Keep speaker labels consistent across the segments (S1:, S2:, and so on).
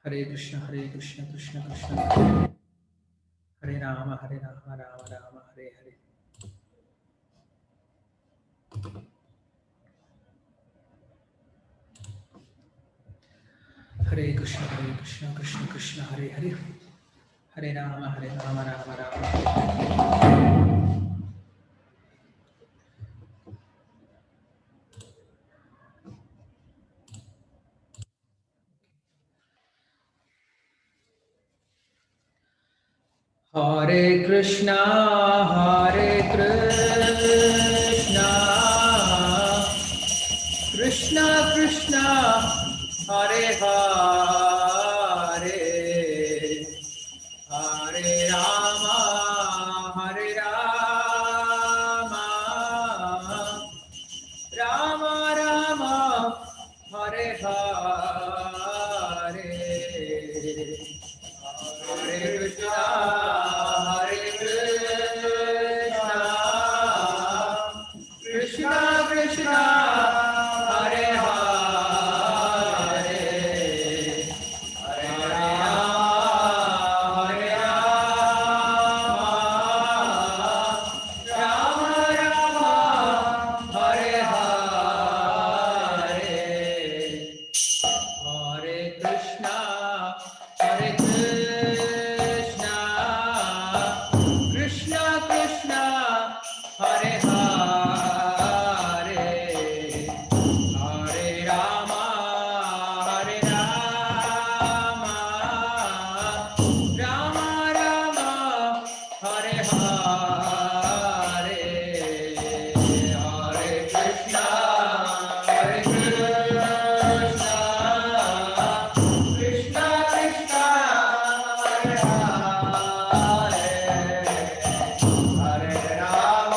S1: कृष्ण कृष्ण कृष्ण हरे राम राम राम हरे हरे। हरे कृष्ण कृष्ण कृष्ण हरे हरे। हरे राम राम राम हरे। हरे कृष्णा कृष्णा कृष्णा हरे हरे, हरे रामा राम राम हरे हरे। हरे कृष्णा कृष्णा कृष्णा हरे हरे, हरे राम राम राम हरे हरे। हरे कृष्णा कृष्णा कृष्णा हरे हरे, हरे राम राम राम हरे हरे। हरे कृष्णा कृष्णा कृष्णा हरे हरे, हरे Ram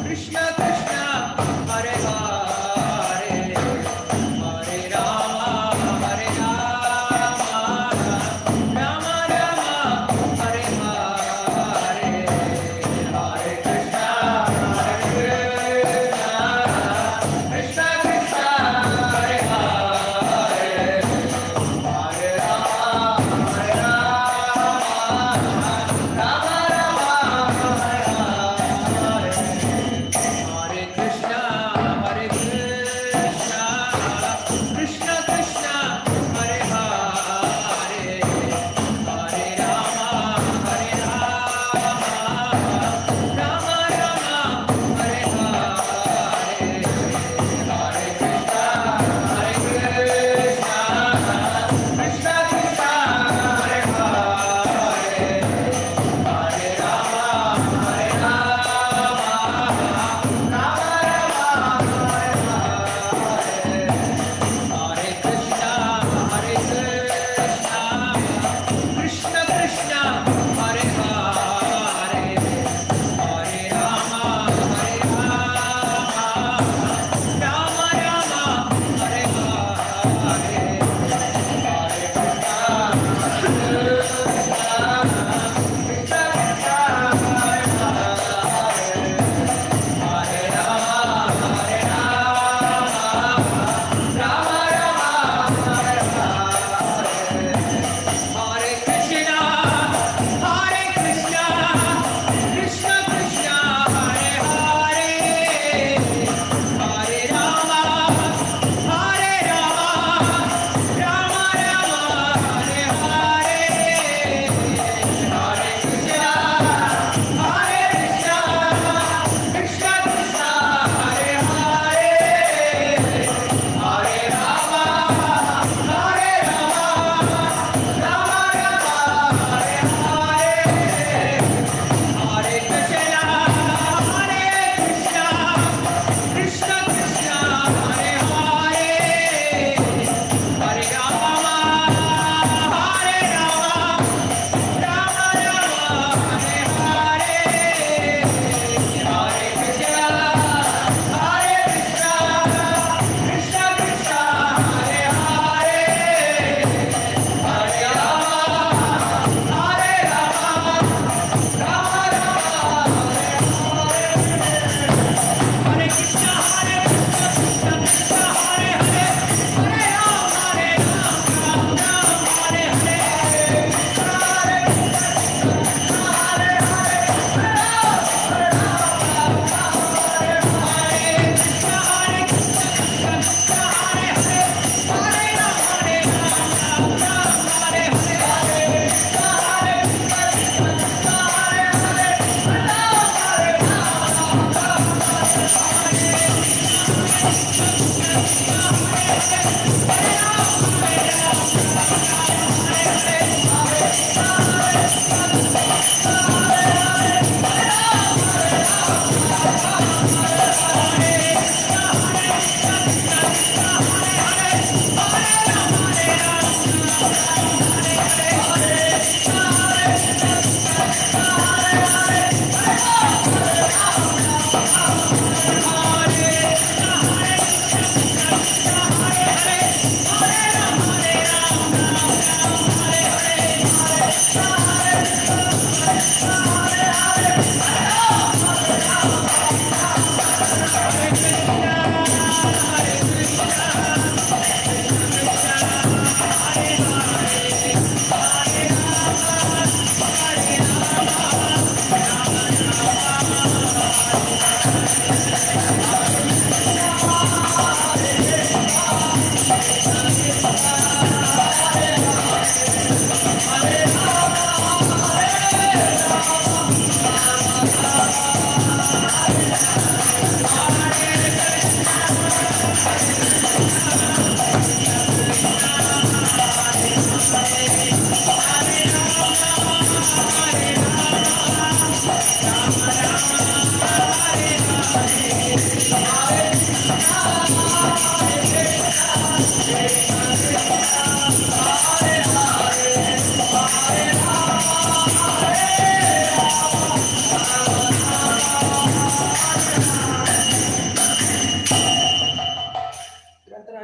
S1: Krishna Krishna Hare Hare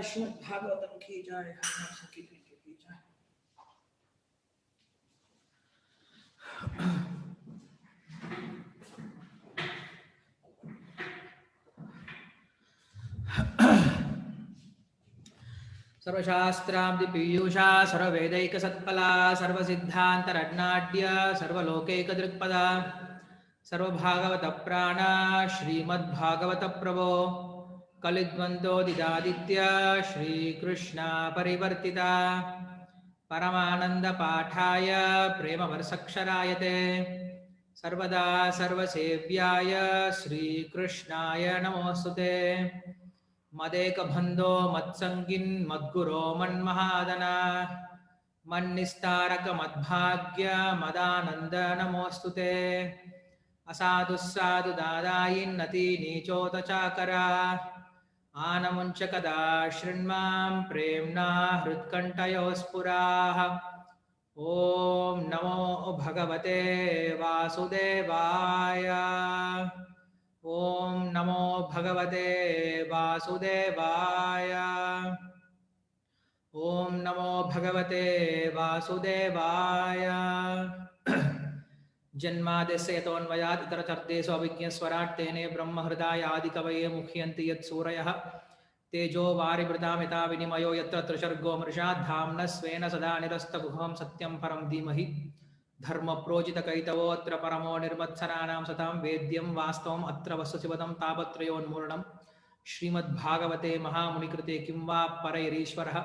S1: Shrimad Bhagavatam की जय, संकीर्तन की जय। सर्वशास्त्राब्धि पीयूषा सर्ववेदैक सत्फला सर्वसिद्धान्तरत्नाढ्य सर्वलोकैक दृक्पदा सर्वभागवत प्राण श्रीमद्भागवत प्रभो कलिद्वन्द्वोदितादित्य श्रीकृष्ण परिवर्तिता परमानंद पाठाय प्रेमवर्षक्षरायते सर्वदा सर्वसेव्याय श्रीकृष्णाय नमोस्तुते मदेकबन्धो मत्सङ्गिन् मद्गुरो मन्महादना मन्निस्तारक मद्भाग्य मदानन्द नमोस्तुते असाधुस्साधु दादायिन्नति नीचोत चाकरा आनमुञ्च कदा शृण्मां प्रेम्णा हृत्कण्ठयोस्फुराः ॐ नमो भगवते वासुदेवाय ॐ नमो भगवते वासुदेवाय ॐ नमो भगवते वासुदेवाय जन्माद्यस्य यतोऽन्वयात् इतरतर्तेषु अभिज्ञस्वराट् तेने ब्रह्महृदाय आदिकवये मुह्यन्ति यत्सूरयः तेजो वारिभृतां यथा विनिमयो यत्र त्रिसर्गो मृषा धाम्नः स्वेन सदा निरस्तगुहं सत्यं परं धीमहि धर्मप्रोजितकैतवोऽत्र परमो निर्मत्सराणां सतां वेद्यं वास्तवम् अत्र वस्तुशिवदं तापत्रयोन्मूलनं श्रीमद्भागवते महामुनिकृते किं वा परैरीश्वरः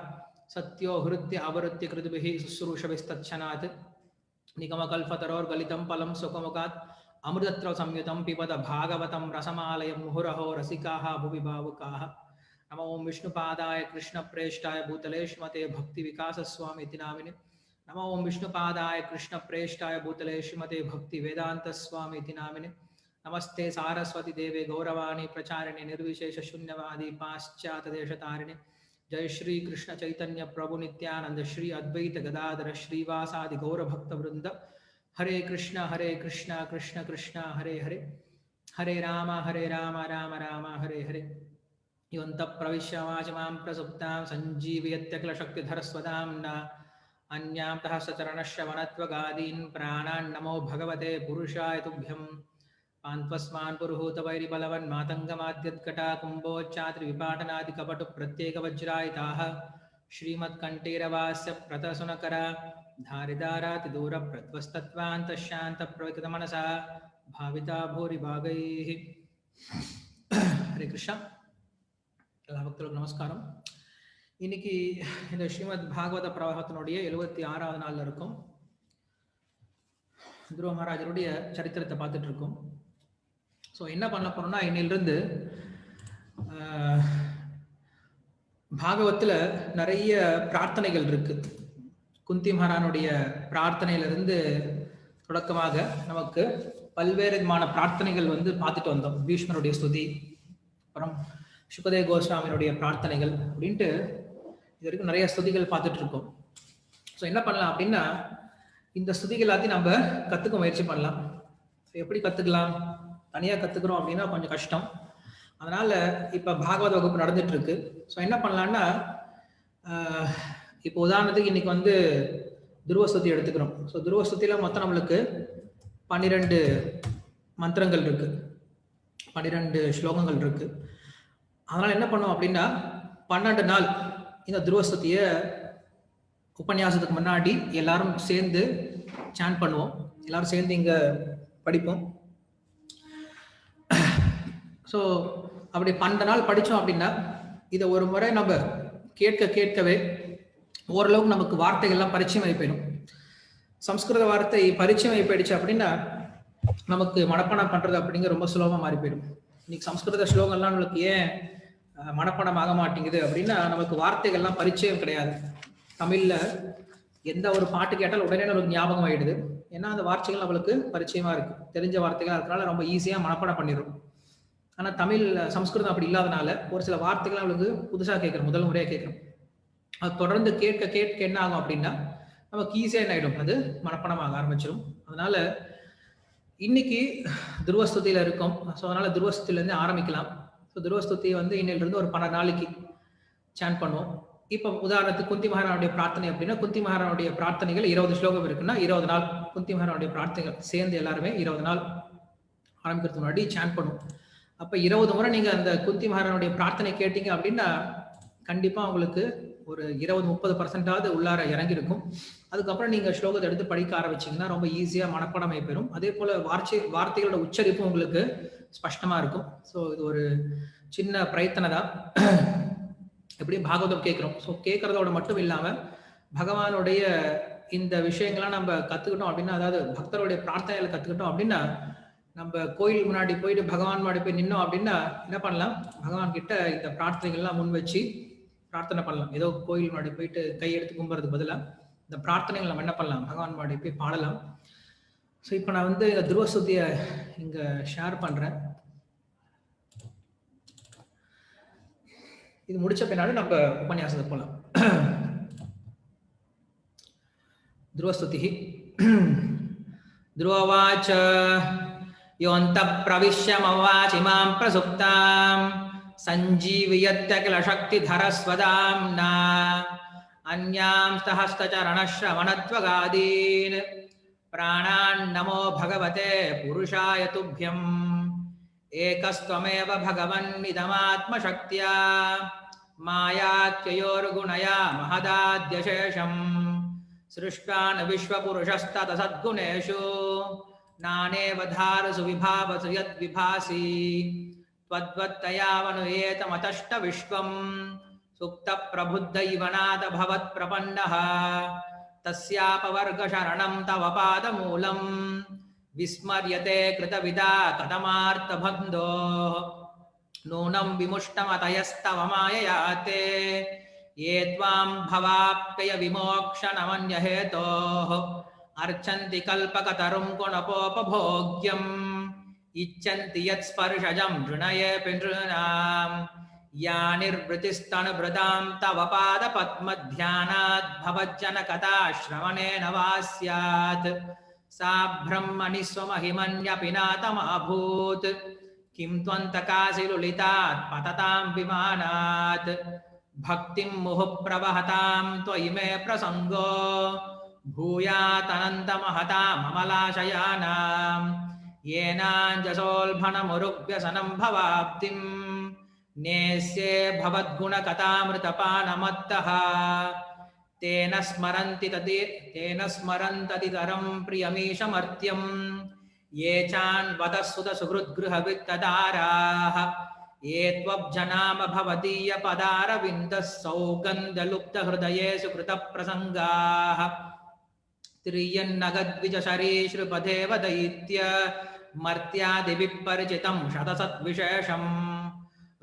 S1: सत्यो हृत्य अवरुत्य कृतभिः शुश्रूषभिस्तच्छनात् निगमकल्पतरोर्गलितं फलं सुखमुखात् अमृतत्व संयुतं पिबत भागवतं रसमालयं मुहुरहो रसिकाः भुवि भावुकाः नमो ओं विष्णुपादाय कृष्णप्रेष्ठाय भूतले श्रीमते भक्तिविकासस्वामिति नामिने नमो ओं विष्णुपादाय कृष्णप्रेष्ठाय भूतले श्रीमते भक्तिवेदान्तस्वामिति नामिने नमस्ते सारस्वती देवे गौरवाणी प्रचारिणे निर्विशेष शून्यवादी पाश्चातदेशतारिणे जय श्री कृष्ण चैतन्य प्रभु नित्यानंद श्री अद्वैत गदाधर श्रीवासादि गौर भक्त वृंद हरे कृष्ण कृष्ण कृष्ण हरे हरे हरे राम राम राम हरे हरे योऽन्तः प्रविश्य वाचमां प्रसुप्तां सञ्जीवयत्यखिलशक्तिधरस्वदाम्ना अन्यां सचरणश्रवणत्वगादीन् प्राणान् नमो भगवते पुरुषाय तुभ्यं पान्त्वस्मान् पुरुहूतवैरिबलवन्मातङ्गमाद्यत्कटा कुम्भोच्चात्रिविपाटनादिकपटुप्रत्येकवज्रायिताः श्रीमत्कण्ठेरवास्य प्रतसुनकरा धारिदारातिदूरप्रध्वस्तत्वान्तशान्तप्रविकृतमनसा भाविता भूरिभागैः हरे कृष्ण எல்லா பக்தர்களுக்கும் நமஸ்காரம். இன்னைக்கு இந்த ஸ்ரீமத் பாகவத பிரவாகத்தினுடைய 76வது நாள்ல இருக்கும். துருவ மகாராஜருடைய சரித்திரத்தை பார்த்துட்டு இருக்கோம். ஸோ என்ன பண்ண போறோம்னா, இன்னிலிருந்து பாகவத்தில் நிறைய பிரார்த்தனைகள் இருக்கு. குந்தி மகாரானுடைய பிரார்த்தனையிலிருந்து தொடக்கமாக நமக்கு பல்வேறு விதமான பிரார்த்தனைகள் பார்த்துட்டு வந்தோம். பீஷ்மருடைய ஸ்துதி, அப்புறம் சுகதேவ கோஸ்வாமியினுடைய பிரார்த்தனைகள் அப்படின்ட்டு இது வரைக்கும் நிறைய ஸ்துதிகள் பார்த்துட்டு இருக்கோம். ஸோ என்ன பண்ணலாம் அப்படின்னா, இந்த ஸ்துதிகள் எல்லாத்தையும் நம்ம கற்றுக்க முயற்சி பண்ணலாம். எப்படி கற்றுக்கலாம்? தனியாக கற்றுக்குறோம் அப்படின்னா கொஞ்சம் கஷ்டம். அதனால் இப்போ பாகவத வகுப்பு நடந்துட்டு இருக்கு. ஸோ என்ன பண்ணலான்னா, இப்போ உதாரணத்துக்கு இன்னைக்கு துருவஸ்துதி எடுத்துக்கிறோம். ஸோ துருவஸ்துதியில் மொத்தம் நம்மளுக்கு 12 மந்திரங்கள் இருக்கு, 12 ஸ்லோகங்கள் இருக்கு. அதனால் என்ன பண்ணுவோம் அப்படின்னா, 12 நாள் இந்த துருவஸ்துதியை உபன்யாசத்துக்கு முன்னாடி எல்லாரும் சேர்ந்து சாண்ட் பண்ணுவோம். எல்லாரும் சேர்ந்து இங்கே படிப்போம். ஸோ அப்படி 12 நாள் படித்தோம் அப்படின்னா, இதை ஒரு முறை நம்ம கேட்கவே ஓரளவுக்கு நமக்கு வார்த்தைகள்லாம் பரிச்சயம் ஆகி போயிடும். சம்ஸ்கிருத வார்த்தை பரிச்சயம் ஆகி போயிடுச்சு அப்படின்னா நமக்கு மனப்பாடம் பண்ணுறது அப்படிங்கிற ரொம்ப சுலபமாக மாறி போயிடும். இன்னைக்கு சம்ஸ்கிருத ஸ்லோகம்லாம் நம்மளுக்கு ஏன் மனப்பாடம் ஆக மாட்டேங்குது அப்படின்னா, நமக்கு வார்த்தைகள்லாம் பரிச்சயம் கிடையாது. தமிழில் எந்த ஒரு பாட்டு கேட்டாலும் உடனே நம்மளுக்கு ஞாபகம் ஆகிடுது. ஏன்னா அந்த வார்த்தைகள் நம்மளுக்கு பரிச்சயமாக இருக்குது, தெரிஞ்ச வார்த்தைகள், அதனால ரொம்ப ஈஸியாக மனப்பாடம் பண்ணிடுறோம். ஆனால் தமிழ் சம்ஸ்கிருதம் அப்படி இல்லாதனால ஒரு சில வார்த்தைகள் நம்மளுக்கு புதுசாக கேட்குறோம், முதல் முறையாக கேட்குறோம். அது தொடர்ந்து கேட்க கேட்க என்ன ஆகும் அப்படின்னா நமக்கு ஈஸியாக என்ன ஆகிடும், அது மனப்பணமாக ஆரம்பிச்சிடும். அதனால இன்னைக்கு துருவஸ்துதியில் இருக்கும். ஸோ அதனால துருவஸ்துதிலேருந்து ஆரம்பிக்கலாம். ஸோ துருவஸ்துதி வந்து இன்னிலிருந்து ஒரு 12 நாளைக்கு சான் பண்ணுவோம். இப்போ உதாரணத்துக்கு குந்தி மகாராணுடைய பிரார்த்தனை அப்படின்னா, குந்தி மகாராணுடைய பிரார்த்தனைகள் 20 ஸ்லோகம் இருக்குன்னா 20 நாள் குந்தி மகாராணுடைய பிரார்த்தனைகள் சேர்ந்து எல்லாருமே 20 நாள் ஆரம்பிக்கிறதுக்கு முன்னாடி சான் பண்ணுவோம். அப்போ 20 முறை நீங்கள் அந்த குந்தி மகாராணுடைய பிரார்த்தனை கேட்டீங்க அப்படின்னா கண்டிப்பாக உங்களுக்கு ஒரு 20-30% உள்ளார இறங்கியிருக்கும். அதுக்கப்புறம் நீங்கள் ஸ்லோகத்தை எடுத்து படிக்க ஆரம்பிச்சிங்கன்னா ரொம்ப ஈஸியாக மனப்பாடமை பெறும். அதே போல் வார்த்தைகளோட உச்சரிப்பும் உங்களுக்கு ஸ்பஷ்டமாக இருக்கும். ஸோ இது ஒரு சின்ன பிரயத்தனை தான். எப்படி பாகவதம் கேட்குறோம். ஸோ கேட்குறதோட மட்டும் இல்லாமல் பகவானுடைய இந்த விஷயங்கள்லாம் நம்ம கற்றுக்கிட்டோம் அப்படின்னா, அதாவது பக்தருடைய பிரார்த்தனைகளை கற்றுக்கிட்டோம் அப்படின்னா, நம்ம கோயில் முன்னாடி போயிட்டு பகவான் முன்னாடி போய் நின்னோம் அப்படின்னா என்ன பண்ணலாம், பகவான் கிட்ட இந்த பிரார்த்தனைகள்லாம் முன் வச்சு பிரார்த்தனை பண்ணலாம். ஏதோ கோயில் முன்னாடி போயிட்டு கையெடுத்து கும்புறதுக்கு பதிலாக இந்த பிரார்த்தனைகள் நம்ம என்ன பண்ணலாம், பகவான் முன்னாடி போய் பாடலாம். ஸோ இப்போ நான் வந்து இந்த துருவஸ்துதியை இங்கே ஷேர் பண்ணுறேன். இது முடிச்ச பின்னாடி நம்ம உபன்யாசத்துக்கு போகலாம். துருவஸ்துதி. துருவவாச்ச யோந்தः பிரவிஷ்யமவாசிமாம் பிரசுப்தாம் சஞ்சீவயத்ய கில சக்திதரஸ்வதாம்னா அன்யாம் சஹஸ்ரச்சரணஸ்ரவணத்வகாதீன் பிராணான் நமோ பகவதே புருஷாய துப்யம் ஏகஸ்த்வமேவ பகவன்னிதமாத்மசக்தியா மாயாத்யயோர்குணயா மஹதாத்யசேஷம் சிருஷ்டான் விஸ்வபுருஷஸ்தத சத்குணேஷு நானேவ தாரசு விபாவசு யத்விபாசி त्वद्वत्तयावनुयेतमतष्ट विश्वं सुप्त प्रबुद्ध इव नाद भवत् प्रपन्नः तस्यापवर्गशरणं तव पादमूलं विस्मर्यते कृतविदा कथमार्तबन्धो नूनं विमुष्टमतयस्तव माययाते ये त्वां भवाप्यय विमोक्षणमन्यहेतोः अर्चन्ति कल्पकतरुं गुणपोपभोग्यम् इच्छन्ति यत्स्पर्शजं नृणयेऽपि नृणां यानिर्वृतिस्तनुभृतां तव पादपद्मध्यानात् भवज्जनकथाश्रवणेन वा स्यात् सा ब्रह्मणि स्वमहिमन्यपि नातमभूत् किं त्वन्तकासि लुलितात् पततां विमानात् भक्तिं मुहुः प्रवहतां त्वयि मे प्रसङ्गो भूयातनन्तमहताम् अमलाशयानां येनाञ्जसोल्भणमुरुव्यसनं भवाप्तिं नेस्ये भवद्गुणकथामृतपानमत्तः तेन स्मरन्तदितरं प्रियमीशमर्त्यं ये चान्वतः-सुतसुहृद्गृहवित्तदाराः ये त्वब्जनाम भवदीयपदारविन्दः सौगन्धलुप्तहृदयेषु कृतप्रसङ्गाः त्रियन्नगद्विजशरीश्रुपदेव दैत्य मर्त्यादिविपरिचितं शतसद्विशेषं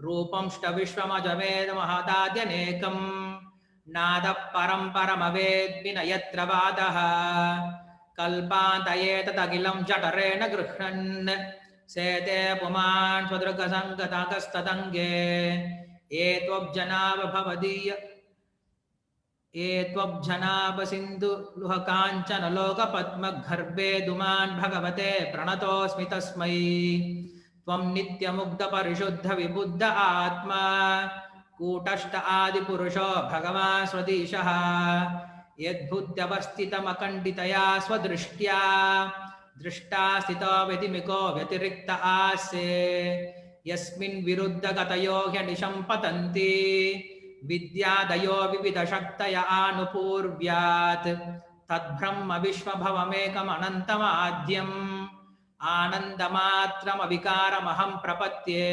S1: रूपंष्टविश्वमजवेदमहदाद्यनेकं नादः परं परमवेद्मि न यत्र वादः कल्पान्तयेतदखिलं जठरेण गृह्णन् सेते पुमान् स्वदृगसङ्गतकस्तदङ्गे ये त्वब्जनाव भवदीय ये त्वब्जनाभ सिन्धु लुहकाञ्चन लोकपद्मगर्भे दुमान् भगवते प्रणतोऽस्मि तस्मै त्वं नित्यमुग्धपरिशुद्ध विबुद्ध आत्मा कूटस्थ आदिपुरुषो भगवान् स्वदीशः यद्बुद्ध्यवस्थितमखण्डितया स्वदृष्ट्या दृष्टा स्थितो व्यतिमिको व्यतिरिक्त आस्ये यस्मिन् विरुद्धगतयो ह्यनिशं पतन्ति विद्यादयो विविधशक्तय आनुपूर्व्यात् तद्ब्रह्म विश्वभवमेकमनन्तमाद्यम् आनन्दमात्रमविकारमहं प्रपद्ये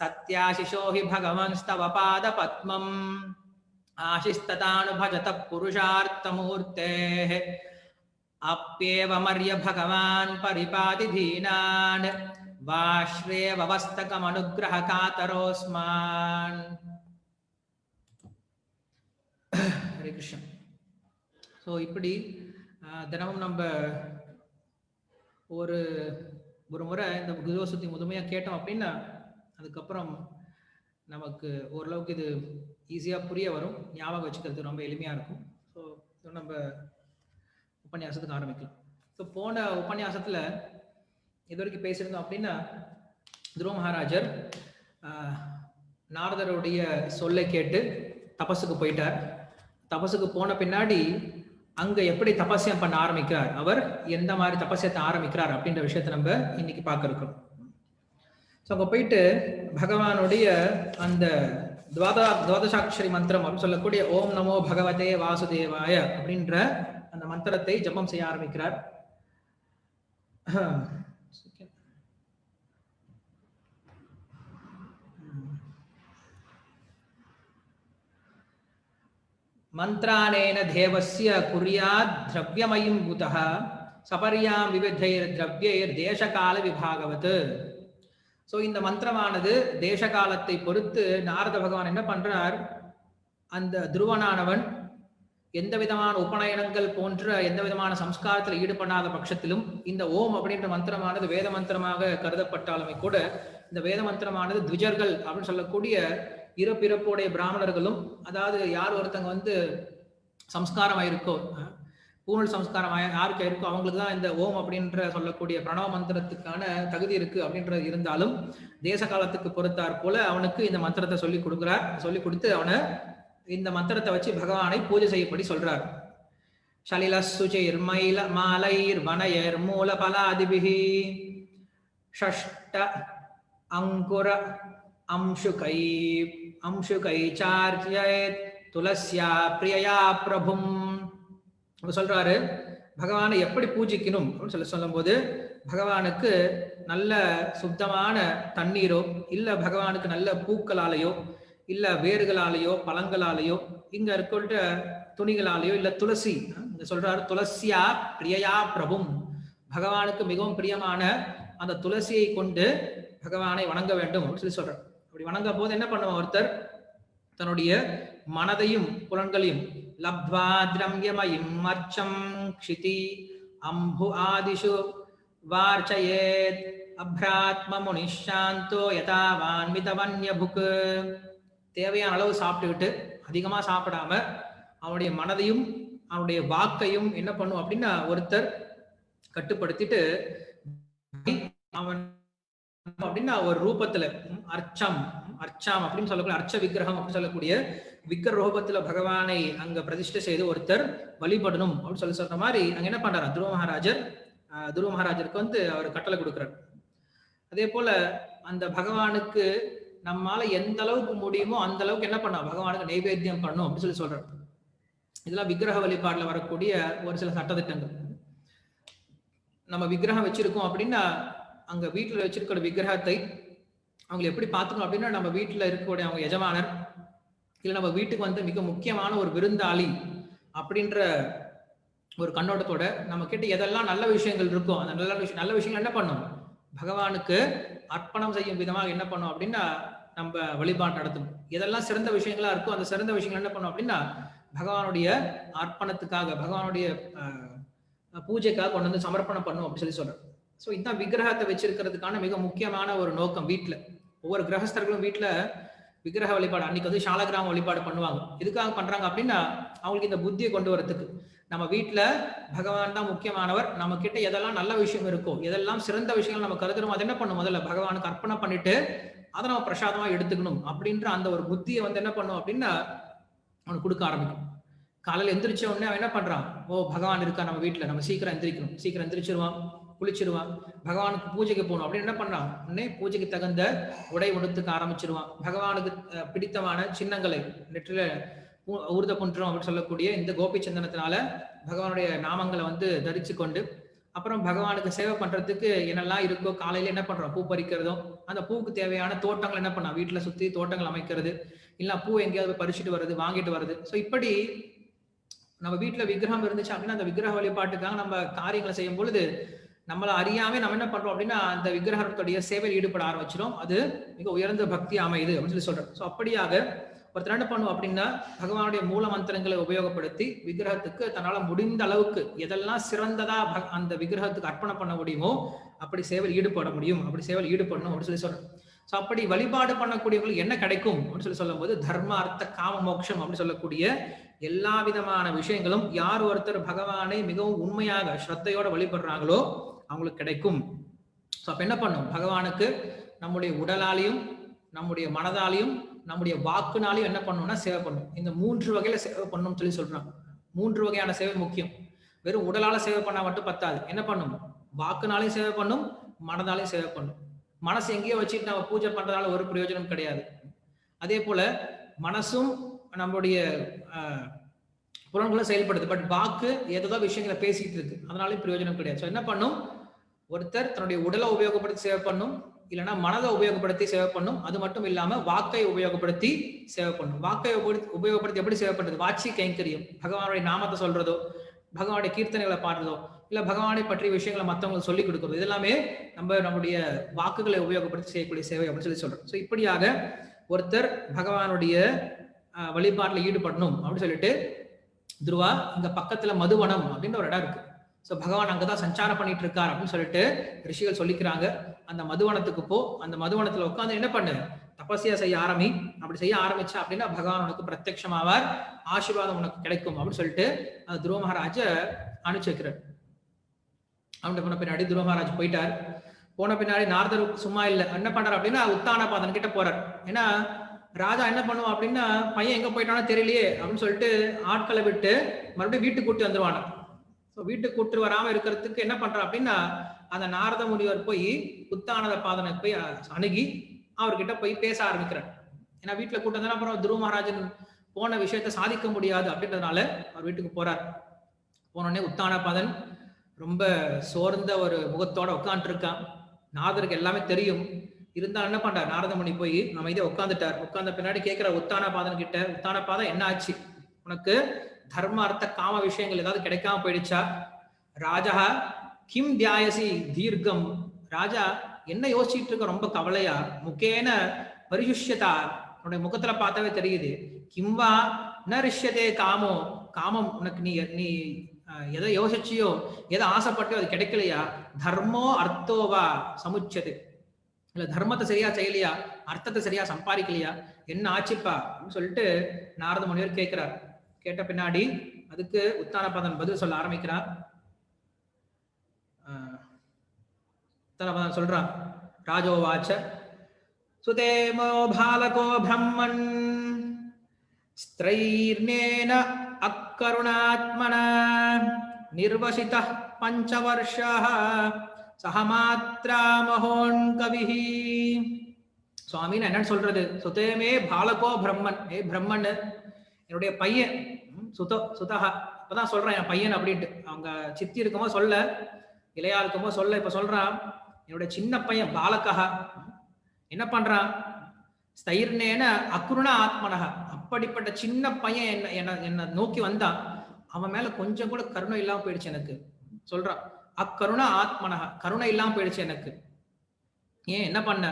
S1: सत्याशिषो हि भगवंस्तव पादपद्मम् आशिस्ततानुभजतः पुरुषार्थमूर्तेः अप्येवमर्य भगवान् परिपाति दीनान् वाश्रेववस्तकमनुग्रहकातरोऽस्मान्. ஹரே கிருஷ்ணன். ஸோ இப்படி தினமும் நம்ம ஒரு முறை இந்த துருவஸ்துதி முழுமையாக கேட்டோம் அப்படின்னா அதுக்கப்புறம் நமக்கு ஓரளவுக்கு இது ஈஸியாக புரிய வரும், ஞாபகம் வச்சுக்கிறது ரொம்ப எளிமையாக இருக்கும். ஸோ நம்ம உபன்யாசத்துக்கு ஆரம்பிக்கலாம். ஸோ போன உபன்யாசத்தில் இது வரைக்கும் பேசியிருந்தோம் அப்படின்னா, துருவ மகாராஜர் நாரதருடைய சொல்லை கேட்டு தபஸுக்கு போயிட்டார். தபஸுக்கு போன பின்னாடி அங்க எப்படி தபஸ்யம் பண்ண ஆரம்பிக்கிறார், அவர் எந்த மாதிரி தபஸ்யத்தை ஆரம்பிக்கிறார் அப்படின்ற விஷயத்தை நம்ம இன்னைக்கு பார்க்க இருக்கோம். ஸோ அங்கே போயிட்டு பகவானுடைய அந்த துவாதசாட்சரி மந்திரம் அப்படின்னு சொல்லக்கூடிய ஓம் நமோ பகவதே வாசுதேவாய அப்படின்ற அந்த மந்திரத்தை ஜபம் செய்ய ஆரம்பிக்கிறார். மந்த்ரானேன தேவஸ்ய குர்யாத் திரவியமயம் பூதः சபர்யாம் விவிதைர் திரவியைர் தேசகால விபாகவத். ஸோ இந்த மந்திரமானது தேசகாலத்தை பொறுத்து நாரத பகவான் என்ன பண்றார், அந்த துருவனானவன் எந்த விதமான உபநயனங்கள் போன்ற எந்த விதமான சம்ஸ்காரத்தில் ஈடுபடாத பட்சத்திலும் இந்த ஓம் அப்படின்ற மந்திரமானது வேத மந்திரமாக கருதப்பட்டாலுமே கூட, இந்த வேத மந்திரமானது த்விஜர்கள் அப்படின்னு சொல்லக்கூடிய இறப்பிறப்புடைய பிராமணர்களும், அதாவது யார் ஒருத்தங்க சம்ஸ்காரம் ஆயிருக்கோ, பூணல் சம்ஸ்காரம் யாருக்கு இருக்கோ அவங்களுக்கு தான் இந்த ஓம் அப்படின்ற சொல்லக்கூடிய பிரணவ மந்திரத்துக்கான தகுதி இருக்கு அப்படின்றது இருந்தாலும், தேச காலத்துக்கு பொறுத்தார் போல அவனுக்கு இந்த மந்திரத்தை சொல்லி கொடுக்குறார். சொல்லி கொடுத்து அவனை இந்த மந்திரத்தை வச்சு பகவானை பூஜை செய்யப்படி சொல்றார். ஷலில சுச்சிர் மயில மாலைர் வனயர் மூல பலாதிபிஹி ஷஷ்ட அங்குர அம்சுகை சார்ஜயத் துளசியா பிரியயா பிரபும். சொல்றாரு பகவானை எப்படி பூஜிக்கணும் அப்படின்னு சொல்லும் போது, பகவானுக்கு நல்ல சுத்தமான தண்ணீரோ இல்ல பகவானுக்கு நல்ல பூக்களாலேயோ இல்ல வேர்களாலேயோ பழங்களாலேயோ இங்க இருக்க துணிகளாலேயோ இல்ல துளசி, இங்க சொல்றாரு துளசியா பிரியயா பிரபும், பகவானுக்கு மிகவும் பிரியமான அந்த துளசியை கொண்டு பகவானை வணங்க வேண்டும் அப்படின்னு சொல்லி சொல்றார். அப்படி வணங்க போது என்ன பண்ணுவான், ஒருத்தர் தன்னுடைய மனதையும் புலன்களையும் லப்த்வா திரம்யமயம் மர்ச்சம் க்ஷிதி அம்பு ஆதிஷு வார்ச்சயேத் அப்ராத்ம முனிஷாந்தோ யதாவான்மிதவன்யபுக். தேவையான அளவு சாப்பிட்டுக்கிட்டு அதிகமா சாப்பிடாம அவனுடைய மனதையும் அவனுடைய வாக்கையும் என்ன பண்ணும் அப்படின்னா ஒருத்தர் கட்டுப்படுத்திட்டு அவன் அப்படின்னா ஒரு ரூபத்துல அர்ச்சம் அப்படின்னு சொல்லக்கூடிய அர்ச்ச விக்கிரகம் அப்படின்னு சொல்லக்கூடிய விக்கிர ரூபத்துல பகவானை அங்க பிரதிஷ்டை செய்து ஒருத்தர் வழிபடணும் அப்படின்னு சொல்ற மாதிரி அங்க என்ன பண்றாரு துருவ மகாராஜருக்கு அவர் கட்டளை கொடுக்கிறார். அதே போல அந்த பகவானுக்கு நம்மால எந்த அளவுக்கு முடியுமோ அந்த அளவுக்கு என்ன பண்ணோம், பகவானுக்கு நைவேத்தியம் பண்ணும் அப்படின்னு சொல்றாரு. இதெல்லாம் விக்கிரக வழிபாடுல வரக்கூடிய ஒரு சில சட்டத்திட்டங்கள். நம்ம விக்கிரகம் வச்சிருக்கோம் அப்படின்னா அங்க வீட்டுல வச்சிருக்கிற விக்கிரகத்தை அவங்களை எப்படி பார்த்துக்கணும் அப்படின்னா, நம்ம வீட்டுல இருக்கக்கூடிய அவங்க எஜமானர் இல்ல நம்ம வீட்டுக்கு மிக முக்கியமான ஒரு விருந்தாளி அப்படின்ற ஒரு கண்ணோட்டத்தோட நம்ம கிட்ட எதெல்லாம் நல்ல விஷயங்கள் இருக்கோ அந்த நல்ல விஷயங்கள் என்ன பண்ணும், பகவானுக்கு அர்ப்பணம் செய்யும் விதமாக என்ன பண்ணும் அப்படின்னா நம்ம வழிபாடு நடத்தும். எதெல்லாம் சிறந்த விஷயங்களா இருக்கோ அந்த சிறந்த விஷயங்கள் என்ன பண்ணும் அப்படின்னா பகவானுடைய அர்ப்பணத்துக்காக பகவானுடைய பூஜைக்காக கொண்டு சமர்ப்பணம் பண்ணும் அப்படின்னு சொல்றேன். ஸோ இதுதான் விக்கிரகத்தை வச்சிருக்கிறதுக்கான மிக முக்கியமான ஒரு நோக்கம். வீட்டுல ஒவ்வொரு கிரகஸ்தர்களும் வீட்டுல விக்கிரக வழிபாடு அன்னைக்கு சாலகிராம வழிபாடு பண்ணுவாங்க. எதுக்காக பண்றாங்க அப்படின்னா அவங்களுக்கு இந்த புத்தியை கொண்டு வரதுக்கு, நம்ம வீட்டுல பகவான் தான் முக்கியமானவர், நம்ம கிட்ட எதெல்லாம் நல்ல விஷயம் இருக்கோ எதெல்லாம் சிறந்த விஷயங்கள் நம்ம கருதுறோம் அதை என்ன பண்ணும், முதல்ல பகவானுக்கு அர்ப்பணம் பண்ணிட்டு அதை நம்ம பிரசாதமா எடுத்துக்கணும் அப்படின்ற அந்த ஒரு புத்தியை என்ன பண்ணும் அப்படின்னா அவனுக்கு கொடுக்க ஆரம்பிக்கும். காலையில எந்திரிச்ச உடனே அவன் என்ன பண்றான், பகவான் இருக்கா நம்ம வீட்டுல, நம்ம சீக்கிரம் எந்திரிக்கணும், சீக்கிரம் எந்திரிச்சிருவான், குளிச்சிருவான், பகவானுக்கு பூஜைக்கு போகணும் அப்படின்னு என்ன பண்றான், உடனே பூஜைக்கு தகுந்த உடை உடுத்துக்க ஆரம்பிச்சிருவான். பகவானுக்கு பிடித்தமான சின்னங்களை நெற்றில ஊர்த புன்றம் அப்படின்னு சொல்லக்கூடிய இந்த கோபி சந்தனத்தினால பகவானுடைய நாமங்களை தரிச்சு கொண்டு அப்புறம் பகவானுக்கு சேவை பண்றதுக்கு என்னெல்லாம் இருக்கோ காலையில என்ன பண்றோம், பூ பறிக்கிறதும் அந்த பூவுக்கு தேவையான தோட்டங்கள் என்ன பண்ணா வீட்டுல சுத்தி தோட்டங்கள் அமைக்கிறது, இல்ல பூ எங்கேயாவது பறிச்சுட்டு வர்றது வாங்கிட்டு வர்றது. ஸோ இப்படி நம்ம வீட்டுல விக்கிரகம் இருந்துச்சு அப்படின்னா அந்த விக்கிரக வழிபாட்டுக்காக நம்ம காரியங்களை செய்யும் பொழுது நம்மள அறியாம நம்ம என்ன பண்றோம் அப்படின்னா அந்த விக்கிரகத்துடைய சேவையில் ஈடுபட ஆரம்பிச்சிடும். அது மிக உயர்ந்த பக்தி அமையுது அப்படின்னு சொல்றோம். ஸோ அப்படியாக ஒருத்தர் என்ன பண்ணுவோம் அப்படின்னா பகவானுடைய மூல மந்திரங்களை உபயோகப்படுத்தி விக்கிரகத்துக்கு தன்னால முடிந்த அளவுக்கு எதெல்லாம் சிறந்ததா அந்த விக்கிரகத்துக்கு அர்ப்பணம் பண்ண முடியுமோ அப்படி சேவையில் ஈடுபட முடியும், அப்படி சேவையில் ஈடுபடணும் அப்படின்னு சொல்றோம். ஸோ அப்படி வழிபாடு பண்ணக்கூடியவங்களுக்கு என்ன கிடைக்கும் அப்படின்னு சொல்லும்போது தர்ம அர்த்த காம மோட்சம் அப்படின்னு சொல்லக்கூடிய எல்லா விதமான விஷயங்களும் யார் ஒருத்தர் பகவானை மிகவும் உண்மையாக ஸ்ரத்தையோட வழிபடுறாங்களோ அவங்களுக்கு கிடைக்கும். ஸோ அப்ப என்ன பண்ணும், பகவானுக்கு நம்முடைய உடலாலையும் நம்முடைய மனதாலையும் நம்முடைய வாக்குனாலையும் என்ன பண்ணணும்னா சேவை பண்ணும். இந்த 3 வகையில சேவை பண்ணணும்னு சொல்றாங்க. 3 வகையான சேவை முக்கியம். வெறும் உடலால சேவை பண்ணா மட்டும் பத்தாது. என்ன பண்ணும், வாக்குனாலையும் சேவை பண்ணும், மனதாலையும் சேவை பண்ணும். மனசு எங்கேயோ வச்சுட்டு நம்ம பூஜை பண்றதால ஒரு பிரயோஜனம் கிடையாது. அதே போல மனசும் நம்மளுடைய புலன்களும் செயல்படுது, பட் வாக்கு ஏதோ விஷயங்களை பேசிட்டு இருக்கு, அதனால பிரயோஜனம் கிடையாது. ஸோ என்ன பண்ணும், ஒருத்தர் தன்னுடைய உடலை உபயோகப்படுத்தி சேவை பண்ணும், இல்லைன்னா மனதை உபயோகப்படுத்தி சேவை பண்ணும். அது மட்டும் இல்லாம வாக்கை உபயோகப்படுத்தி சேவை பண்ணும். வாக்கை உபயோகப்படுத்தி எப்படி சேவை பண்றது, வாட்சி கைங்கரியம், பகவானுடைய நாமத்தை சொல்றதோ, பகவானுடைய கீர்த்தனைகளை பாடுறதோ, இல்ல பகவானை பற்றிய விஷயங்களை மற்றவங்களுக்கு சொல்லிக் கொடுக்குறது, இதெல்லாமே நம்முடைய வாக்குகளை உபயோகப்படுத்தி செய்யக்கூடிய சேவை அப்படின்னு சொல்றோம். ஸோ இப்படியாக ஒருத்தர் பகவானுடைய வழிபாட்டில் ஈடுபடணும் அப்படின்னு சொல்லிட்டு துருவா இங்க பக்கத்துல மதுவனம் அப்படின்னு ஒரு இடம் இருக்கு. ஸோ பகவான் அங்கதான் சஞ்சாரம் பண்ணிட்டு இருக்கார் அப்படின்னு சொல்லிட்டு ரிஷிகள் சொல்லிக்கிறாங்க. அந்த மதுவனத்துக்கு போ, அந்த மதுவனத்துல உட்காந்து என்ன பண்ணு, தபஸ்யா செய்ய ஆரம்பி. அப்படி செய்ய ஆரம்பிச்சா அப்படின்னா பகவான் உனக்கு பிரத்யட்சமாவார், ஆசீர்வாதம் உனக்கு கிடைக்கும் அப்படின்னு சொல்லிட்டு அந்த துருவ மகாராஜ அனுப்பிச்சு வைக்கிறார். அவன்கிட்ட போன பின்னாடி துருவ மகாராஜ் போயிட்டார். போன பின்னாடி நாரதர் சும்மா இல்லை, என்ன பண்றாரு அப்படின்னா உத்தானபாதன் கிட்ட போறார். ஏன்னா ராஜா என்ன பண்ணுவான் அப்படின்னா, பையன் எங்க போயிட்டானோ தெரியலையே அப்படின்னு சொல்லிட்டு ஆட்களை விட்டு மறுபடியும் வீட்டுக்கு கூட்டி வந்துருவான. ஸோ வீட்டுக்கு கூட்டு வராம இருக்கிறதுக்கு என்ன பண்றான் அப்படின்னா, அந்த நாரத முனிவர் போய் உத்தானபாதனை போய் அணுகி அவர்கிட்ட போய் பேச ஆரம்பிக்கிறார். ஏன்னா வீட்டுல கூட்டு வந்தா அப்புறம் துருவ மகாராஜன் போன விஷயத்த சாதிக்க முடியாது அப்படின்றதுனால அவர் வீட்டுக்கு போறார். போனோடனே உத்தானபாதன் ரொம்ப சோர்ந்த ஒரு முகத்தோட உட்காந்துட்டு இருக்கான். நாரதருக்கு எல்லாமே தெரியும். இருந்தாலும் என்ன பண்றார், நாரத முனி போய் அமைதியா உட்காந்துட்டார். உட்கார்ந்த பின்னாடி கேட்கிற உத்தானபாதன் கிட்ட, உத்தானபாதன் என்ன ஆச்சு, உனக்கு தர்ம அர்த்த காம விஷயங்கள் ஏதாவது கிடைக்காம போயிடுச்சா? ராஜா கிம் தியாயசி தீர்க்கம், ராஜா என்ன யோசிச்சுட்டு இருக்க, ரொம்ப கவலையா? முக்கேன பரிசுஷ்யதா, உன்னுடைய முகத்துல பார்த்தாவே தெரியுது. கிம்வா ந ரிஷ்யதே காமோ, காமம் உனக்கு நீ எதை யோசிச்சியோ எதை ஆசைப்பட்டியோ அது கிடைக்கலையா? தர்மோ அர்த்தோவா சமுச்சது, இல்ல தர்மத்தை சரியா செய்யலையா, அர்த்தத்தை சரியா சம்பாதிக்கலையா, என்ன ஆச்சுப்பா அப்படின்னு சொல்லிட்டு நாரத முனிவர் கேட்கிறார். கேட்ட பின்னாடி அதுக்கு உத்தானபாதன் பதில் சொல்ல ஆரம்பிக்கிறார். உத்தானபாதன் சொல்றான், ராஜோவாச்ச சுதேமோ பாலகோ பிரம்மன் ஸ்திரைர்னேன அக்கருணாத்மனா நிர்வசித பஞ்சவர்ஷः சஹமாத்ரா மகோன் கவிஹி. சுவாமின்னு என்னன்னு சொல்றது, சுதேமே பாலகோ பிரம்மன், ஏ பிரம்மன் என்னுடைய பையன், சுதஹா இப்பதான் சொல்றான் என் பையன் அப்படின்ட்டு. அவங்க சித்தி இருக்குமோ சொல்ல, இளையா இருக்குமோ சொல்ல, இப்ப சொல்றான் என்னுடைய சின்ன பையன் பாலகா என்ன பண்றான், ஸ்தைர்னேன அக்ருண ஆத்மனக, அப்படிப்பட்ட சின்ன பையன் என்ன நோக்கி வந்தான், அவன் மேல கொஞ்சம் கூட கருணை இல்லாம போயிடுச்சு எனக்கு. சொல்றான் அக்கருண ஆத்மனக, கருணை இல்லாம போயிடுச்சு எனக்கு. ஏன் என்ன பண்ண,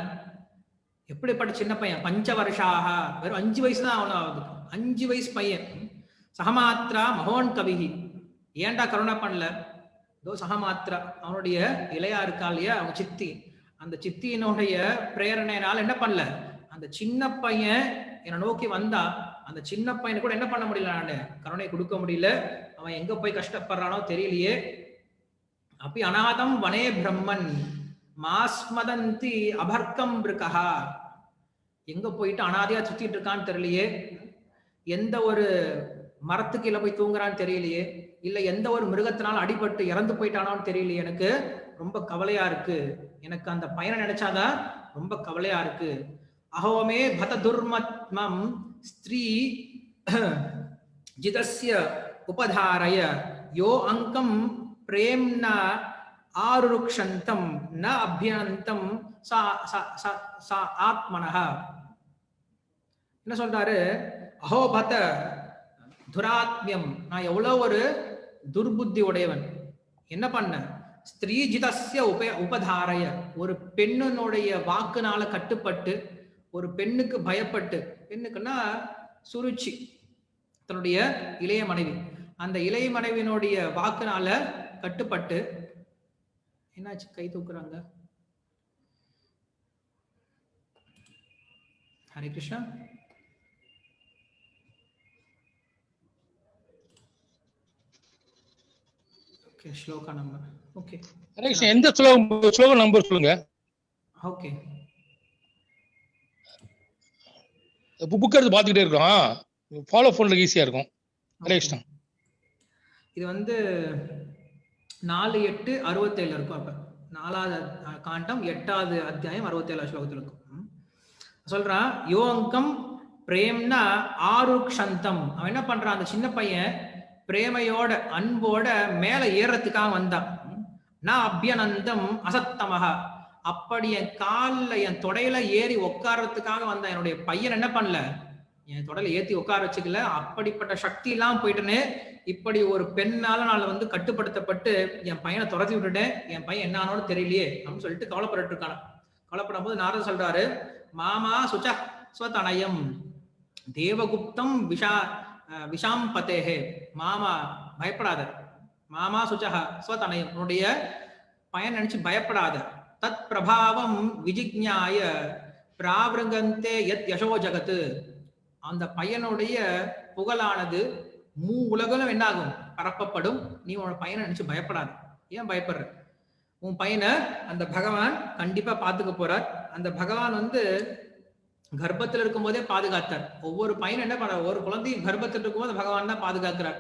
S1: எப்படிப்பட்ட சின்ன பையன், பஞ்சவர்ஷாக, வெறும் 5 வயசு தான் அவன ஆகுது, 5 வயசு பையன். சகமாத்ரா மகோன் கவிஹி, ஏன்டா கருணை பண்ணல? இதோ சகமாத்ரா அவனுடைய இளையா இருக்கா இல்லையா, அவங்க சித்தி, அந்த சித்தியினுடைய பிரேரணையினால என்ன பண்ணல, அந்த சின்ன பையன் என்னை நோக்கி வந்தா, அந்த சின்ன பையனை கூட என்ன பண்ண முடியல, நான் கருணை கொடுக்க முடியல. அவன் எங்க போய் கஷ்டப்படுறானோ தெரியலையே. அப்படி அநாதம் வனே பிரம்மன் மாஸ்மதந்தி அபர்க்கம் இருக்கா, எங்க போயிட்டு அனாதையா சுத்திட்டு இருக்கான்னு தெரியலையே, எந்த ஒரு மரத்துக்கு கீழே போய் தூங்குறான்னு தெரியலையே, இல்ல எந்த ஒரு மிருகத்தினால அடிபட்டு இறந்து போயிட்டானான்னு தெரியலையே, எனக்கு ரொம்ப கவலையா இருக்கு, எனக்கு அந்த பையனை நினைச்சாதான் ரொம்ப கவலையா இருக்கு. அஹோமே பத துர்மத்மம் ஸ்திரீ ஜிதஸ்ய உபதாரய யோ அங்கம் பிரேம்னா ஆருருக்ஷந்தம் ந அபியனந்தம் சா ஆத்மனஹ. என்ன சொல்றாரு, அஹோபத துராத்மியம், நான் எவ்வளவு ஒரு துர்புத்தி உடையவன், என்ன பண்ண, ஸ்திரீஜிதஸ்ய உபதாரய, ஒரு பெண்ணுடைய வாக்குனால கட்டுப்பட்டு, ஒரு பெண்ணுக்கு பயப்பட்டு, பெண்ணுக்குன்னா சுருச்சி தன்னுடைய இளைய மனைவி, அந்த இளைய மனைவியினுடைய வாக்குனால கட்டுப்பட்டு, என்னாச்சு கை தூக்குறாங்க, Hare Krishna. Okay, shloka number. Okay
S2: Hare Krishna, எந்த ஸ்லோகம் நம்பர் சொல்லுங்க.
S1: ஓகே,
S2: புக் எடுத்து பார்த்துக்கிட்டே இருக்கோம், ஃபாலோ பண்ணுறதுக்கு ஈஸியாக இருக்கும். ஹரே கிருஷ்ணா.
S1: இது வந்து 4:8:67 இருக்கும். அப்ப 4வது காண்டம் 8வது அத்தியாயம் 67வது ஸ்லோகத்தில் இருக்கும். சொல்றான், யோங்கம் பிரேம்னா ஆருக்ஷந்தம். அவன் என்ன பண்றான், அந்த சின்ன பையன் பிரேமையோட அன்போட மேல ஏறத்துக்காக வந்தான். நான் அபியனந்தம் அசத்தமக, அப்படி என் காலில் என் தொடையில ஏறி உட்கார்றதுக்காக வந்தான். என்னுடைய பையன் என்ன பண்ணல, என் தொடையில ஏத்தி உட்கார வச்சுக்கல. அப்படிப்பட்ட சக்தி எல்லாம் போயிட்டுன்னு இப்படி ஒரு பெண்ணால நான் வந்து கட்டுப்படுத்தப்பட்டு என் பையனை துரத்தி விட்டுட்டேன். என் பையன் என்ன ஆனோன்னு தெரியலையே அப்படின்னு சொல்லிட்டு கவலைப்பட்டு இருக்கான. கவலைப்படும் போது நாரதர் சொல்றாரு, மாமா சுச்ச ஸ்வதனயம் தேவகுப்தம் விஷாம் பதேஹே. மாமா பயப்படாத, மாமா சுச்சஹ ஸ்வதனயம், உன்னுடைய பையன் நினைச்சு பயப்படாத. தத் பிரபாவம் விஜிக்ஞாய பிராவிருங்கந்தே யத் யசோ ஜகத்து. அந்த பையனுடைய புகழானது உலகம் என்னாகும், பரப்பப்படும். நீ உன்னோட பையனை நினைச்சு பயப்படாது. ஏன் பயப்படுற, உன் பையனை அந்த பகவான் கண்டிப்பா பாத்துக்க போறார். அந்த பகவான் வந்து கர்ப்பத்தில் இருக்கும் போதே பாதுகாத்தார். ஒவ்வொரு பையனும் என்ன பண்ண, ஒரு குழந்தையும் கர்ப்பத்தில் இருக்கும் போது பகவான் தான் பாதுகாக்கிறார்.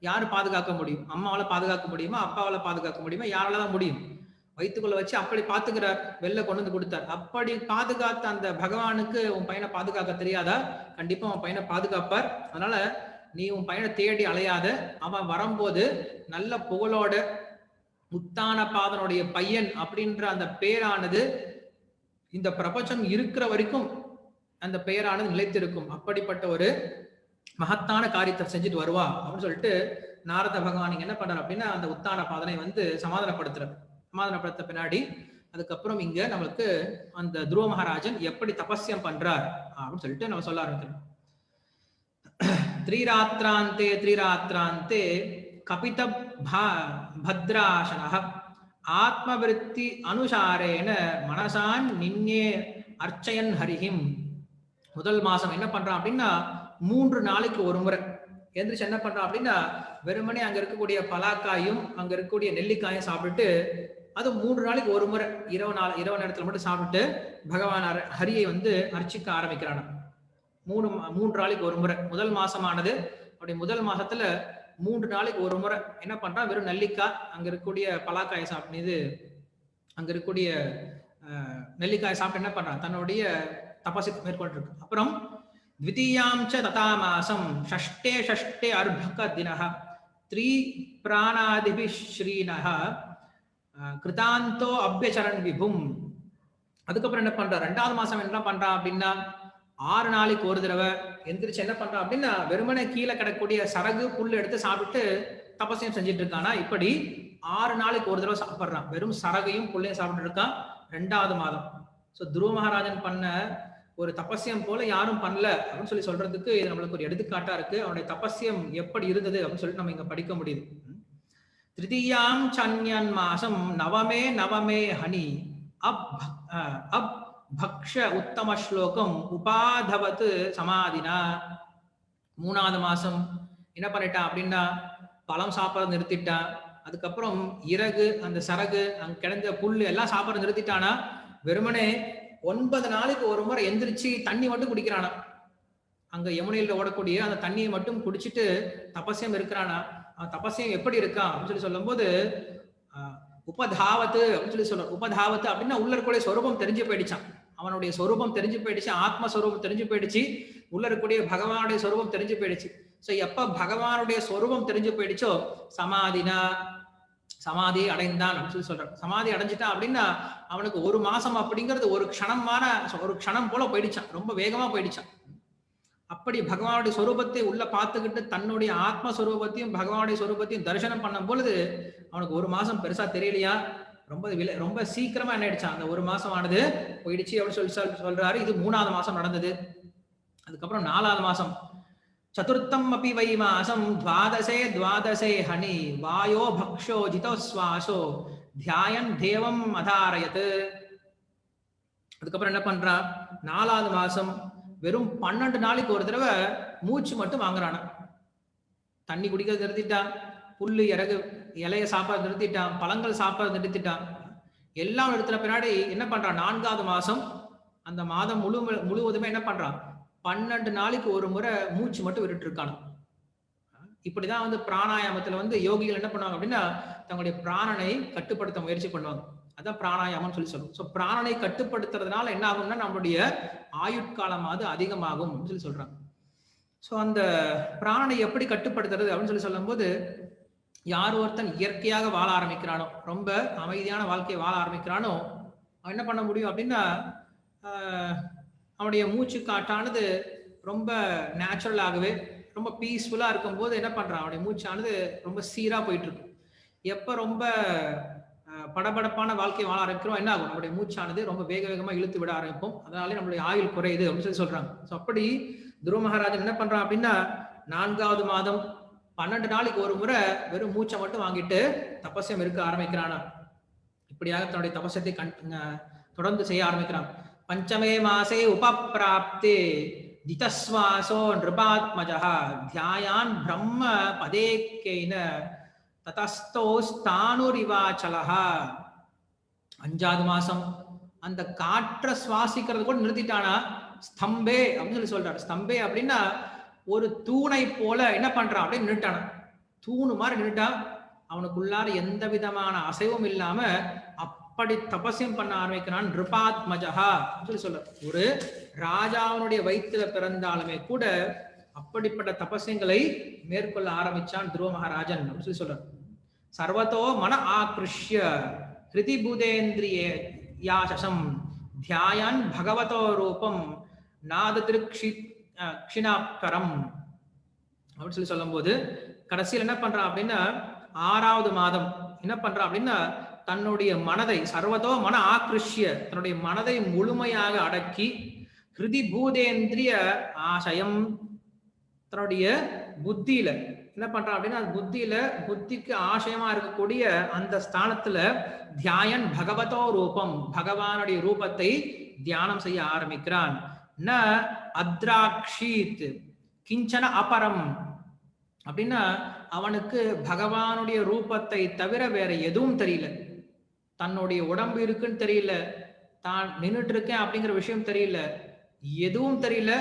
S1: யாரு பாதுகாக்க முடியும், அம்மாவால பாதுகாக்க முடியுமா, அப்பாவால பாதுகாக்க முடியுமா, யாராலதான் முடியும். வயிற்றுக்குள்ள வச்சு அப்படி பாத்துக்கிறார், வெளில கொண்டு வந்து கொடுத்தார். அப்படி பாதுகாத்த அந்த பகவானுக்கு உன் பையனை பாதுகாக்க தெரியாதா? கண்டிப்பா உன் பையனை பாதுகாப்பார். அதனால நீ உன் பையனை தேடி அலையாத. அவன் வரும்போது நல்ல புகழோட உத்தான பாதனுடைய பையன் அப்படின்ற அந்த பேரானது இந்த பிரபஞ்சம் இருக்கிற வரைக்கும் அந்த பெயரானது நிலைத்திருக்கும். அப்படிப்பட்ட ஒரு மகத்தான காரியத்தை செஞ்சுட்டு வருவா அப்படின்னு சொல்லிட்டு நாரத பகவான் இங்க என்ன பண்றாரு அப்படின்னா, அந்த உத்தான பாதனை வந்து சமாதானப்படுத்துறார். சமாதானப்படுத்த பின்னாடி அதுக்கப்புறம் இங்க நம்மளுக்கு அந்த துருவ மகாராஜன் எப்படி தபஸ்யம் பண்றார் அப்படின்னு சொல்லிட்டு நம்ம சொல்ல ஆரம்பிக்கிறோம். த்ரீராத்ராந்தே த்ரீராத்ராந்தே கபித பத்ராசனஹ ஆத்மவிருத்தி அனுசாரேன மனசான் நின்னே அர்ச்சயன் ஹரிஹிம். முதல் மாசம் என்ன பண்றான் அப்படின்னா, 3 நாளைக்கு ஒரு முறை எந்திரிச்சு என்ன பண்றான் அப்படின்னா, வெறுமனே அங்க இருக்கக்கூடிய பலாக்காயும் அங்க இருக்கக்கூடிய நெல்லிக்காயும் சாப்பிட்டுட்டு, அது 3 நாளைக்கு ஒரு முறை இரவு நேரத்துல மட்டும் சாப்பிட்டு பகவான் ஹரியை வந்து அர்ச்சிக்க ஆரம்பிக்கிறான். 3 நாளைக்கு ஒரு முறை முதல் மாசமானது. அப்படி முதல் மாசத்துல 3 நாளைக்கு ஒரு முறை என்ன பண்றான், வெறும் நெல்லிக்காய் அங்க இருக்கக்கூடிய பலாக்காயை சாப்பிட்டு அங்க இருக்கக்கூடிய நெல்லிக்காயை சாப்பிட்டு என்ன பண்றான், தன்னுடைய தபசி மேற்கொண்டு இருக்கு. அப்புறம் த்விதீயாம் ச ததா மாசம் ஷஷ்டே அர்பக தினஹ த்ரீ பிராணாதிபி ஸ்ரீனஹ கிருதாந்தோ அப்யசரன் விபும். அதுக்கப்புறம் என்ன பண்றான், 2வது மாசம் என்ன பண்றான் அப்படின்னா, 6 நாளைக்கு ஒரு தடவை எந்திரிச்சு என்ன பண்றான் அப்படின்னா, வெறுமனே கீழே கிடக்கூடிய சரகு புல் எடுத்து சாப்பிட்டு தபசியம் செஞ்சுட்டு இருக்கானா. இப்படி 6 நாளைக்கு ஒரு தடவை சாப்பிட்றான். வெறும் சரகையும் புல்லையும் சாப்பிட்டு இருக்கான் 2வது மாதம். ஸோ துருவ மகாராஜன் பண்ண ஒரு தபஸ்யம் போல யாரும் பண்ணல அப்படின்னு சொல்லி சொல்றதுக்கு இது நம்மளுக்கு ஒரு எடுத்துக்காட்டா இருக்கு. அவனுடைய தபஸ்யம் எப்படி இருந்தது அப்படின்னு சொல்லிட்டு நம்ம இங்க படிக்க முடியுது. திருத்தீயாம் சன்யன் மாசம் நவமே ஹனி அப் பக்ஷ உத்தம ஸ்லோகம் உபாதவத்து சமாதினா. 3வது மாசம் என்ன பண்ணிட்டான் அப்படின்னா, பழம் சாப்பிட நிறுத்திட்டான். அதுக்கப்புறம் இறகு அந்த சரகு அங்க கிடந்த புல்லு எல்லாம் சாப்பிட நிறுத்திட்டானா. வெறுமனே 9 நாளைக்கு ஒரு முறை எந்திரிச்சு தண்ணி மட்டும் குடிக்கிறானா. அங்க யமுனையில ஓடக்கூடிய அந்த தண்ணியை மட்டும் குடிச்சிட்டு தபஸ்யம் இருக்கிறானா. தபஸ்யம் எப்படி இருக்கான் அப்படின்னு சொல்லி சொல்லும் போது உபதாவத்து அப்படின்னு சொல்லி சொல்ற. உபதாவத்து அப்படின்னா உள்ள இருக்கக்கூடிய சொரூபம் தெரிஞ்சு போயிடுச்சான். அவனுடைய சொரூபம் தெரிஞ்சு போயிடுச்சு, ஆத்மஸ்வரூபம் தெரிஞ்சு போயிடுச்சு, உள்ள இருக்கக்கூடிய பகவானுடைய சொரூபம் தெரிஞ்சு போயிடுச்சு. சோ எப்ப பகவானுடைய சொரூபம் தெரிஞ்சு போயிடுச்சோ சமாதினா, சமாதி அடைந்தான் அப்படின்னு சொல்லி சொல்றான். சமாதி அடைஞ்சிட்டான் அப்படின்னா அவனுக்கு 1 மாசம் அப்படிங்கிறது ஒரு க்ஷணம் போல போயிடுச்சான், ரொம்ப வேகமா போயிடுச்சான். அப்படி பகவானுடைய சொரூபத்தை உள்ள பார்த்துக்கிட்டு தன்னுடைய ஆத்மஸ்வரூபத்தையும் பகவானுடைய சொரூபத்தையும் தரிசனம் பண்ணும் பொழுது அவனுக்கு 1 மாசம் பெருசா தெரியலையா, ரொம்ப சீக்கிரமா என்ன ஆயிடுச்சான், அந்த 1 மாசம் ஆனது போயிடுச்சு அப்படின்னு சொல்லி சொல்றாரு. இது 3வது மாசம் நடந்தது. அதுக்கப்புறம் 4வது மாசம் சதுர்த்தம் அப்பி வை மாசம் துவாதசே ஹனி வாயோ பக்ஷோ ஜிதோ சுவாசோ தியாயன் தேவம் அதாரயத். அதுக்கப்புறம் என்ன பண்றா, 4வது மாசம் வெறும் 12 நாளைக்கு ஒரு தடவை மூச்சு மட்டும் வாங்குறானா. தண்ணி குடிக்கிறது நிறுத்திட்டான், புல்லு இறகு இலைய சாப்பிட நிறுத்திட்டான், பழங்கள் சாப்பிட நிறுத்திட்டான். எல்லாம் நிறுத்தின பின்னாடி என்ன பண்றான், 4வது மாசம் அந்த மாதம் முழுவதுமே என்ன பண்றான், 12 நாளைக்கு ஒரு முறை மூச்சு மட்டும் விட்டுட்டு இருக்கான். இப்படிதான் வந்து பிராணாயாமத்துல வந்து யோகிகள் என்ன பண்ணுவாங்க அப்படின்னா, தங்களுடைய பிராணனை கட்டுப்படுத்த முயற்சி பண்ணுவாங்க. அதான் பிராணாயாமம் சொல்லி சொல்லுவோம். ஸோ பிராணனை கட்டுப்படுத்துறதுனால என்ன ஆகும்னா நம்மளுடைய ஆயுட்காலமாவது அதிகமாகும் சொல்லி சொல்றாங்க. ஸோ அந்த பிராணனை எப்படி கட்டுப்படுத்துறது அப்படின்னு சொல்லி சொல்லும் போது, யார் ஒருத்தன் இயற்கையாக வாழ ஆரம்பிக்கிறானோ, ரொம்ப அமைதியான வாழ்க்கையை வாழ ஆரம்பிக்கிறானோ, அவன் என்ன பண்ண முடியும் அப்படின்னா, அவனுடைய மூச்சு காட்டானது ரொம்ப நேச்சுரலாகவே ரொம்ப பீஸ்ஃபுல்லா இருக்கும்போது என்ன பண்றான், அவனுடைய மூச்சானது ரொம்ப சீரா போயிட்டு இருக்கும். எப்ப ரொம்ப படபடப்பான வாழ்க்கை வாழ ஆரம்பிக்கிறோம் என்ன ஆகும், நம்மளுடைய மூச்சானது ரொம்ப வேக வேகமா இழுத்து விட ஆரம்பிப்போம். அதனாலே நம்மளுடைய ஆயுள் குறையுது அப்படின்னு சொல்லி சொல்றாங்க. ஸோ அப்படி துருவ மகாராஜன் என்ன பண்றான் அப்படின்னா, 4வது மாதம் 12 நாளைக்கு ஒரு முறை வெறும் மூச்சை மட்டும் வாங்கிட்டு தபஸ்யம் இருக்க ஆரம்பிக்கிறானா. இப்படியாக தன்னுடைய தபசத்தை தொடர்ந்து செய்ய ஆரம்பிக்கிறான். பஞ்சமே மாசே உபப்ராப்தே திதஸ்வாசோ நிருபாத்மஜः தியாயான் பிரம்ம பதேக்கைன ததஸ்தோஸ்தானுரிவாச்சலஹ. 5வது மாசம் அந்த காற்றை சுவாசிக்கிறது கூட நிறுத்திட்டானா. ஸ்தம்பே அப்படின்னு சொல்லி சொல்றாரு. ஸ்தம்பே அப்படின்னா ஒரு தூணை போல என்ன பண்றான் அப்படின்னு நின்றுட்டானா. தூணு மாதிரி நின்றுட்டான். அவனுக்குள்ளார எந்த விதமான அசைவும் இல்லாம அப்படி தபஸ்யம் பண்ண ஆரம்பிக்கிறான். நிருபாத்மஜஹா சொல்லி சொல்ற, ஒரு ராஜாவனுடைய வயிற்றுல பிறந்தாலுமே கூட அப்படிப்பட்ட தபஸ்யங்களை மேற்கொள்ள ஆரம்பிச்சான் துருவ மகாராஜன் அப்படின்னு சொல்லி சொல்றார். சர்வத்தோ மன ஆக்ருஷ்ய ஹிருதி பூதேந்திரியே யாசம் தியாயான் பகவதோ ரூபம் நாததிருக்ஷிணாக்கரம் அப்படின்னு சொல்லி சொல்லும் போது, கடைசியில் என்ன பண்றான் அப்படின்னா, 6வது மாதம் என்ன பண்றான் அப்படின்னா, தன்னுடைய மனதை சர்வதோ மன ஆக்ருஷ்ய தன்னுடைய மனதை முழுமையாக அடக்கி, ஹிருதி பூதேந்திரிய ஆசயம் தன்னுடைய புத்தியில என்ன பண்றான் அப்படின்னா, புத்திக்கு ஆசயமா இருக்கக்கூடிய அந்த ஸ்தானத்துல தியாயன் பகவதோ ரூபம் பகவானுடைய ரூபத்தை தியானம் செய்ய ஆரம்பிக்கிறான். ந அத்ராக்ஷீத் கிஞ்சன அபரம் அப்படின்னா அவனுக்கு பகவானுடைய ரூபத்தை தவிர வேற எதுவும் தெரியல. தன்னுடைய உடம்பு இருக்குன்னு தெரியல, தான் நின்றுட்டு இருக்கேன் அப்படிங்கிற விஷயம் தெரியல, எதுவும் தெரியல.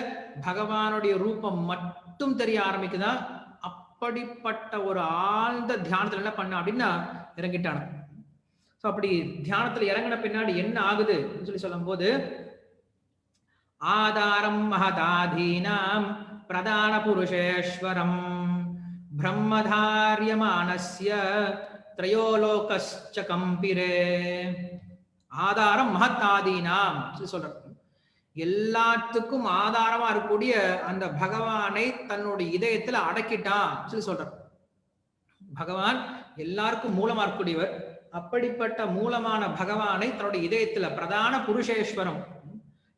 S1: பகவானுடைய ரூபம் மட்டும் தெரிய ஆரம்பிக்குதான். அப்படிப்பட்ட ஒரு ஆழ்ந்த தியானத்துல என்ன பண்ண அப்படின்னா இறங்கிட்டான. ஸோ அப்படி தியானத்துல இறங்கின பின்னாடி என்ன ஆகுது சொல்லி சொல்லும் போது, ஆதாரம் மகதாதீனாம் பிரதான புருஷேஸ்வரம் பிரம்மதாரியமானஸ்ய த்ரயோலோகஸ்ச கம்பிரே. ஆதாரம் மகதாதீனாம் சொல்ற, எல்லாத்துக்கும் ஆதாரமா இருக்கக்கூடிய அந்த பகவானை தன்னுடைய இதயத்துல அடக்கிட்டான் சொல்லி சொல்ற. பகவான் எல்லாருக்கும் மூலமா இருக்கக்கூடியவர். அப்படிப்பட்ட மூலமான பகவானை தன்னுடைய இதயத்துல பிரதான புருஷேஸ்வரம்,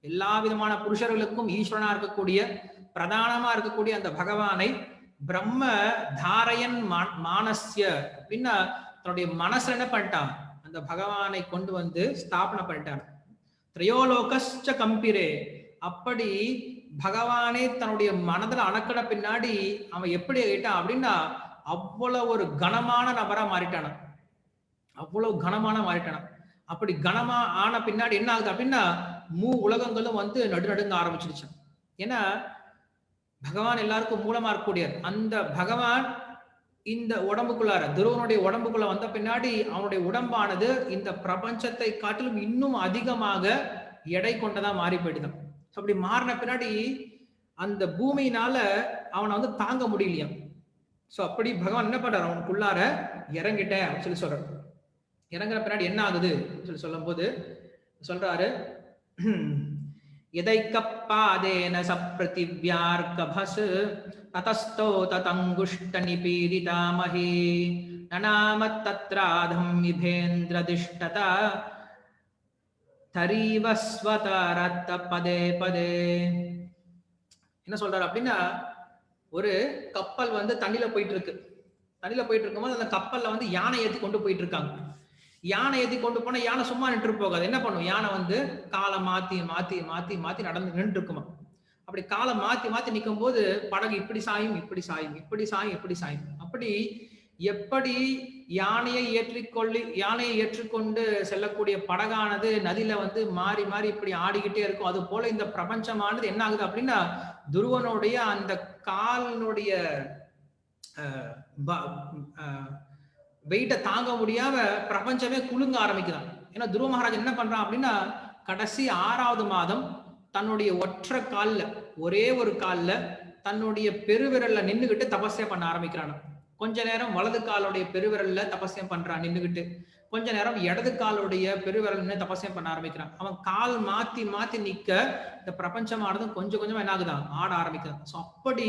S1: எல்லா விதமான புருஷர்களுக்கும் ஈஸ்வரனா இருக்கக்கூடிய பிரதானமா இருக்கக்கூடிய அந்த பகவானை பிரம்ம தாரயன் மானஸ்ய அப்படின்னா தன்னுடைய மனசுல என்ன பண்ணிட்டான், அந்த பகவானை கொண்டு வந்து ஸ்தாபனை பண்ணிட்டான். திரையோலோகஸ்ச கம்பிரே, அப்படி பகவானை தன்னுடைய மனதில் அணக்கின பின்னாடி அவன் எப்படி ஆயிட்டான் அப்படின்னா அவ்வளவு ஒரு கனமான நபரா மாறிட்டான. அவ்வளவு கனமான மாறிட்டான. அப்படி கனமா ஆன பின்னாடி என்ன ஆகுது அப்படின்னா உலகங்களும் வந்து நடுநடுங்க ஆரம்பிச்சிருச்சு. ஏன்னா பகவான் எல்லாருக்கும் மூலமா இருக்கக்கூடிய அந்த பகவான் இந்த உடம்புக்குள்ளார துருவனுடைய உடம்புக்குள்ள வந்த பின்னாடி அவனுடைய உடம்பானது இந்த பிரபஞ்சத்தை காட்டிலும் இன்னும் அதிகமாக எடை கொண்டதா மாறி போயிடுதான். அப்படி மாறின பின்னாடி அந்த பூமியினால அவனை வந்து தாங்க முடியலையா. சோ அப்படி பகவான் என்ன பண்றாரு, அவனுக்குள்ளார இறங்கிட்டேன் அப்படின்னு சொல்லி சொல்றாரு. இறங்குற பின்னாடி என்ன ஆகுது சொல்லி சொல்லும் போது சொல்றாரு, எதைக்கப்பாதேன சப்ரதிவ்யார்கபஸ் ததஸ்தோ ததங்குஷ்ட நிபீரிதாமஹி நநாமத் தத்ராதம் விபேந்திரதிஷ்டத தரீவஸ்வதரத்த பதே பதே. என்ன சொல்றாரு அப்படின்னா, ஒரு கப்பல் வந்து தண்ணியில போயிட்டு இருக்கு. தண்ணியில போயிட்டு இருக்கும்போது அந்த கப்பல்ல வந்து யானை ஏத்தி கொண்டு போயிட்டு இருக்காங்க. யானை ஏத்தி கொண்டு போனா யானை சும்மா நின்று போகாது. என்ன பண்ணும், யானை வந்து காலை மாத்தி மாத்தி மாத்தி மாத்தி நடந்து நின்று இருக்குமா. அப்படி காலை மாத்தி மாத்தி நிற்கும் போது படகு இப்படி சாயும், இப்படி சாயும், இப்படி சாயும், இப்படி சாயும். அப்படி எப்படி யானையை ஏற்றுக்கொண்டு செல்லக்கூடிய படகானது நதியில வந்து மாறி மாறி இப்படி ஆடிக்கிட்டே இருக்கும், அது போல இந்த பிரபஞ்சமானது என்ன ஆகுது அப்படின்னா துருவனுடைய அந்த காலினுடைய வெயிட்ட தாங்க முடியாம பிரபஞ்சமே குலுங்க ஆரம்பிக்கிறான். ஏன்னா துருவ மகாராஜ் என்ன பண்றான் அப்படின்னா கடைசி 6வது மாதம் தன்னுடைய ஒரே ஒரு கால்ல தன்னுடைய பெருவிரல்ல நின்னுகிட்டு தபஸ்யா பண்ண ஆரம்பிக்கிறான். கொஞ்ச நேரம் வலது காலுடைய பெருவிரல்ல தபஸ்யம் பண்றான் நின்னுகிட்டு, கொஞ்ச நேரம் இடது காலுடைய பெருவிரல் தபஸ்யம் பண்ண ஆரம்பிக்கிறான். அவன் கால் மாத்தி மாத்தி நிக்க இந்த பிரபஞ்சமானது கொஞ்சம் கொஞ்சமா என்ன ஆகுதான், ஆட ஆரம்பிக்கிறான். சோ அப்படி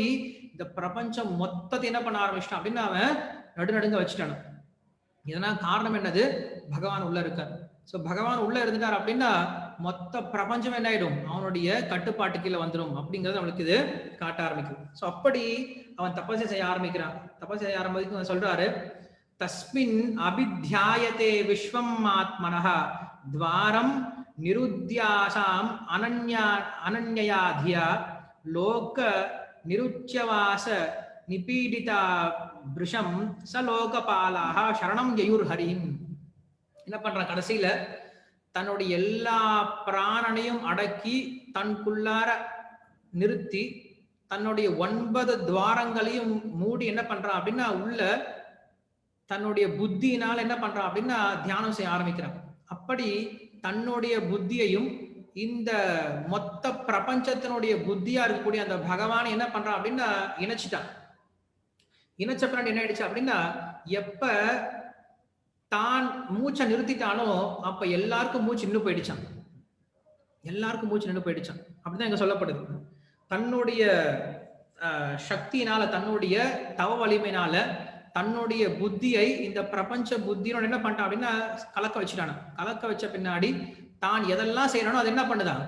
S1: இந்த பிரபஞ்சம் மொத்தத்தை என்ன பண்ண ஆரம்பிச்சிட்டான் அப்படின்னா அவன் நடுநடுங்க வச்சுட்டான். இதனால் காரணம் என்னது, பகவான் உள்ள இருக்கார். சோ பகவான் உள்ள இருந்துட்டார் அப்படின்னா மொத்த பிரபஞ்சம் என்ன ஆயிடும், அவனுடைய கட்டுப்பாட்டு கீழே வந்துடும் அப்படிங்கறது அவனுக்கு இது காட்ட ஆரம்பிக்கும். சோ அப்படி அவன் தபஸ்யை செய்ய ஆரம்பிக்கிறான். தபஸ்யை செய்ய ஆரம்பிக்கும் சொல்றாரு, தஸ்மின் அபித்யாயதே விஸ்வம் ஆத்மனஹ துவாரம் நிருத்யாசாம் அனன்யயாதியா லோக நிருச்யவாச நிபீடிதா பிருஷம் சலோகபாலாக சரணம் யயுர்ஹரிம். என்ன பண்றான், கடைசியில தன்னுடைய எல்லா பிராணனையும் அடக்கி தன்குள்ளார நிறுத்தி தன்னுடைய 9 துவாரங்களையும் மூடி என்ன பண்றான் அப்படின்னா உள்ள தன்னுடைய புத்தியினால் என்ன பண்றான் அப்படின்னா தியானம் செய்ய ஆரம்பிக்கிறான். அப்படி தன்னுடைய புத்தியையும் இந்த மொத்த பிரபஞ்சத்தினுடைய புத்தியா இருக்கக்கூடிய அந்த பகவான் என்ன பண்றான் அப்படின்னா இணைச்சிட்டான். இணைச்ச பின்னாடி என்ன ஆயிடுச்சு அப்படின்னா எப்ப தான் மூச்சை நிறுத்திட்டானோ அப்ப எல்லாருக்கும் மூச்சு நின்று போயிடுச்சான். அப்படிதான் இங்க சொல்லப்படுது. தன்னுடைய சக்தியினால, தன்னுடைய தவ வலிமையினால தன்னுடைய புத்தியை இந்த பிரபஞ்ச புத்தியோட என்ன பண்ணிட்டான் அப்படின்னா கலக்க வச்சுட்டான. கலக்க வச்ச பின்னாடி தான் எதெல்லாம் செய்யறானோ அது என்ன பண்ணுதான்,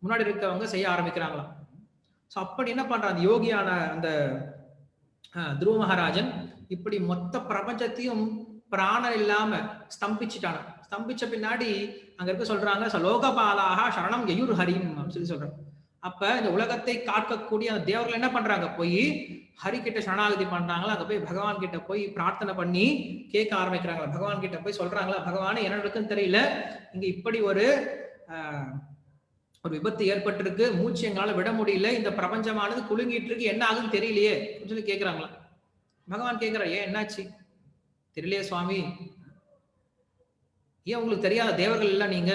S1: முன்னாடி இருக்கவங்க செய்ய ஆரம்பிக்கிறாங்களாம். சோ அப்படி என்ன பண்றான் யோகியான அந்த துருவ மகாராஜன் இப்படி மொத்த பிரபஞ்சத்தையும் பிராணம் இல்லாம ஸ்தம்பிச்சுட்டான. ஸ்தம்பிச்ச பின்னாடி அங்க இருக்க சொல்றாங்க லோகபாலாக சரணம் யயுர்ஹரிம் அப்படின்னு சொல்றாங்க. அப்ப இந்த உலகத்தை காக்கக்கூடிய அந்த தேவர்கள் என்ன பண்றாங்க, போய் ஹரி கிட்ட சரணாகதி பண்றாங்களா, அங்க போய் பகவான் கிட்ட போய் பிரார்த்தனை பண்ணி கேட்க ஆரம்பிக்கிறாங்களா, பகவான் கிட்ட போய் சொல்றாங்களா, பகவானே என்ன இருக்குன்னு தெரியல, இங்க இப்படி ஒரு விபத்து ஏற்பட்டிருக்கு, மூச்சு எங்களால விட முடியல, இந்த பிரபஞ்சமானது குலுங்கிட்டு இருக்கு, என்ன ஆகுதுன்னு தெரியலையே சொல்லி கேட்கிறாங்களா. பகவான் கேட்கிறார், ஏன் என்னாச்சு தெரியலையே சுவாமி, ஏன் உங்களுக்கு தெரியாத தேவர்கள் இல்ல, நீங்க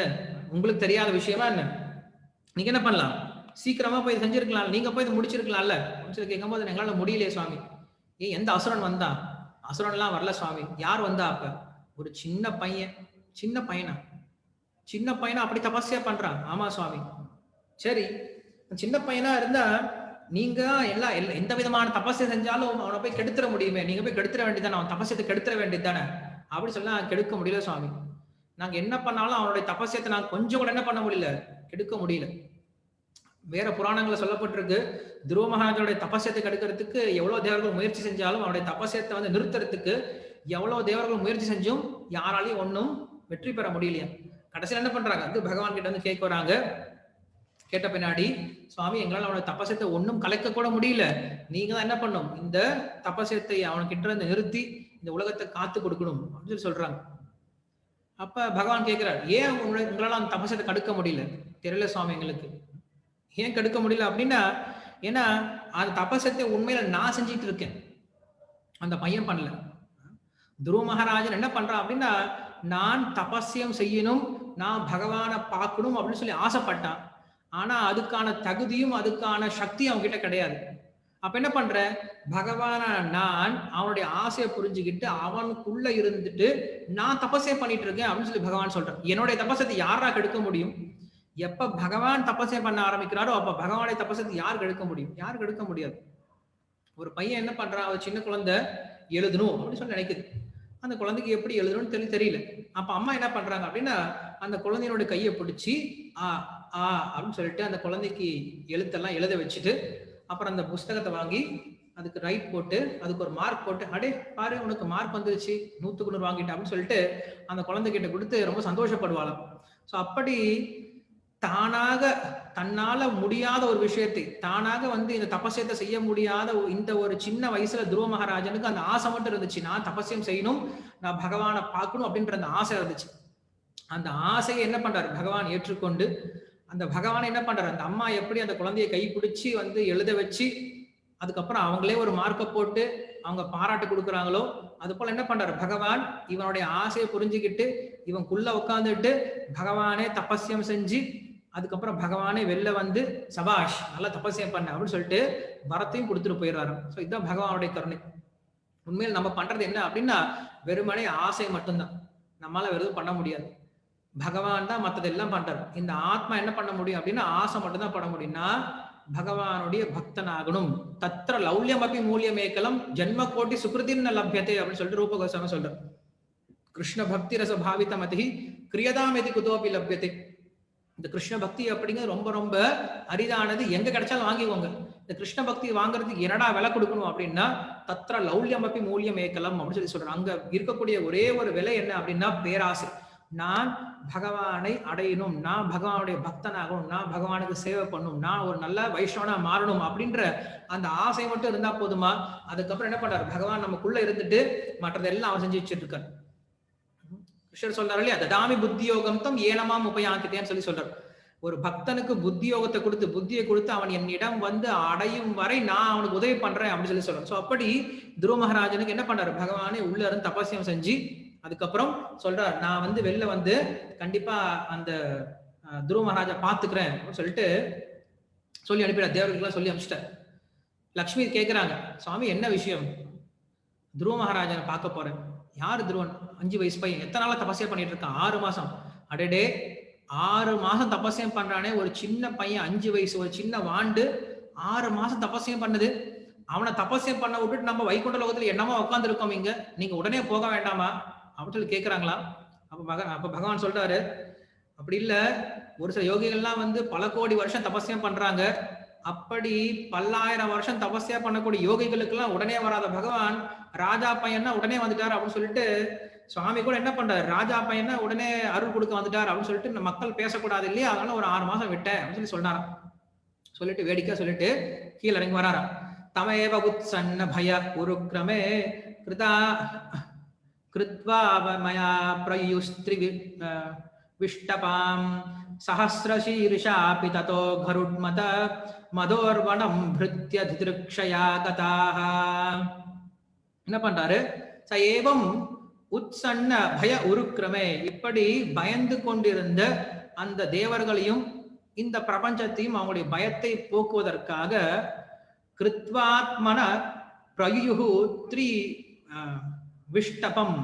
S1: உங்களுக்கு தெரியாத விஷயமா என்ன, நீங்க என்ன பண்ணலாம், சீக்கிரமா போய் செஞ்சிருக்கலாம், நீங்க போய் முடிச்சிருக்கலாம்ல சொல்லி கேட்கும் போது எங்களால முடியலையே சுவாமி. ஏன் எந்த அசுரன் வந்தா, அசுரன் எல்லாம் வரல சுவாமி, யார் வந்தா, அப்ப ஒரு சின்ன பையனா அப்படி தபஸ்யா பண்றான். ஆமா சுவாமி. சரி, சின்ன பையனா இருந்தா நீங்க எந்த விதமான தபஸ்யை செஞ்சாலும் அவனை போய் கெடுத்துட முடியுமே, நீங்க போய் கெடுத்துட வேண்டியதானே, அவன் தபஸ்யத்தை கெடுத்துட வேண்டியதானே அப்படி சொல்ல கெடுக்க முடியல சுவாமி, நாங்க என்ன பண்ணாலும் அவனுடைய தபஸ்யத்தை நாங்க கொஞ்சம் கூட என்ன பண்ண முடியல, கெடுக்க முடியல. வேற புராணங்களை சொல்லப்பட்டிருக்கு, துருவ மகாராஜனுடைய தபஸ்யத்தை கெடுக்கிறதுக்கு எவ்வளவு தேவர்கள் முயற்சி செஞ்சாலும் அவனுடைய தபஸ்யத்தை வந்து நிறுத்துறதுக்கு எவ்வளவு தேவர்கள் முயற்சி செஞ்சும் யாராலையும் ஒன்னும் வெற்றி பெற முடியலையா. கடைசியில் என்ன பண்றாங்க, வந்து பகவான் கிட்ட வந்து கேட்க வராங்க. கேட்ட பின்னாடி சுவாமி எங்களால் அவனுடைய தபஸ்யத்தை ஒன்னும் கலைக்க கூட முடியல, நீங்க தான் என்ன பண்ணும், இந்த தபஸ்யத்தை அவன்கிட்ட இருந்து நிறுத்தி இந்த உலகத்தை காத்து கொடுக்கணும் அப்படின்னு சொல்லி சொல்றாங்க. அப்ப பகவான் கேட்கிறார், ஏன் உங்களால அந்த தபஸ்யத்தை கடுக்க முடியல, தெரியல சுவாமி எங்களுக்கு, ஏன் கடுக்க முடியல அப்படின்னா, ஏன்னா அந்த தபஸ்யத்தை உண்மையில நான் செஞ்சிட்டு இருக்கேன், அந்த பையன் பண்ணல. துருவ மகாராஜன் என்ன பண்றான் அப்படின்னா, நான் தபஸ்யம் செய்யணும், நான் பகவானை பார்க்கணும் அப்படின்னு சொல்லி ஆசைப்பட்டான். ஆனா அதுக்கான தகுதியும் அதுக்கான சக்தியும் அவங்க கிட்ட கிடையாது. அப்ப என்ன பண்ற, பகவான நான் அவனுடைய ஆசையை புரிஞ்சுக்கிட்டு அவனுக்குள்ள இருந்துட்டு நான் தபஸ்யம் பண்ணிட்டு இருக்கேன் அப்படின்னு சொல்லி பகவான் சொல்றேன். என்னுடைய தபஸ்யத்தை யாரா கெடுக்க முடியும், எப்ப பகவான் தபஸ்யம் பண்ண ஆரம்பிக்கிறாரோ அப்ப பகவானுடைய தபஸ்யத்தை யார் கெடுக்க முடியும், யார் கெடுக்க முடியாது. ஒரு பையன் என்ன பண்றான், ஒரு சின்ன குழந்தை எழுதணும் அப்படின்னு சொல்லி நினைக்குது, அந்த குழந்தைக்கு எப்படி எழுதணும்னு தெரியல. அப்ப அம்மா என்ன பண்றாங்க அப்படின்னா, அந்த குழந்தையோட கையை பிடிச்சி அப்படின்னு சொல்லிட்டு அந்த குழந்தைக்கு எழுத்தெல்லாம் எழுத வச்சுட்டு அப்புறம் அந்த புஸ்தகத்தை வாங்கி அதுக்கு ரைட் போட்டு அதுக்கு ஒரு மார்க் போட்டு, அடே பாரு உனக்கு மார்க் வந்துருச்சு, 100க்கு 100 வாங்கிட்ட அப்படின்னு சொல்லிட்டு அந்த குழந்தை கிட்ட கொடுத்து ரொம்ப சந்தோஷப்படுவாளாம். ஸோ அப்படி தானாக தன்னால முடியாத ஒரு விஷயத்தை தானாக வந்து இந்த தபசியத்தை செய்ய முடியாத இந்த ஒரு சின்ன வயசுல துருவ மகாராஜனுக்கு அந்த ஆசை மட்டும் இருந்துச்சு. நான் தபசியம் செய்யணும், நான் பகவானை பார்க்கணும் அப்படின்ற அந்த ஆசை இருந்துச்சு. அந்த ஆசையை என்ன பண்றாரு பகவான் ஏற்றுக்கொண்டு, அந்த பகவான் என்ன பண்றாரு, அந்த அம்மா எப்படி அந்த குழந்தையை கை பிடிச்சி வந்து எழுத வச்சு அதுக்கப்புறம் அவங்களே ஒரு மார்க்கை போட்டு அவங்க பாராட்டு கொடுக்குறாங்களோ, அது போல என்ன பண்றாரு பகவான் இவனுடைய ஆசையை புரிஞ்சுக்கிட்டு இவனுக்குள்ள உட்காந்துட்டு பகவானே தபஸ்யம் செஞ்சு அதுக்கப்புறம் பகவானே வெளில வந்து சபாஷ் நல்லா தபஸ்யம் பண்ண அப்படின்னு சொல்லிட்டு வரத்தையும் கொடுத்துட்டு போயிடுறாரு. ஸோ இதுதான் பகவானுடைய கருணை. உண்மையில் நம்ம பண்றது என்ன அப்படின்னா வெறுமனே ஆசை மட்டும்தான், நம்மளால வெறும் பண்ண முடியாது. பகவான் தான் மற்றதெல்லாம் பண்றாரு. இந்த ஆத்மா என்ன பண்ண முடியும் அப்படின்னா ஆசை மட்டும் தான் பண்ண முடியும்னா பகவானுடைய பக்தனாகணும். தத்திர லௌல்யம் அப்படி மூலியமேக்கலம் ஜென்ம கோட்டி சுகிருதின் லப்யத்தை அப்படின்னு சொல்லிட்டு ரூப கோஸ்வாமி சொல்றார். கிருஷ்ண பக்தி ரச பாவித மதி கிரியதாம் எதி குதோபி லப்யத்தை. இந்த கிருஷ்ண பக்தி அப்படிங்கிறது ரொம்ப ரொம்ப அரிதானது, எங்க கிடைச்சாலும் வாங்கிக்கோங்க. இந்த கிருஷ்ண பக்தி வாங்குறதுக்கு என்னடா விலை கொடுக்கணும் அப்படின்னா தத்திர லௌல்யம் அப்படி மூலியம் ஏக்கலம் அப்படின்னு சொல்லி சொல்றாங்க. அங்க இருக்கக்கூடிய ஒரே ஒரு விலை என்ன அப்படின்னா பேராசை. நான் பகவானை அடையணும், நான் பகவானுடைய பக்தனாகணும், நான் பகவானுக்கு சேவை பண்ணணும், நான் ஒரு நல்ல வைஷ்ணவனா மாறணும் அப்படின்ற அந்த ஆசை மட்டும் இருந்தா போதுமா? அதுக்கப்புறம் என்ன பண்றாரு பகவான் நமக்குள்ள இருந்துட்டு மற்றதெல்லாம் அவன் செஞ்சு வச்சுட்டு இருக்காரு. கிருஷ்ணர் சொல்றாரு இல்லையா, ததாமி புத்தி யோகம் தம் ஏனமாம் உபயாங்கிட்டேன்னு சொல்லி சொல்றாரு. ஒரு பக்தனுக்கு புத்தி யோகத்தை கொடுத்து புத்தியை கொடுத்து அவன் என்னிடம் வந்து அடையும் வரை நான் அவனுக்கு உதவி பண்றேன் அப்படின்னு சொல்லி சொல்றான். சோ அப்படி துருவ மகாராஜனுக்கு என்ன பண்றாரு பகவானே உள்ள இருந்து தபஸ்யம் செஞ்சு அதுக்கப்புறம் சொல்றார் நான் வந்து வெளில வந்து கண்டிப்பா அந்த துருவ மகாராஜா பாத்துக்கிறேன் அப்படின்னு சொல்லிட்டு சொல்லி அனுப்பிடார். தேவர்களுக்கெல்லாம் சொல்லி அனுப்பிச்சிட்டார். லக்ஷ்மி கேட்கிறாங்க, சுவாமி என்ன விஷயம்? துருவ மகாராஜனை பார்க்க போறேன். யாரு துருவன்? 5 வயசு பையன். எத்தனை நாளா தபஸ்யம் பண்ணிட்டு இருக்கான்? 6 மாசம். அடடே 6 மாசம் தபஸ்யம் பண்றானே, ஒரு சின்ன பையன் 5 வயசு, ஒரு சின்ன வாண்டு 6 மாசம் தபஸ்யம் பண்ணுது. அவனை தபஸ்யம் பண்ண விட்டுட்டு நம்ம வைகுண்ட லோகத்துல என்னமா உட்கார்ந்து இருக்கோம் இங்க, நீங்க உடனே போக வேண்டாமா அப்படின்னு சொல்லி கேட்கிறாங்களா? அப்ப பகவான் சொல்றாரு, அப்படி இல்ல, ஒரு சில யோகிகள்லாம் வந்து பல கோடி வருஷம் தபஸ்யம் பண்றாங்க. அப்படி பல்லாயிரம் வருஷம் தபஸ்யா பண்ணக்கூடிய யோகிகளுக்கு எல்லாம் உடனே வராத பகவான் ராஜா பையன்னா உடனே வந்துட்டார் அப்படின்னு சொல்லிட்டு சுவாமி கூட என்ன பண்றாரு, ராஜா பையனா உடனே அருள் கொடுக்க வந்துட்டார் அப்படின்னு சொல்லிட்டு மக்கள் பேசக்கூடாது இல்லையா, அதனால ஒரு 6 மாசம் விட்டேன் அப்படின்னு சொல்லி சொன்னாராம். சொல்லிட்டு வேடிக்கை சொல்லிட்டு கீழே இறங்கி வராராம். தமேவ உத்சன்ன பய உருக்ரமே கிருதா கிருத்வா மயா பிரயுஸ்த்ரி விஷ்டபாம் சஹஸ்ரசீர்ஷாபி ததோ கருட்மத மதோர்வணம் பிருத்ய திதிருக்ஷயா கதாஹ. என்ன பண்றாரு, ச ஏவம் உத்சன்ன பய உருக்ரமே, இப்படி பயந்து கொண்டிருந்த அந்த தேவர்களையும் இந்த பிரபஞ்சத்தையும் அவங்களுடைய பயத்தை போக்குவதற்காக கிருத்வாத்மன பிரயுஹு த்ரி விஷ்டபம்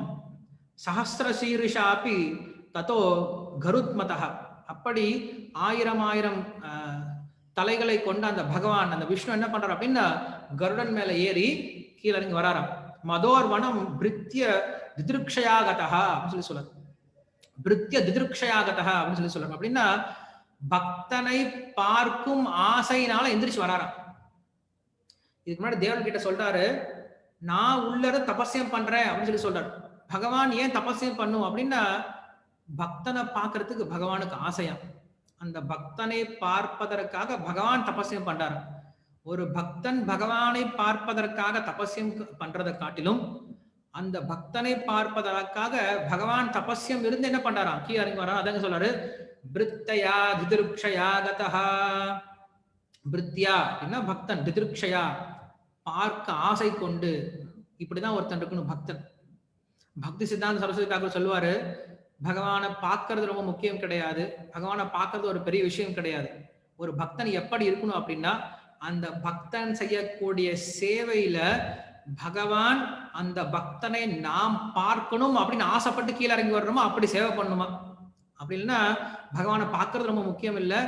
S1: சஹஸ்ரசீர்ஷாபி ததோ கருத்மதஹ, அப்படி 1000 தலைகளை கொண்ட அந்த பகவான் அந்த விஷ்ணு என்ன பண்றாரு அப்படின்னா கருடன் மேல ஏறி கீழே இறங்கி வராராம். மதோர்வனம் பிருத்ய திதிருக்ஷயாகதஹ அப்படின்னு சொல்லி சொல்றாரு. பிருத்ய திதிருக்ஷயாகதஹ அப்படின்னு சொல்லி சொல்றாரு. அப்படின்னா பக்தனை பார்க்கும் ஆசையினால எந்திரிச்சு வராராம். இதுக்கு முன்னாடி தேவன் கிட்ட சொல்றாரு, நான் உள்ளத தபஸ்யம் பண்றேன் அப்படின்னு சொல்லி சொல்றாரு. பகவான் ஏன் தபஸ்யம் பண்ணும் அப்படின்னா பக்தனை பார்க்கறதுக்கு பகவானுக்கு ஆசையா. அந்த பக்தனை பார்ப்பதற்காக பகவான் தபஸ்யம் பண்றாரு. ஒரு பக்தன் பகவானை பார்ப்பதற்காக தபஸ்யம் பண்றதை காட்டிலும் அந்த பக்தனை பார்ப்பதற்காக பகவான் தபஸ்யம் இருந்து என்ன பண்றாராம், கீழே இறங்கி வரான். அதாங்க சொல்றாரு, பிருத்தயா திதிருக்ஷயா கதஹ. பிருத்யா என்ன பக்தன், திதிருக்ஷயா பார்க்க ஆசை கொண்டு. இப்படிதான் ஒருத்தன் இருக்கணும் பக்தன். பக்தி சித்தாந்த சரஸ்வதி தாக்கூர் சொல்லுவாரு, பகவானை பார்க்கறது ரொம்ப முக்கியம் கிடையாது, பகவானை பார்க்கறது ஒரு பெரிய விஷயம் கிடையாது. ஒரு பக்தன் எப்படி இருக்கணும் அப்படின்னா அந்த பக்தன் செய்யக்கூடிய சேவையில பகவான் அந்த பக்தனை நாம் பார்க்கணும் அப்படின்னு ஆசைப்பட்டு கீழே இறங்கி வரணுமா, அப்படி சேவை பண்ணணுமா. அப்படி இல்லைன்னா பகவானை பார்க்கறது ரொம்ப முக்கியம் இல்லை.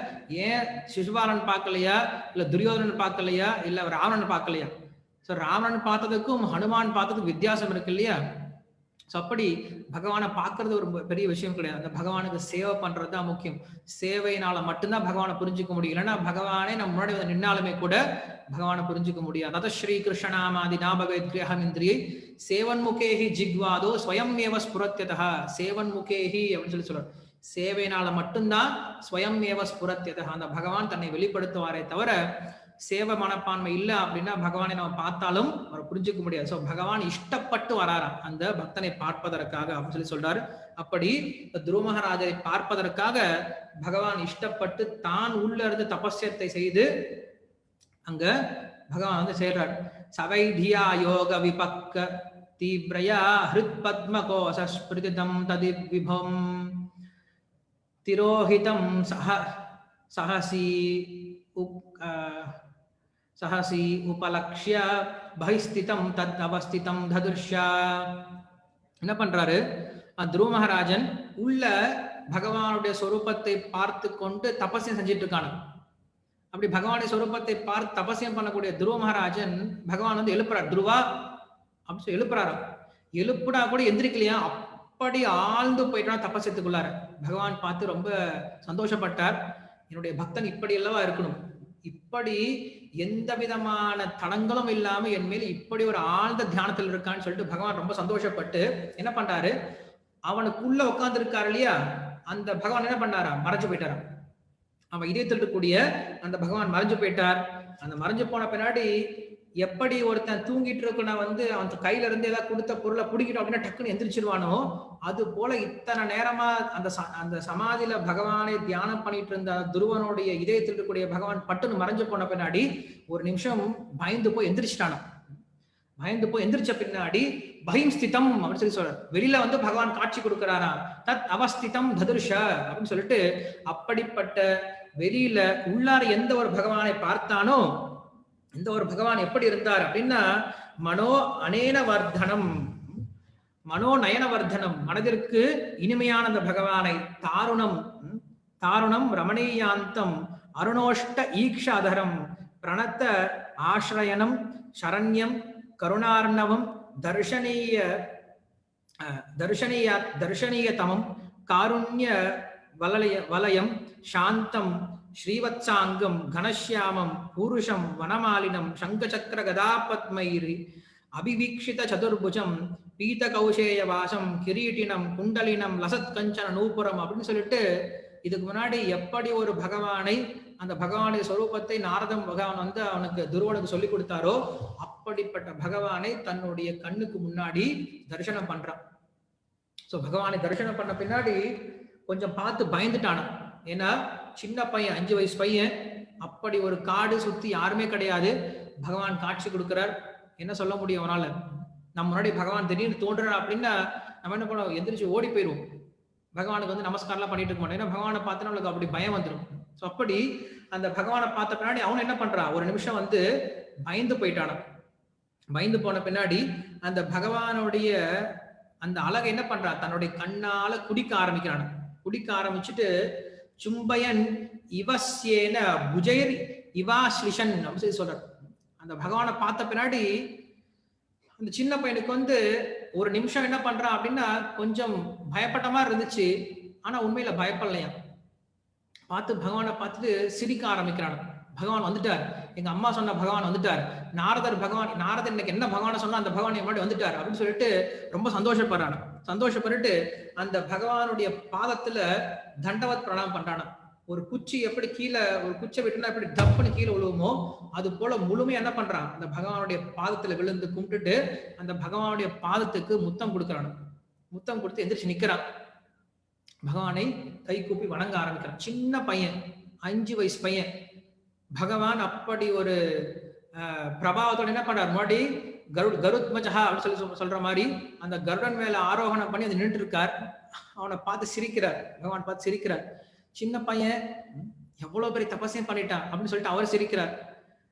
S1: ஏன் சிசுபாலன் பார்க்கலையா, இல்ல துரியோதனன் பார்க்கலையா, இல்ல ராவணன் பார்க்கலையா? சோ ராவணன் பார்த்ததுக்கும் ஹனுமான் பார்த்ததுக்கும் வித்தியாசம் இருக்கு இல்லையா? சோ அப்படி பகவானை பார்க்கறது ஒரு பெரிய விஷயம் கிடையாது. அந்த பகவானுக்கு சேவை பண்றதுதான் முக்கியம். சேவையினால மட்டும்தான் பகவானை புரிஞ்சுக்க முடியும். இல்லைன்னா பகவானே நம்ம முன்னாடி வந்து நின்னாலுமே கூட பகவானை புரிஞ்சுக்க முடியாது. அத ஸ்ரீ கிருஷ்ணநாமாதி நாபவேத்ரியை சேவன்முகேஹி ஜிக்வாதோ ஸ்வயம் ஏவ ஸ்புரத்யதஹ. சேவன்முகேஹி அப்படின்னு சொல்லி சொல்றாரு. சேவையினால மட்டும்தான் ஸ்வயம் ஏவ ஸ்புரத்யதா, அந்த பகவான் தன்னை வெளிப்படுத்துவாரே தவிர சேவை மனப்பான்மை இல்லை அப்படின்னா பகவானை நம்ம பார்த்தாலும் அவர் புரிஞ்சுக்க முடியாது. ஸோ பகவான் இஷ்டப்பட்டு வராராம் அந்த பக்தனை பார்ப்பதற்காக அப்படின்னு சொல்லி சொல்றாரு. அப்படி துருவ மகாராஜரை பார்ப்பதற்காக பகவான் இஷ்டப்பட்டு தான் உள்ள இருந்து தபஸ்யத்தை செய்து அங்க பகவான் வந்து சேர்றார். சவைதியா யோக விபக்க தீவ்ரயா ஹிருத் பத்ம கோசஸ்பிருதிதம் ததி விபம் திரோஹிதம் சஹசி உபலக்ஷ்ய பகிஸ்திதம் தத் அவஸ்திதம் ததுர்ஷா. என்ன பண்றாரு, துருவ மகாராஜன் உள்ள பகவானுடைய சொரூபத்தை பார்த்து கொண்டு தபஸ்யம் செஞ்சிட்டு இருக்காங்க. அப்படி பகவானுடைய சொரூபத்தை பார்த்து தபஸ்யம் பண்ணக்கூடிய துருவ மகாராஜன் பகவான் வந்து எழுப்புறார், துருவா அப்படின்னு சொல்லி எழுப்புறாரு. எழுப்புனா கூட எந்திரிக்கலையா, அப்படி ஆழ்ந்து போயிட்டான் தபஸ்யத்துக்குள்ளார. பகவான் பார்த்து ரொம்ப சந்தோஷப்பட்டார். என்னுடைய பக்தன் இப்படி அல்லவா இருக்கணும், இப்படி எந்த விதமான தடங்களும் இல்லாம என் மேல் இப்படி ஒரு ஆழ்ந்த தியானத்தில் இருக்கான்னு சொல்லிட்டு பகவான் ரொம்ப சந்தோஷப்பட்டு என்ன பண்றாரு, அவனுக்குள்ள உட்கார்ந்து இருக்காரு இல்லையா, அந்த பகவான் என்ன பண்ணாரா, மறைஞ்சு போயிட்டாராம். அவன் இதயத்தில் இருக்கக்கூடிய அந்த பகவான் மறைஞ்சு போயிட்டார். அந்த மறைஞ்சு போன பின்னாடி எப்படி ஒருத்தன் தூங்கிட்டு இருக்குன்னா வந்து அவன் கையில இருந்து ஏதாவது கொடுத்த பொருளை பிடிக்கிட்டோம் அப்படின்னா டக்குன்னு எந்திரிச்சிருவானோ, அது போல இத்தனை நேரமா அந்த சமாதியில பகவானை தியானம் பண்ணிட்டு இருந்த துருவனுடைய இதயத்தில் இருக்கக்கூடிய பகவான் பட்டுன்னு மறைஞ்சு போன பின்னாடி ஒரு நிமிஷம் பயந்து போய் எந்திரிச்சிட்டானா. பயந்து போய் எந்திரிச்ச பின்னாடி பயம் ஸ்திதம் அப்படின்னு சொல்லி சொல்றாரு. வெளியில வந்து பகவான் காட்சி கொடுக்கிறாரா, தத் அவஸ்திதம் ததுர்ஷ அப்படின்னு சொல்லிட்டு, அப்படிப்பட்ட வெளியில உள்ளார எந்த ஒரு பகவானை பார்த்தானோ, இந்த ஒரு பகவான் எப்படி இருந்தார் அப்படின்னா, மனோ அனேன வர்தனம், மனோ நயன வர்தனம், மனதிற்கு இனிமையான அந்த பகவானை, தாருணம் தாருணம் ரமணீயாந்தம் அருணோஷ்ட ஈக்ஷாதரம் பிரணத்த ஆශ්‍රயனம் சரண்யம் கருணார்ணவம் தர்ஷனீயதமம் காருண்ய வலயம் சாந்தம் ஸ்ரீவத்சாங்கம் கணஷ்யாமம் பூருஷம் வனமாலினம் சங்கசக்கர கதாபத்மைரி அபிவீக்ஷித சதுர்புஜம் பீத கௌசேய வாசம் கிரீட்டினம் குண்டலினம் லசத் கஞ்சன நூபுரம் அப்படின்னு சொல்லிட்டு, இதுக்கு முன்னாடி எப்படி ஒரு பகவானை, அந்த பகவானுடைய சொரூபத்தை நாரதம் பகவான் வந்து அவனுக்கு துருவனுக்கு சொல்லி கொடுத்தாரோ, அப்படிப்பட்ட பகவானை தன்னுடைய கண்ணுக்கு முன்னாடி தரிசனம் பண்றான். சோ பகவானை தரிசனம் பண்ண பின்னாடி கொஞ்சம் பார்த்து பயந்துட்டான. ஏன்னா சின்ன பையன், 5 வயசு பையன், அப்படி ஒரு காடு சுத்தி யாருமே கிடையாது, பகவான் காட்சி கொடுக்கிறார். என்ன சொல்ல முடியும் அவனால? நம்ம முன்னாடி பகவான் திடீர்னு தோன்றுறார் அப்படின்னா நம்ம என்ன பண்ணுவோம், எந்திரிச்சு ஓடி போயிடுவோம். பகவானுக்கு வந்து நமஸ்காரம்லாம் பண்ணிட்டு இருக்க மாட்டோம். ஏன்னா பகவானை பார்த்து நம்மளுக்கு அப்படி பயம் வந்துடும். ஸோ அப்படி அந்த பகவானை பார்த்த பின்னாடி அவன் என்ன பண்றான், ஒரு நிமிஷம் வந்து பயந்து போயிட்டான. பயந்து போன பின்னாடி அந்த பகவானுடைய அந்த அழகை என்ன பண்றான், தன்னுடைய கண்ணால குடிக்க ஆரம்பிக்கிறான். குடிக்க ஆரம்பிச்சுட்டு சும்பயன் இவஸ்யேன புஜைர் இவாஸ்லிஷன் அப்படின்னு சொல்லி சொல்றார். அந்த பகவானை பார்த்த பின்னாடி அந்த சின்ன பையனுக்கு வந்து ஒரு நிமிஷம் என்ன பண்றான் அப்படின்னா கொஞ்சம் பயப்பட்ட மாதிரி இருந்துச்சு. ஆனா உண்மையில பயப்படலையா. பார்த்து பகவானை பார்த்துட்டு சிரிக்க ஆரம்பிக்கிறான். பகவான் வந்துட்டார், எங்க அம்மா சொன்ன பகவான் வந்துட்டார், நாரதர் இன்னைக்கு என்ன பகவானை சொன்னா அந்த பகவான் முன்னாடி வந்துட்டார் அப்படின்னு சொல்லிட்டு ரொம்ப சந்தோஷப்படுறான். சந்தோஷப்பட்டு அந்த பகவானுடைய பாதத்துல தண்டவத் பிரணாமம் பண்றான. ஒரு குச்சி எப்படி கீழே, ஒரு குச்சை விட்டுனா எப்படி தப்புன்னு கீழே விழுவுமோ, அது போல முழுமையா என்ன பண்றான், அந்த பகவானுடைய பாதத்துல விழுந்து கும்பிட்டுட்டு அந்த பகவானுடைய பாதத்துக்கு முத்தம் கொடுக்கறான். முத்தம் கொடுத்து எந்திரிச்சு நிக்கிறான். பகவானை கை கூப்பி வணங்க ஆரம்பிக்கிறான். சின்ன பையன், 5 வயசு பையன். பகவான் அப்படி ஒரு பிரபாவத்தோட என்ன பண்றார், முன்னாடி கருத்மஜஹா அப்படின்னு சொல்ற மாதிரி அந்த கருடன் மேல ஆரோகணம் பண்ணி அது நின்று இருக்கார். அவனை பார்த்து சிரிக்கிறார், பகவான் பார்த்து சிரிக்கிறார். சின்ன பையன் எவ்வளவு பெரிய தபஸ்யம் பண்ணிட்டான் அப்படின்னு சொல்லிட்டு அவர் சிரிக்கிறார்.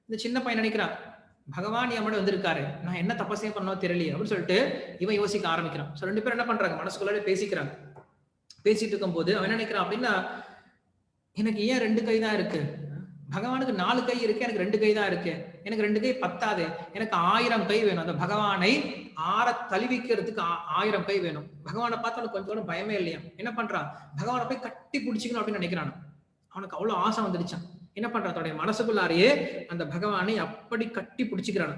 S1: இந்த சின்ன பையன் நினைக்கிறான், பகவான் என் முன்னாடி வந்திருக்காரு, நான் என்ன தபஸ்யம் பண்ணணும் தெரியலையே அப்படின்னு சொல்லிட்டு இவன் யோசிக்க ஆரம்பிக்கிறான். ஸோ 2 பேரும் என்ன பண்றாங்க, மனசுக்குள்ளார பேசிக்கிறாங்க. பேசிட்டு இருக்கும் போது அவன் என்ன நினைக்கிறான் அப்படின்னா, எனக்கு ஏன் 2 கை தான் இருக்கு, பகவானுக்கு 4 கை இருக்கு, எனக்கு 2 கை தான் இருக்கு, எனக்கு 2 கை பத்தாது, எனக்கு 1000 கை வேணும். அந்த பகவானை தழுவிக்கிறதுக்கு 1000 கை வேணும். பகவானை பார்த்து அவனுக்கு கொஞ்சம் பயமே இல்லையா. என்ன பண்றான், பகவானை போய் கட்டி பிடிச்சிக்கணும் அப்படின்னு நினைக்கிறான். அவனுக்கு அவ்வளவு ஆசை வந்துடுச்சான். என்ன பண்றான், தன்னுடைய மனசுக்குள்ளாரையே அந்த பகவானை அப்படி கட்டி பிடிச்சிக்கிறான்.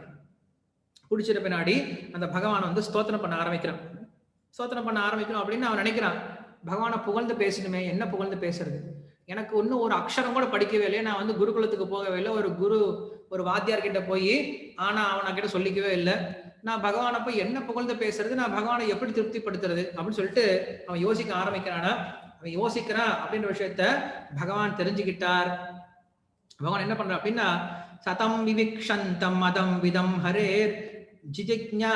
S1: பிடிச்சிட்ட பின்னாடி அந்த பகவானை வந்து ஸ்தோத்திரம் பண்ண ஆரம்பிக்கிறான். ஸ்தோத்திரம் பண்ண ஆரம்பிக்கணும் அப்படின்னு அவன் நினைக்கிறான். பகவானை புகழ்ந்து பேசணுமே, என்ன புகழ்ந்து பேசுறது? எனக்கு இன்னும் ஒரு அக்ஷரம் கூட படிக்கவே இல்லையே, நான் வந்து குருகுலத்துக்கு போகவே இல்லை, ஒரு வாத்தியார் கிட்ட போய் ஆனா அவன கிட்ட சொல்லிக்கவே இல்லை, நான் பகவானை போய் என்ன புகழ்ந்து பேசுறது, நான் பகவானை எப்படி திருப்திப்படுத்துறது அப்படின்னு சொல்லிட்டு அவன் யோசிக்க ஆரம்பிக்கிறானா. அவன் யோசிக்கிறான் அப்படின்ற விஷயத்த பகவான் தெரிஞ்சுக்கிட்டார். பகவான் என்ன பண்ற அப்படின்னா, சதம் விவிக்ஷந்தம் மதம் விதம் ஹரேர் ஜிஜிக்ஞா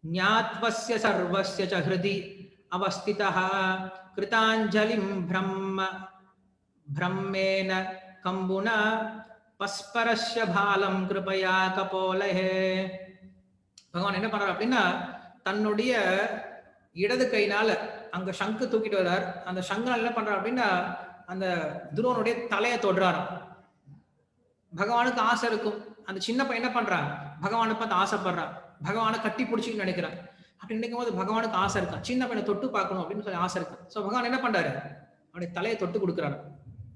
S1: ஞாத்வஸ்ய சர்வஸ்ய ச ஹ்ருதி அவஸ்திதः கிருதாஞ்சலிம் பிரம்மேன கம்புனா பஸ்பரஸ்ய பாலம் கிருபயா கபோலஹே. பகவான் என்ன பண்றார் அப்படின்னா, தன்னுடைய இடது கையினால அங்க சங்கு தூக்கிட்டு வர்றார். அந்த சங்கால் என்ன பண்றார் அப்படின்னா, அந்த துருவனுடைய தலையை தொடுறாராம். பகவானுக்கு ஆசை இருக்கும். அந்த சின்ன பையன் என்ன பண்றான், பகவானை பார்த்து ஆசைப்படுறான், பகவானை கட்டி பிடிச்சின்னு நினைக்கிறான். அப்படி நினைக்கும் போது பகவானுக்கு ஆசை இருக்கான், சின்ன பையனை தொட்டு பார்க்கணும் அப்படின்னு சொல்லி ஆசை இருக்கு. ஸோ பகவான் என்ன பண்றாரு, அவனுடைய தலையை தொட்டு கொடுக்குறாரு.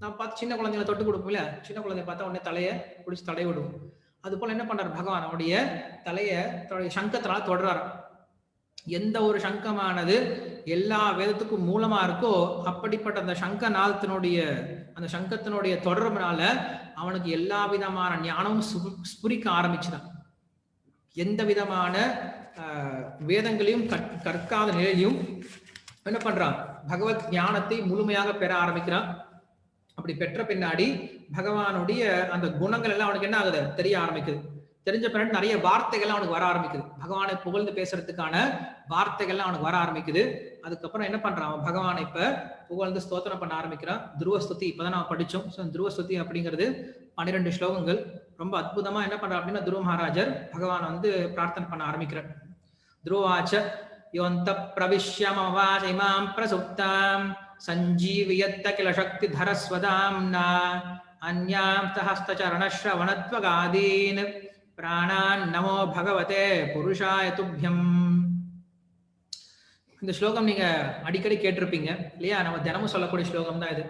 S1: நான் பார்த்து சின்ன குழந்தைங்களை தொட்டு கொடுப்போம்ல, சின்ன குழந்தைய பார்த்தா உடனே தலையை பிடிச்சி தடை விடுவோம். அது போல என்ன பண்றாரு பகவான், அவனுடைய தலையை தன்னுடைய சங்கத்தினால தொடுறாரு. எந்த ஒரு சங்கமானது எல்லா வேதத்துக்கும் மூலமா இருக்கோ அப்படிப்பட்ட அந்த அந்த சங்கத்தினுடைய தொடர்புனால அவனுக்கு எல்லா விதமான ஞானமும் ஸ்புரிக்க ஆரம்பிச்சுதான். எந்த விதமான வேதங்களையும் கற்காத நிலையிலும் என்ன பண்றான், பகவத் ஞானத்தை முழுமையாக பெற ஆரம்பிக்கிறான். அப்படி பெற்ற பின்னாடி பகவானுடைய அந்த குணங்கள் எல்லாம் அவனுக்கு என்ன ஆகுது, தெரிய ஆரம்பிக்குது. தெரிஞ்ச பின்னாடி நிறைய வார்த்தைகள் அவனுக்கு வர ஆரம்பிக்குது, பகவானை புகழ்ந்து பேசுறதுக்கான வார்த்தைகள்லாம் அவனுக்கு வர ஆரம்பிக்குது. அதுக்கப்புறம் என்ன பண்றான், பகவானை இப்ப புகழ்ந்து ஸ்தோத்திரம் பண்ண ஆரம்பிக்கிறான். துருவஸ்துதி இப்பதான் நம்ம படிச்சோம். துருவஸ்துதி அப்படிங்கிறது 12 ஸ்லோகங்கள். ரொம்ப அற்புதமா என்ன பண்ற அப்படின்னா, துருவ மகாராஜர் பகவான் வந்து பிரார்த்தனை பண்ண ஆரம்பிக்கிறார். துருவாச்ச யோந்த பிரவிஷ்யமவாச இமாம் பிரசுப்தாம் சஞ்சீவியத்த கில சக்தி தரஸ்வதாம்னா அன்யாம் சஹஸ்தச்சரணஸ்ரவணத்வகாதீன் பிராணான் நமோ பகவதே புருஷாய துப்யம். இந்த ஸ்லோகம் நீங்க அடிக்கடி கேட்டிருப்பீங்க இல்லையா? நம்ம தினமும் சொல்லக்கூடிய ஸ்லோகம் தான் இது.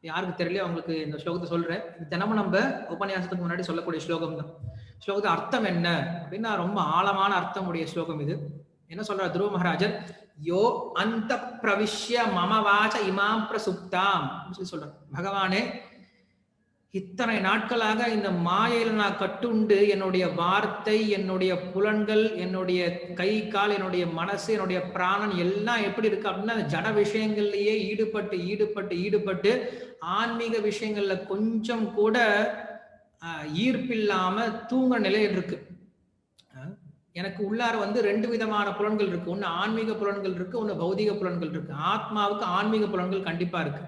S1: யாருக்கு தெரியல அவங்களுக்கு இந்த ஸ்லோகத்தை சொல்றேன். தினமும் நம்ம உபன்யாசத்துக்கு முன்னாடி சொல்லக்கூடிய ஸ்லோகம் தான். ஸ்லோகத்து அர்த்தம் என்ன அப்படின்னா, ரொம்ப ஆழமான அர்த்தம் உடைய ஸ்லோகம் இது. என்ன சொல்றார் துருவ மகாராஜர், யோ அந்த பிரவிஷ்ய மம வாச இமாம் பிரசுப்தாம் சொல்றார். பகவானே, இத்தனை நாட்களாக இந்த மாயையில நான் கட்டுண்டு என்னுடைய வார்த்தை, என்னுடைய புலன்கள், என்னுடைய கை கால், என்னுடைய மனசு, என்னுடைய பிராணன் எல்லாம் எப்படி இருக்கு அப்படின்னா, ஜட விஷயங்கள்லயே ஈடுபட்டு ஆன்மீக விஷயங்கள்ல கொஞ்சம் கூட ஈர்ப்பில்லாம தூங்க நிலையில் இருக்கு. எனக்கு உள்ளார வந்து 2 விதமான புலன்கள் இருக்கு. ஒன்னு ஆன்மீக புலன்கள் இருக்கு, ஒன்னு பௌதிக புலன்கள் இருக்கு. ஆத்மாவுக்கு ஆன்மீக புலன்கள் கண்டிப்பா இருக்கு.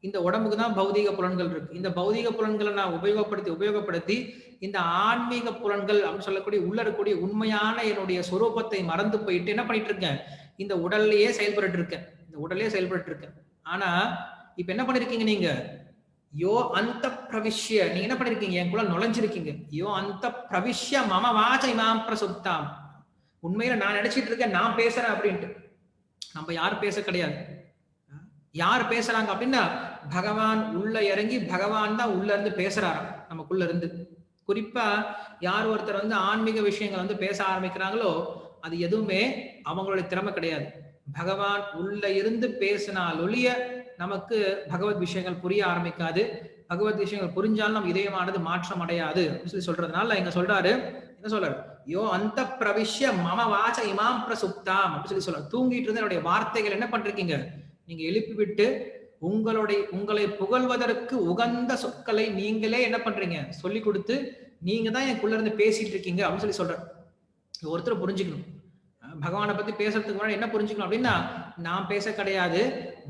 S1: இந்த உடம்புக்கு தான் பௌதிக புலன்கள் இருக்கு. இந்த பௌதிக புலன்களை நான் உபயோகப்படுத்தி இந்த ஆன்மீக புலன்கள் அப்படின்னு சொல்லக்கூடிய உள்ள இருக்கக்கூடிய உண்மையான என்னுடைய சொரூபத்தை மறந்து போயிட்டு என்ன பண்ணிட்டு இருக்கேன், இந்த உடல்லையே செயல்பட்டு இருக்கேன். ஆனா இப்ப என்ன பண்ணிருக்கீங்க நீங்க, யோ அந்த பிரவிஷ்ய, நீங்க என்ன பண்ணிருக்கீங்க, என் கூட நுழைஞ்சிருக்கீங்க. யோ அந்த பிரவிஷ்ய மம வாச இமாம் பிரசுப்தாம். உண்மையில நான் நினைச்சிட்டு இருக்கேன் நான் பேசுறேன் அப்படின்ட்டு. நம்ம யாரும் பேச கிடையாது. யார் பேசுறாங்க அப்படின்னா, பகவான் உள்ள இறங்கி பகவான் தான் உள்ள இருந்து பேசுறாராம் நமக்குள்ள இருந்து. குறிப்பா யார் ஒருத்தர் வந்து ஆன்மீக விஷயங்கள் வந்து பேச ஆரம்பிக்கிறாங்களோ அது எதுவுமே அவங்களுடைய திறமை கிடையாது. பகவான் உள்ள இருந்து பேசினால் ஒழிய நமக்கு பகவத் விஷயங்கள் புரிய ஆரம்பிக்காது. பகவத் விஷயங்கள் புரிஞ்சாலும் நம்ம இதயமானது மாற்றம் அடையாது சொல்லி சொல்றதுனால இங்க சொல்றாரு, என்ன சொல்றாரு, யோ அந்த பிரவிஷ்ய மம வாச இமாம் பிரசுப்தாம் அப்படின்னு சொல்றாரு. தூங்கிட்டு இருந்த என்னுடைய வார்த்தைகள் என்ன பண்றீங்க, நீங்க எழுப்பி விட்டு உங்களை புகழ்வதற்கு உகந்த சொற்களை நீங்களே என்ன பண்றீங்க, சொல்லி கொடுத்து நீங்க தான் எனக்குள்ள இருந்து பேசிட்டு இருக்கீங்க அப்படின்னு சொல்ற. ஒருத்தர் புரிஞ்சுக்கணும், பகவானை பத்தி பேசுறதுக்கு முன்னாடி என்ன புரிஞ்சுக்கணும் அப்படின்னா, நான் பேச கிடையாது,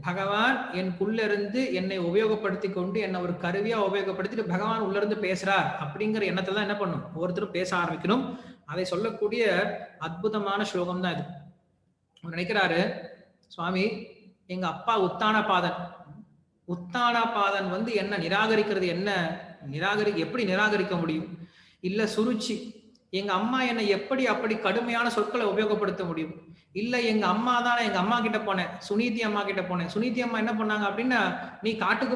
S1: பகவான் எனக்குள்ள இருந்து என்னை உபயோகப்படுத்தி கொண்டு என்னை ஒரு கருவியா உபயோகப்படுத்திட்டு பகவான் உள்ள இருந்து பேசுறார் அப்படிங்கிற எண்ணத்துல தான் என்ன பண்ணும் ஒவ்வொருத்தரும் பேச ஆரம்பிக்கணும். அதை சொல்லக்கூடிய அற்புதமான ஸ்லோகம் தான் இது. நினைக்கிறாரு சுவாமி, எங்க அப்பா உத்தானபாதன் வந்து என்ன நிராகரிக்கிறது, எப்படி நிராகரிக்க முடியும்? இல்ல சுருச்சி, எங்க அம்மா என்னை எப்படி அப்படி கடுமையான சொற்களை உபயோகப்படுத்த முடியும்? இல்ல எங்க அம்மா கிட்ட போனேன், சுனீதி அம்மா கிட்ட போனேன். சுனீதி அம்மா என்ன பண்ணாங்க அப்படின்னா, நீ காட்டுக்கு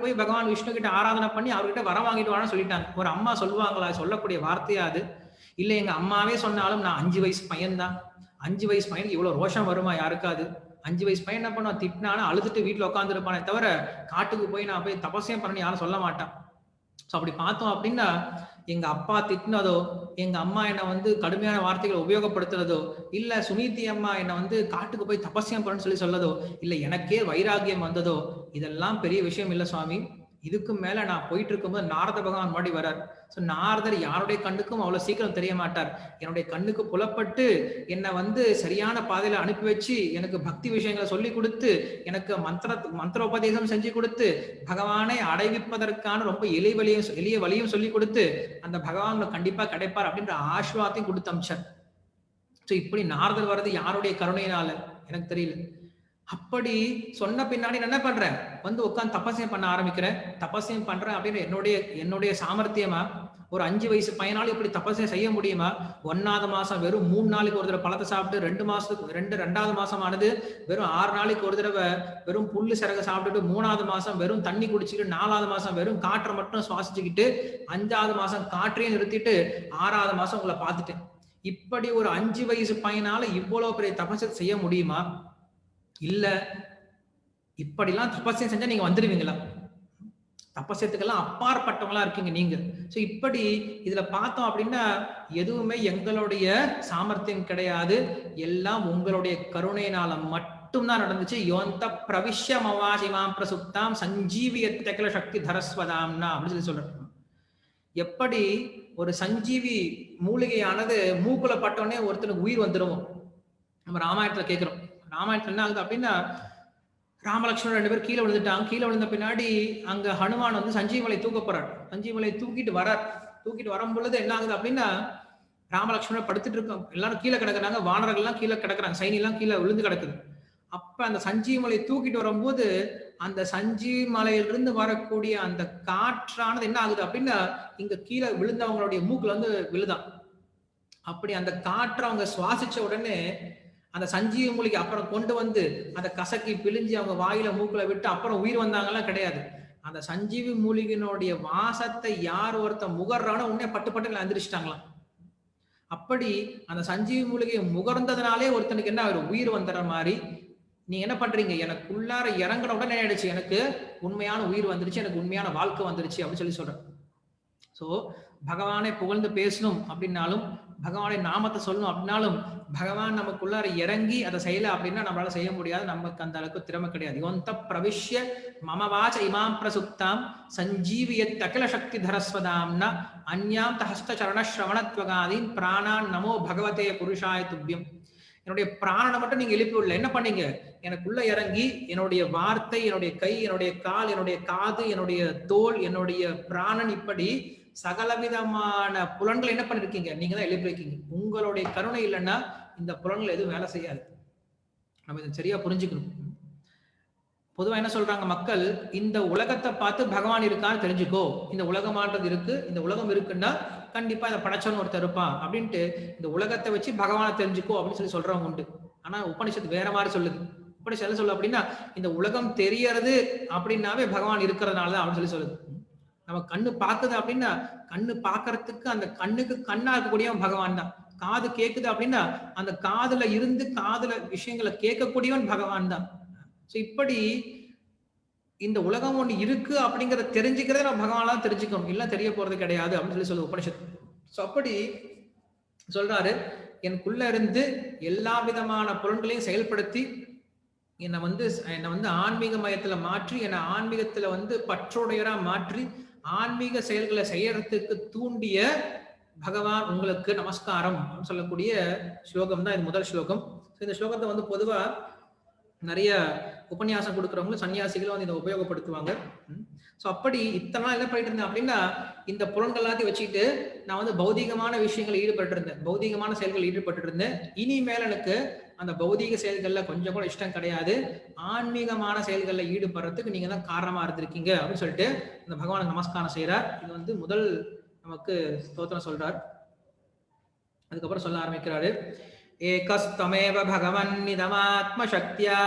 S1: போய் பகவான் விஷ்ணு கிட்ட ஆராதனை பண்ணி அவர்கிட்ட வர வாங்கிட்டு வான்னு சொல்லிட்டாங்க. ஒரு அம்மா சொல்லுவாங்களா? சொல்லக்கூடிய வார்த்தையா அது? இல்ல எங்க அம்மாவே சொன்னாலும் நான் 5 வயசு பையன்தான், 5 வயசு பையனுக்கு இவ்வளவு ரோஷம் வருமா யாருக்காது? 5 வயசு பையன் என்ன பண்ணுவான், திட்டினானா அழுதுட்டு வீட்டுல உட்காந்துருப்பானே தவிர காட்டுக்கு போய் நான் போய் தபசியம் பண்ணணும்னு யாரும் சொல்ல மாட்டான். ஸோ அப்படி பார்த்தோம் அப்படின்னா, எங்க அப்பா திட்டினதோ, எங்க அம்மா என்னை வந்து கடுமையான வார்த்தைகளை உபயோகப்படுத்துறதோ, இல்ல சுனீதி அம்மா என்னை வந்து காட்டுக்கு போய் தபஸ்யம் பண்ணு சொல்லதோ, இல்ல எனக்கே வைராகியம் வந்ததோ, இதெல்லாம் பெரிய விஷயம் இல்ல சுவாமி. இதுக்கு மேல நான் போயிட்டு இருக்கும்போது நாரத பகவான் முன்னாடி வரார். ஸோ நாரதர் யாருடைய கண்ணுக்கும் அவ்வளவு சீக்கிரம் தெரிய மாட்டார். என்னுடைய கண்ணுக்கு புலப்பட்டு என்னை வந்து சரியான பாதையில அனுப்பி வச்சு எனக்கு பக்தி விஷயங்களை சொல்லி கொடுத்து எனக்கு மந்திரோபதேசம் செஞ்சு கொடுத்து பகவானை அடைவிப்பதற்கான ரொம்ப எளிய வழியும் சொல்லி கொடுத்து அந்த பகவான் கண்டிப்பா கிடைப்பார் அப்படின்ற ஆஸ்வாத்தையும் கொடுத்து அமிச்சார். ஸோ இப்படி நாரதர் வர்றது யாருடைய கருணையினால எனக்கு தெரியல. அப்படி சொன்ன பின்னாடி என்ன பண்றேன், வந்து உட்காந்து தபசியம் பண்ண ஆரம்பிக்கிறேன். தபசியம் பண்றேன் அப்படின்னு என்னுடைய சாமர்த்தியமா ஒரு 5 வயசு பையனாலும் இப்படி தபசியம் செய்ய முடியுமா? 1வது மாசம் வெறும் 3 நாளைக்கு ஒரு தடவை பழத்தை சாப்பிட்டு 2வது மாசம் ஆனது வெறும் 6 நாளைக்கு ஒரு தடவை வெறும் புல்லு சிறக சாப்பிட்டுட்டு 3வது மாசம் வெறும் தண்ணி குடிச்சுட்டு 4வது மாசம் வெறும் காற்றை மட்டும் சுவாசிச்சுக்கிட்டு 5வது மாசம் காற்றையும் நிறுத்திட்டு 6வது மாசம் உங்களை பார்த்துட்டேன். இப்படி ஒரு 5 வயசு பையனால இவ்வளவு பெரிய தபசம் செய்ய முடியுமா? இல்ல இப்படிலாம் தபஸ்யம் செஞ்சா நீங்க வந்துடுவீங்களா? தபஸ்யத்துக்கெல்லாம் அப்பாற்பட்டவங்களா இருக்கீங்க நீங்க. சோ இப்படி இதுல பார்த்தோம் அப்படின்னா எதுவுமே எங்களுடைய சாமர்த்தியம் கிடையாது, எல்லாம் உங்களுடைய கருணையினால மட்டும்தான் நடந்துச்சு. யோந்த பிரவிஷ்ய மவாசிமாம் பிரசுப்தாம் சஞ்சீவியத்தகல சக்தி தரஸ்வதாம்னா அப்படின்னு சொல்றேன். எப்படி ஒரு சஞ்சீவி மூலிகையானது மூக்குல பட்டோடனே ஒருத்தனுக்கு உயிர் வந்துடும். நம்ம ராமாயணத்துல கேட்கிறோம். ராமாயணத்துல என்ன ஆகுது அப்படின்னா, ராமலட்சுமணன் 2 பேர் கீழே விழுந்துட்டாங்க. கீழே விழுந்த பின்னாடி அங்க ஹனுமான் வந்து சஞ்சீவலை தூக்க போறார். சஞ்சீவலை தூக்கிட்டு வரும் பொழுது என்ன ஆகுது அப்படின்னா, ராமலட்சுமணன் படுத்துட்டு இருக்கோம், எல்லாரும் கீழே கிடக்குறாங்க, வானர்கள் எல்லாம் கீழே கிடக்குறாங்க, சைனி எல்லாம் கீழே விழுந்து கிடக்குது. அப்ப அந்த சஞ்சீவலை தூக்கிட்டு வரும்போது அந்த சஞ்சீவமலையிலிருந்து வரக்கூடிய அந்த காற்றானது என்ன ஆகுது அப்படின்னா, இங்க கீழே விழுந்தவங்களுடைய மூக்குல வந்து விழுதான். அப்படி அந்த காற்றை அவங்க சுவாசிச்ச உடனே அந்த சஞ்சீவ மூலிகை அப்புறம் கொண்டு வந்து அந்த கசக்கி பிழிஞ்சு அவங்க வாயில மூக்குல விட்டு அப்புறம் உயிர் வந்தாங்கலாம் கிடையாது. அந்த சஞ்சீவி மூலிகையினுடைய வாசத்தை யார் ஒருத்த முகர்றானோ உடனே பட்டு அந்திரிச்சிட்டாங்களாம். அப்படி அந்த சஞ்சீவி மூலிகையை முகர்ந்ததுனாலே ஒருத்தனுக்கு என்ன ஆயிரும், உயிர் வந்துடுற மாதிரி. நீ என்ன பண்றீங்க, எனக்குள்ளார இறங்கின உடனே ஆயிடுச்சு, எனக்கு உண்மையான உயிர் வந்துருச்சு, எனக்கு உண்மையான வாழ்க்கை வந்துருச்சு அப்படின்னு சொல்றேன். சோ பகவானை புகழ்ந்து பேசணும் அப்படின்னாலும், பகவானை நாமத்தை சொல்லணும் அப்படின்னாலும், பகவான் நமக்குள்ளார இறங்கி அதை செய்யல அப்படின்னா நம்மளால செய்ய முடியாது. நமக்கு அந்த அளவுக்கு திறமை கிடையாது. யோந்த பிரவிஷ்ய மம வாச இமாம் பிரசுப்தாம் சஞ்சீவியத் அகில சக்தி தரஸ்வதாம்னா அந்யாம் தஹஸ்த சரண ஸ்ரவணத்வகாதீன் பிராணான் நமோ பகவதே புருஷாய துப்யம். என்னுடைய பிராணனை மட்டும் நீங்க எழுப்பி விடல, என்ன பண்ணீங்க, எனக்குள்ள இறங்கி என்னுடைய வார்த்தை, என்னுடைய கை, என்னுடைய கால், என்னுடைய காது, என்னுடைய தோல், என்னுடைய பிராணன், இப்படி சகலவிதமான புலன்கள் என்ன பண்ணிருக்கீங்க, நீங்க தான் எழுப்பியிருக்கீங்க. உங்களுடைய கருணை இல்லைன்னா இந்த புலன்கள் எதுவும் வேலை செய்யாது. நம்ம இதை சரியா புரிஞ்சுக்கணும். பொதுவா என்ன சொல்றாங்க மக்கள், இந்த உலகத்தை பார்த்து பகவான் இருக்கான்னு தெரிஞ்சுக்கோ, இந்த உலகமானது இருக்கு, இந்த உலகம் இருக்குன்னா கண்டிப்பா இதை படைச்சவன் ஒருத்தர் இருப்பான் அப்படின்ட்டு இந்த உலகத்தை வச்சு பகவானை தெரிஞ்சுக்கோ அப்படின்னு சொல்றவங்க உண்டு. ஆனா உபனிஷத்து வேற மாதிரி சொல்லுது. உபனிஷத்து சொல்லு அப்படின்னா இந்த உலகம் தெரியறது அப்படின்னாவே பகவான் இருக்கிறதுனாலதான் அப்படின்னு சொல்லுது. நம்ம கண்ணு பாக்குது அப்படின்னா கண்ணு பாக்குறதுக்கு அந்த கண்ணுக்கு கண்ணா இருக்கக்கூடியவன் பகவான் தான். காது கேக்குது அப்படின்னா அந்த காதுல இருந்து காதுல விஷயங்களை கேட்கக்கூடியவன் பகவான் தான். சோ இப்படி இந்த உலகம் ஒண்ணு இருக்கு அப்படிங்கறத தெரிஞ்சுக்கிறதே நம்ம பகவான் தெரிஞ்சுக்கணும், இல்ல தெரிய போறது கிடையாது அப்படின்னு சொல்லுது உபனிஷத்து. சோ அப்படி சொல்றாரு, எனக்குள்ள இருந்து எல்லா விதமான பொருள்களையும் செயல்படுத்தி என்னை வந்து ஆன்மீக மயத்துல மாற்றி, என்னை ஆன்மீகத்துல வந்து பற்றுடையரா மாற்றி ஆன்மீக செயல்களை செய்யறதுக்கு தூண்டிய பகவான் உங்களுக்கு நமஸ்காரம் சொல்லக்கூடிய ஸ்லோகம் தான் இது, முதல் ஸ்லோகம். இந்த ஸ்லோகத்தை வந்து பொதுவா நிறைய உபன்யாசம் கொடுக்குறவங்களும் சன்னியாசிகளும் வந்து இதை உபயோகப்படுத்துவாங்க. ஸோ அப்படி இத்தனை நாள் என்ன பண்ணிட்டு இருந்தேன் அப்படின்னா, இந்த புலன்கள் எல்லாத்தையும் வச்சுக்கிட்டு நான் வந்து பௌதிகமான விஷயங்கள் ஈடுபட்டு இருந்தேன், பௌதிகமான செயல்கள் ஈடுபட்டு இருந்தேன். இனிமேல் எனக்கு அந்த பௌதிக செயல்கள்ல கொஞ்சம் கூட இஷ்டம் கிடையாது, ஆன்மீகமான செயல்கள்ல ஈடுபடுறதுக்கு நீங்க தான் காரணமா இருந்திருக்கீங்க அப்படின்னு சொல்லிட்டு அந்த பகவானுக்கு நமஸ்காரம் செய்யறார். இது வந்து முதல் நமக்கு ஸ்தோத்திரம் சொல்றார். அதுக்கப்புறம் சொல்ல ஆரம்பிக்கிறாரு, ஏகஸ்தமேவ பகவன்னிதமாத்ம சக்தியா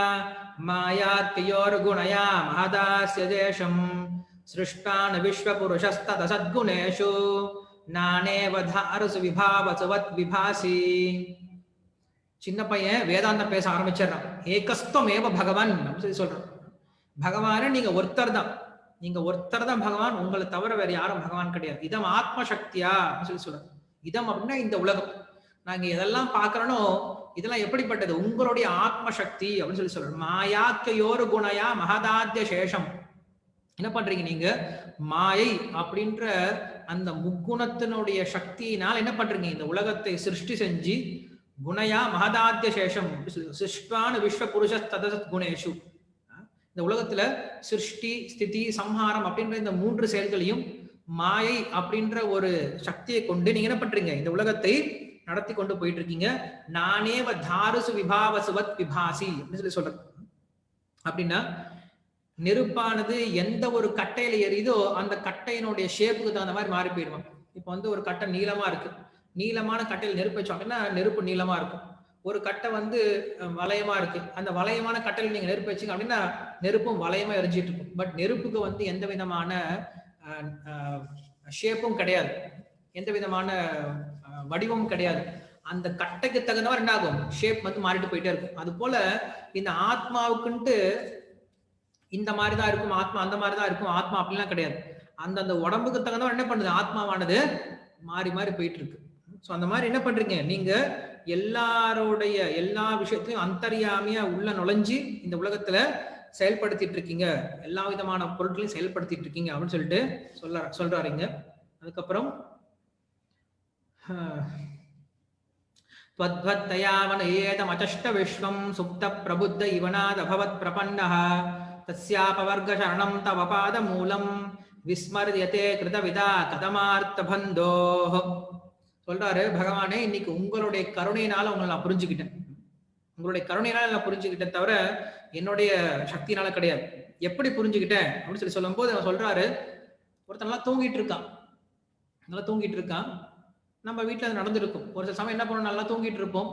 S1: மாயாத்யோர்குணயா மஹதாஸ்ய தேசம் சிருஷ்டான் விஸ்வபுருஷஸ்தத சத்குணேஷு நானேவ தாரசு விபாவசுவத் விபாசி. சின்ன பையன் வேதாந்தம் பேச ஆரம்பிச்சிடறான். ஏகஸ்தம் ஏவ பகவான் அப்படின்னு சொல்லி சொல்றான். பகவான நீங்க ஒருத்தர் தான், நீங்க ஒருத்தர் தான் பகவான், உங்களை தவிர வேற யாரும் பகவான் கிடையாது. இதம் ஆத்ம சக்தியா அப்படின்னு சொல்லி சொல்றாங்க. இதம் அப்படின்னா இந்த உலகம், நாங்க எதெல்லாம் பாக்குறோனோ இதெல்லாம் எப்படிப்பட்டது, உங்களுடைய ஆத்ம சக்தி அப்படின்னு சொல்லி சொல்றோம். மாயாக்கியோரு குணயா மகதாத்திய சேஷம். என்ன பண்றீங்க நீங்க, மாயை அப்படின்ற அந்த முக்குணத்தினுடைய சக்தியினால் என்ன பண்றீங்க, இந்த உலகத்தை சிருஷ்டி செஞ்சு குணயா மகதாத்திய சேஷம் சிருஷ்டான விஸ்வ புருஷ ததசத் குணேஷு. இந்த உலகத்துல சிருஷ்டி ஸ்திதி சம்ஹாரம் அப்படின்ற இந்த 3 செயல்களையும் மாயை அப்படின்ற ஒரு சக்தியை கொண்டு நீங்க என்ன பண்றீங்க, இந்த உலகத்தை நடத்தி கொண்டு போயிட்டு இருக்கீங்க. நானே தாருசு விபாவசுவத் விபாசி அப்படின்னு சொல்லி சொல்றேன். அப்படின்னா நெருப்பானது எந்த ஒரு கட்டையில எரியுதோ அந்த கட்டையினுடைய ஷேப்புக்கு தகுந்த மாதிரி மாறி போயிடுவான். இப்போ வந்து ஒரு கட்டை நீளமா இருக்கு, நீளமான கட்டையில் நெருப்பு வச்சோம் அப்படின்னா நெருப்பு நீளமா இருக்கும். ஒரு கட்டை வந்து வளையமா இருக்கு, அந்த வளையமான கட்டையில் நீங்க நெருப்பு வச்சீங்க அப்படின்னா நெருப்பும் வளையமா எரிஞ்சிட்டு இருக்கும். பட் நெருப்புக்கு வந்து எந்த விதமான ஷேப்பும் கிடையாது, எந்த விதமான வடிவமும் கிடையாது. அந்த கட்டைக்கு தகுந்தவர் என்ன ஆகும், ஷேப் வந்து மாறிட்டு போயிட்டே இருக்கும். அது போல இந்த ஆத்மாவுக்குன்ட்டு இந்த மாதிரிதான் இருக்கும் ஆத்மா, அந்த மாதிரிதான் இருக்கும் ஆத்மா அப்படிலாம் கிடையாது. அந்தந்த உடம்புக்கு தகுந்தவர் என்ன பண்ணுது, ஆத்மாவானது மாறி மாறி போயிட்டு இருக்கு. ஸோ அந்த மாதிரி என்ன பண்றீங்க நீங்க, எல்லாருடைய எல்லா விஷயத்தையும் அந்தர்யாமியா உள்ள நுழைஞ்சு இந்த உலகத்துல செயல்படுத்திட்டு இருக்கீங்க, எல்லா விதமான பொருட்களையும் செயல்படுத்திட்டு இருக்கீங்க அப்படின்னு சொல்லிட்டு சொல்றாருங்க. அதுக்கப்புறம் त्वद्वत्तयावन एतमचष्ट विश्वं सुप्त प्रबुद्ध इवनाद अभवत् प्रपन्नः तस्यापवर्ग शरणं तव पादमूलं विस्मर्यते कृतविदा कदमार्த்தபந்தோஹ. சொல்றாரு பகவானே, இன்னைக்கு உங்களுடைய கருணையினால உங்களை நான் புரிஞ்சுக்கிட்டேன், உங்களுடைய கருணையினால நான் புரிஞ்சுக்கிட்டேன் தவிர என்னுடைய சக்தினால கிடையாது. எப்படி புரிஞ்சுக்கிட்டேன் அப்படின்னு சொல்லி சொல்லும் போது அவன் சொல்றாரு, ஒருத்தன் நல்லா தூங்கிட்டு இருக்கான், நல்லா தூங்கிட்டு இருக்கான். நம்ம வீட்டுல அது நடந்திருக்கும். ஒரு சில சமயம் என்ன பண்ணணும், நல்லா தூங்கிட்டு இருப்போம்,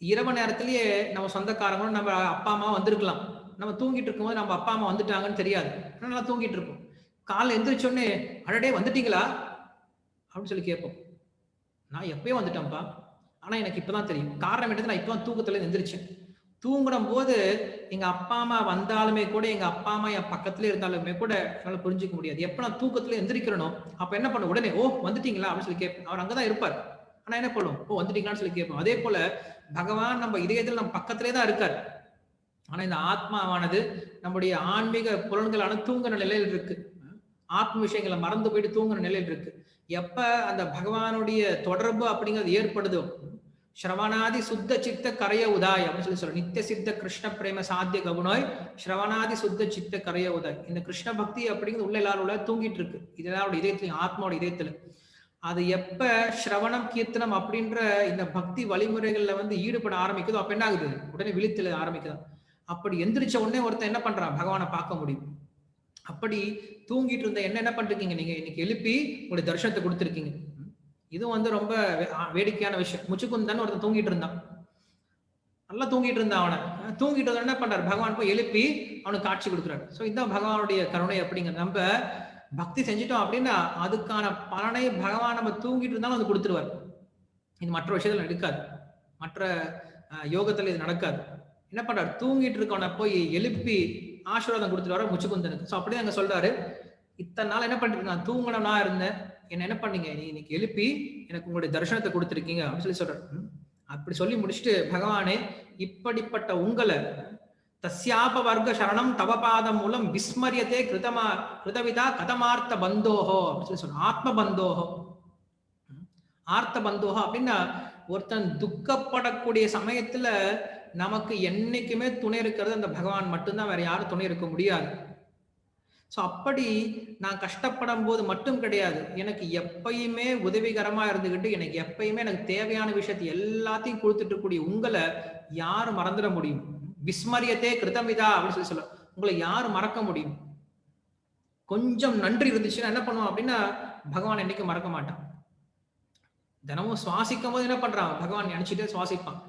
S1: இரவு நேரத்திலேயே நம்ம சொந்தக்காரங்களும் நம்ம அப்பா அம்மா வந்திருக்கலாம். நம்ம தூங்கிட்டு இருக்கும்போது நம்ம அப்பா அம்மா வந்துட்டாங்கன்னு தெரியாது, நல்லா தூங்கிட்டு இருப்போம். காலைல எந்திரிச்சோடனே அடடே வந்துட்டீங்களா அப்படின்னு சொல்லி கேட்போம். நான் எப்பயும் வந்துட்டேன்ப்பா, ஆனா எனக்கு இப்பதான் தெரியும். காரணம் என்னது, நான் இப்பதான் தூக்கத்துல எந்திரிச்சேன். தூங்குற போது எங்க அப்பா அம்மா வந்தாலுமே கூட, எங்க அப்பா அம்மா என் பக்கத்துல இருந்தாலுமே கூட என்னால புரிஞ்சுக்க முடியாது. எப்ப நான் தூக்கத்துல எந்திரிக்கிறனும் அப்ப என்ன பண்ண, உடனே ஓ வந்துட்டீங்களா அப்படின்னு சொல்லி கேட்பேன். அவர் அங்கதான் இருப்பார், ஆனா என்ன பண்ணும், ஓ வந்துட்டீங்களான்னு சொல்லி கேட்போம். அதே போல பகவான் நம்ம இதயத்தில் நம்ம பக்கத்திலே தான் இருக்கார். ஆனா இந்த ஆத்மாவானது நம்முடைய ஆன்மீக புலன்களான தூங்குற நிலையில் இருக்கு, ஆத்ம விஷயங்களை மறந்து போயிட்டு தூங்குற நிலையில் இருக்கு. எப்ப அந்த பகவானுடைய தொடர்பு அப்படிங்கிறது ஏற்படுதோ, ஸ்ரவணாதி சுத்த சித்த கரைய உதாய் அப்படின்னு சொல்லி சொல்ற, நித்திய சித்த கிருஷ்ண பிரேம சாத்திய ககுணாய் ஸ்ரவணாதி சுத்த சித்த கரைய உதாய். இந்த கிருஷ்ண பக்தி அப்படிங்கிறது உள்ள எல்லாரும் உள்ள தூங்கிட்டு இருக்கு, இதெல்லாம் இதயத்திலையும் ஆத்மாவோட இதயத்துல. அது எப்ப ஸ்ரவணம் கீர்த்தனம் அப்படின்ற இந்த பக்தி வழிமுறைகள்ல வந்து ஈடுபட ஆரம்பிக்குதோ அப்ப என்ன ஆகுது, உடனே விழித்துல ஆரம்பிக்குது. அப்படி எந்திரிச்ச உடனே ஒருத்தன் என்ன பண்றான், பகவானை பார்க்க முடியும். அப்படி தூங்கிட்டு இருந்த என்ன பண்ணிருக்கீங்க நீங்க, இன்னைக்கு எழுப்பி உங்களுடைய தரிசனத்தை கொடுத்துருக்கீங்க. இது வந்து ரொம்ப வேடிக்கையான விஷயம். முச்சுக்குந்தன் ஒருத்தன் தூங்கிட்டு இருந்தான், நல்லா தூங்கிட்டு இருந்தான். அவனை தூங்கிட்டு என்ன பண்றாரு, பகவான் போய் எழுப்பி அவனுக்கு காட்சி கொடுக்குறாரு. ஸோ இதுதான் பகவானுடைய கருணை அப்படிங்கிறது. நம்ம பக்தி செஞ்சுட்டோம் அப்படின்னா அதுக்கான பலனை பகவான் நம்ம தூங்கிட்டு இருந்தாலும் அது கொடுத்துருவார். இது மற்ற விஷயத்துல நடக்காது, மற்ற யோகத்துல இது நடக்காது. என்ன பண்றாரு, தூங்கிட்டு இருக்கவனை போய் எழுப்பி ஆசீர்வாதம் கொடுத்துட்டு வர முச்சுக்குந்தனுக்கு. ஸோ அப்படியே அங்க சொல்றாரு, இத்தனை நாள் என்ன பண்ணிட்டு நான் தூங்கினா இருந்தேன், என்ன என்ன பண்ணீங்க, நீ இன்னைக்கு எழுப்பி எனக்கு உங்களுடைய தரிசனத்தை கொடுத்துருக்கீங்க அப்படின்னு சொல்லி சொல்றாரு. அப்படி சொல்லி முடிச்சுட்டு பகவானே, இப்படிப்பட்ட உங்களை தஸ்யாப வர்க்க சரணம் தவபாதம் மூலம் விஸ்மரியத்தே கிருதவிதா கதமார்த்த பந்தோஹோ அப்படின்னு சொல்லி சொல்ற. ஆத்ம பந்தோஹோ, ஆர்த்த பந்தோஹோ அப்படின்னா ஒருத்தன் துக்கப்படக்கூடிய சமயத்துல நமக்கு என்னைக்குமே துணை இருக்கிறது அந்த பகவான் மட்டும்தான், வேற யாரும் துணை இருக்க முடியாது. ஸோ அப்படி நான் கஷ்டப்படும் போது மட்டும் கிடையாது, எனக்கு எப்பயுமே உதவிகரமா இருந்துகிட்டு எனக்கு எப்பயுமே எனக்கு தேவையான விஷயத்தை எல்லாத்தையும் கொடுத்துட்டு கூடிய உங்களை யாரும் மறந்துட முடியும். விஸ்மரியத்தே கிருதமிதா அப்படின்னு சொல்லி சொல்ல, உங்களை யாரும் மறக்க முடியும். கொஞ்சம் நன்றி இருந்துச்சுன்னா என்ன பண்ணுவோம் அப்படின்னா பகவான் என்னைக்கும் மறக்க மாட்டான். தினமும் சுவாசிக்கும் போது என்ன பண்றான், பகவான் நினைச்சிட்டே சுவாசிப்பான்.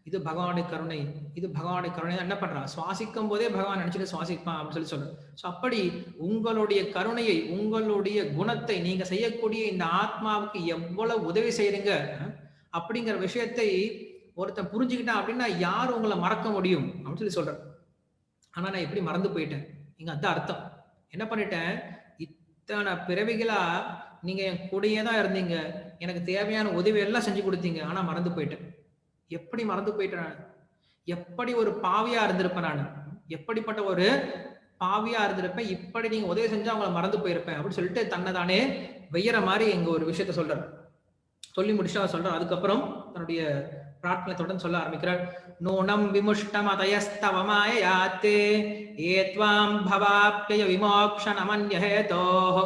S1: இது பகவானுடைய கருணை, இது பகவானுடைய கருணை. என்ன பண்றான், சுவாசிக்கும் போதே பகவான் நினைச்சிட்டு சுவாசிப்பான் அப்படின்னு சொல்லி சொல்றேன். ஸோ அப்படி உங்களுடைய கருணையை, உங்களுடைய குணத்தை, நீங்க செய்யக்கூடிய இந்த ஆத்மாவுக்கு எவ்வளவு உதவி செய்யறீங்க அப்படிங்கிற விஷயத்தை ஒருத்தன் புரிஞ்சுக்கிட்டான் அப்படின்னா யார் உங்களை மறக்க முடியும் அப்படின்னு சொல்லி சொல்றாரு. ஆனா நான் எப்படி மறந்து போயிட்டேன். இங்க அதான் அர்த்தம். என்ன பண்ணிட்டேன், இத்தனை பிறவிகளா நீங்க என் கூடயே தான் இருந்தீங்க, எனக்கு தேவையான உதவி எல்லாம் செஞ்சு கொடுத்தீங்க, ஆனா மறந்து போயிட்டேன். எப்படி மறந்து போயிட்டேன் நான்? எப்படி ஒரு பாவியா இருந்திருப்பேன் நான்? எப்படிப்பட்ட ஒரு பாவியா இருந்திருப்பேன், இப்படி நீங்க உதவி செஞ்சா அவங்களை மறந்து போயிருப்பேன் அப்படின்னு சொல்லிட்டு தன்னை தானே வெய்யற மாதிரி எங்க ஒரு விஷயத்த சொல்றாரு. சொல்லி முடிச்சு அவர் சொல்றார். அதுக்கப்புறம் தன்னுடைய பிரார்த்தனை தொடர்ந்து சொல்ல ஆரம்பிக்கிறார். நூனம் விமுஷ்டம் அதயஸ்தவமாயாத்தே ஏத்வாம் பவாப்யய விமோக்ஷணமன்யஹேதோஹ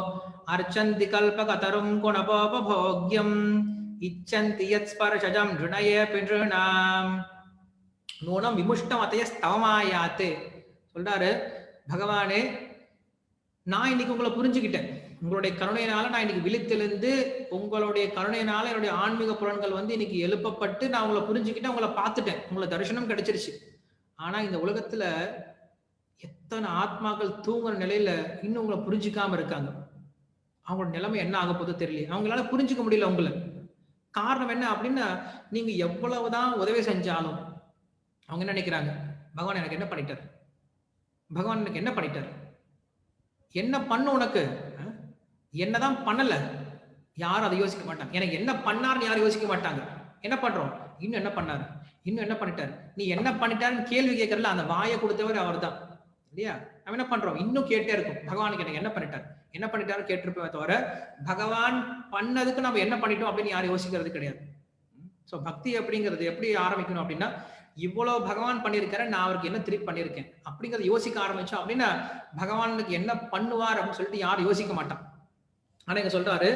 S1: அர்ச்சந்தி கல்பகதரும் குணபோபபோக்யம் இச்சந்தி யத் ஸ்பர்ஷஜம் ருணயேபி ருணாம். நூனம் விமுஷ்டம் அதயஸ்தவமாயாத்தே சொல்றாரு, பகவானே நான் இன்னைக்கு உங்களை புரிஞ்சுக்கிட்டேன். உங்களுடைய கருணையினால நான் இன்னைக்கு விழித்தெழுந்து, உங்களுடைய கருணையினால என்னுடைய ஆன்மீக புலன்கள் வந்து இன்னைக்கு எழுப்பப்பட்டு நான் உங்களை புரிஞ்சுக்கிட்டேன், உங்களை பார்த்துட்டேன், உங்களை தரிசனம் கிடைச்சிருச்சு. ஆனா இந்த உலகத்துல எத்தனை ஆத்மாக்கள் தூங்குற நிலையில இன்னும் உங்களை புரிஞ்சுக்காம இருக்காங்க. அவங்களோட நிலைமை என்ன ஆக போதோ தெரியல. அவங்களால புரிஞ்சுக்க முடியல உங்களை. காரணம் என்ன அப்படின்னா, நீங்க எவ்வளவுதான் உதவி செஞ்சாலும் அவங்க என்ன நினைக்கிறாங்க, பகவான் எனக்கு என்ன பண்ணிட்டாரு, பகவான் எனக்கு என்ன பண்ணிட்டாரு, என்ன பண்ண உனக்கு, என்னதான் பண்ணல, யாரும் அதை யோசிக்க மாட்டாங்க. எனக்கு என்ன பண்ணாருன்னு யாரும் யோசிக்க மாட்டாங்க. என்ன பண்றோம், இன்னும் என்ன பண்ணாரு, இன்னும் என்ன பண்ணிட்டாரு, நீ என்ன பண்ணிட்டாருன்னு கேள்வி கேட்கறதுல அந்த வாயை கொடுத்தவர் அவர் தான் இல்லையா. நம்ம என்ன பண்றோம், இன்னும் கேட்டே இருக்கும், பகவானுக்கு எனக்கு என்ன பண்ணிட்டாரு, என்ன பண்ணிட்டாரு கேட்டிருப்பே தவிர பகவான் பண்ணதுக்கு நம்ம என்ன பண்ணிட்டோம் அப்படின்னு யாரும் யோசிக்கிறது கிடையாது. சோ பக்தி அப்படிங்கிறது எப்படி ஆரம்பிக்கணும் அப்படின்னா, இவ்வளவு பகவான் பண்ணியிருக்காரு, நான் அவருக்கு என்ன திருப்பி பண்ணியிருக்கேன் அப்படிங்கறத யோசிக்க ஆரம்பிச்சோம் அப்படின்னா பகவானுக்கு என்ன பண்ணுவார் அப்படின்னு சொல்லிட்டு யாரும் யோசிக்க மாட்டான். ஆனா இங்க சொல்றாரு,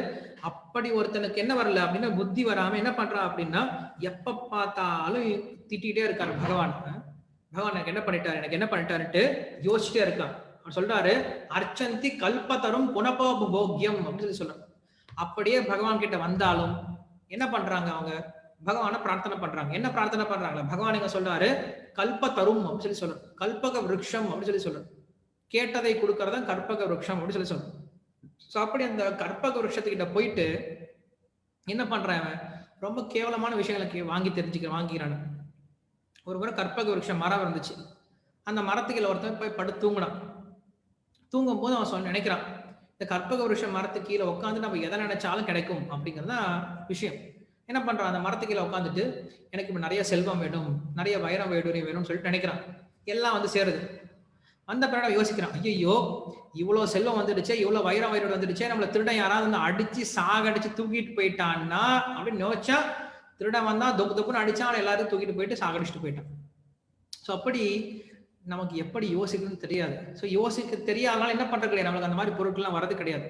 S1: அப்படி ஒருத்தனுக்கு என்ன வரல அப்படின்னா, புத்தி வராம என்ன பண்றா அப்படின்னா, எப்ப பார்த்தாலும் திட்டிகிட்டே இருக்காரு பகவான். பகவான் எனக்கு என்ன பண்ணிட்டாரு, எனக்கு என்ன பண்ணிட்டாருன்ட்டு யோசிச்சுட்டே இருக்கான். அவர் சொல்றாரு, அர்ச்சந்தி கல்பதரும் குணபோபோக்யம் அப்படின்னு சொல்லி சொல்றாங்க. அப்படியே பகவான் கிட்ட வந்தாலும் என்ன பண்றாங்க, அவங்க பகவான பிரார்த்தனை பண்றாங்க. என்ன பிரார்த்தனை பண்றாங்களா, பகவான் இங்க சொல்றாரு கல்பதரும் அப்படின்னு சொல்லி சொல்றாரு, கல்பக விருட்சம் அப்படின்னு சொல்லி சொல்றாரு. கேட்டதை கொடுக்கறதா கற்பக விருட்சம் அப்படின்னு சொல்லி சொல்றாரு. சோ அப்படி அந்த கற்பக விருட்சத்துக்கிட்ட போயிட்டு என்ன பண்றான், ரொம்ப கேவலமான விஷயங்களை வாங்கிக்கிறான். ஒரு முறை கற்பக விருட்சம் மரம் இருந்துச்சு. அந்த மரத்துக்குள்ள ஒருத்தன் போய் படுத்து தூங்கினான். தூங்கும் போது அவன் நினைக்கிறான், இந்த கற்பக விருட்சம் மரத்துக்கு கீழே உட்காந்து நம்ம எதை நினைச்சாலும் கிடைக்கும் அப்படிங்கறதுதான் விஷயம். என்ன பண்றான், அந்த மரத்துக்கு கீழே உட்காந்துட்டு எனக்கு இப்ப நிறைய செல்வம் வேணும், நிறைய வைரம் வேணும்னு சொல்லிட்டு நினைக்கிறான். எல்லாம் வந்து சேருது. வந்த பிறகு யோசிக்கிறான், ஐயோ இவ்வளவு செல்வம் வந்துடுச்சே, இவ்வளவு வைரம் வந்துடுச்சே, நம்மள திருடன் யாராவது வந்து அடிச்சு சாகடிச்சு தூக்கிட்டு போயிட்டான்னா அப்படின்னு யோசிச்சா, திருடன் வந்தா தொப்புன்னு அடிச்சா அவன் எல்லாரும் தூக்கிட்டு போயிட்டு சாகடிச்சுட்டு போயிட்டான். சோ அப்படி நமக்கு எப்படி யோசிக்கணும்னு தெரியாது. சோ யோசிக்க தெரியாதனால என்ன பண்றது கிடையாது, நம்மளுக்கு அந்த மாதிரி பொருட்கள்லாம் வரது கிடையாது.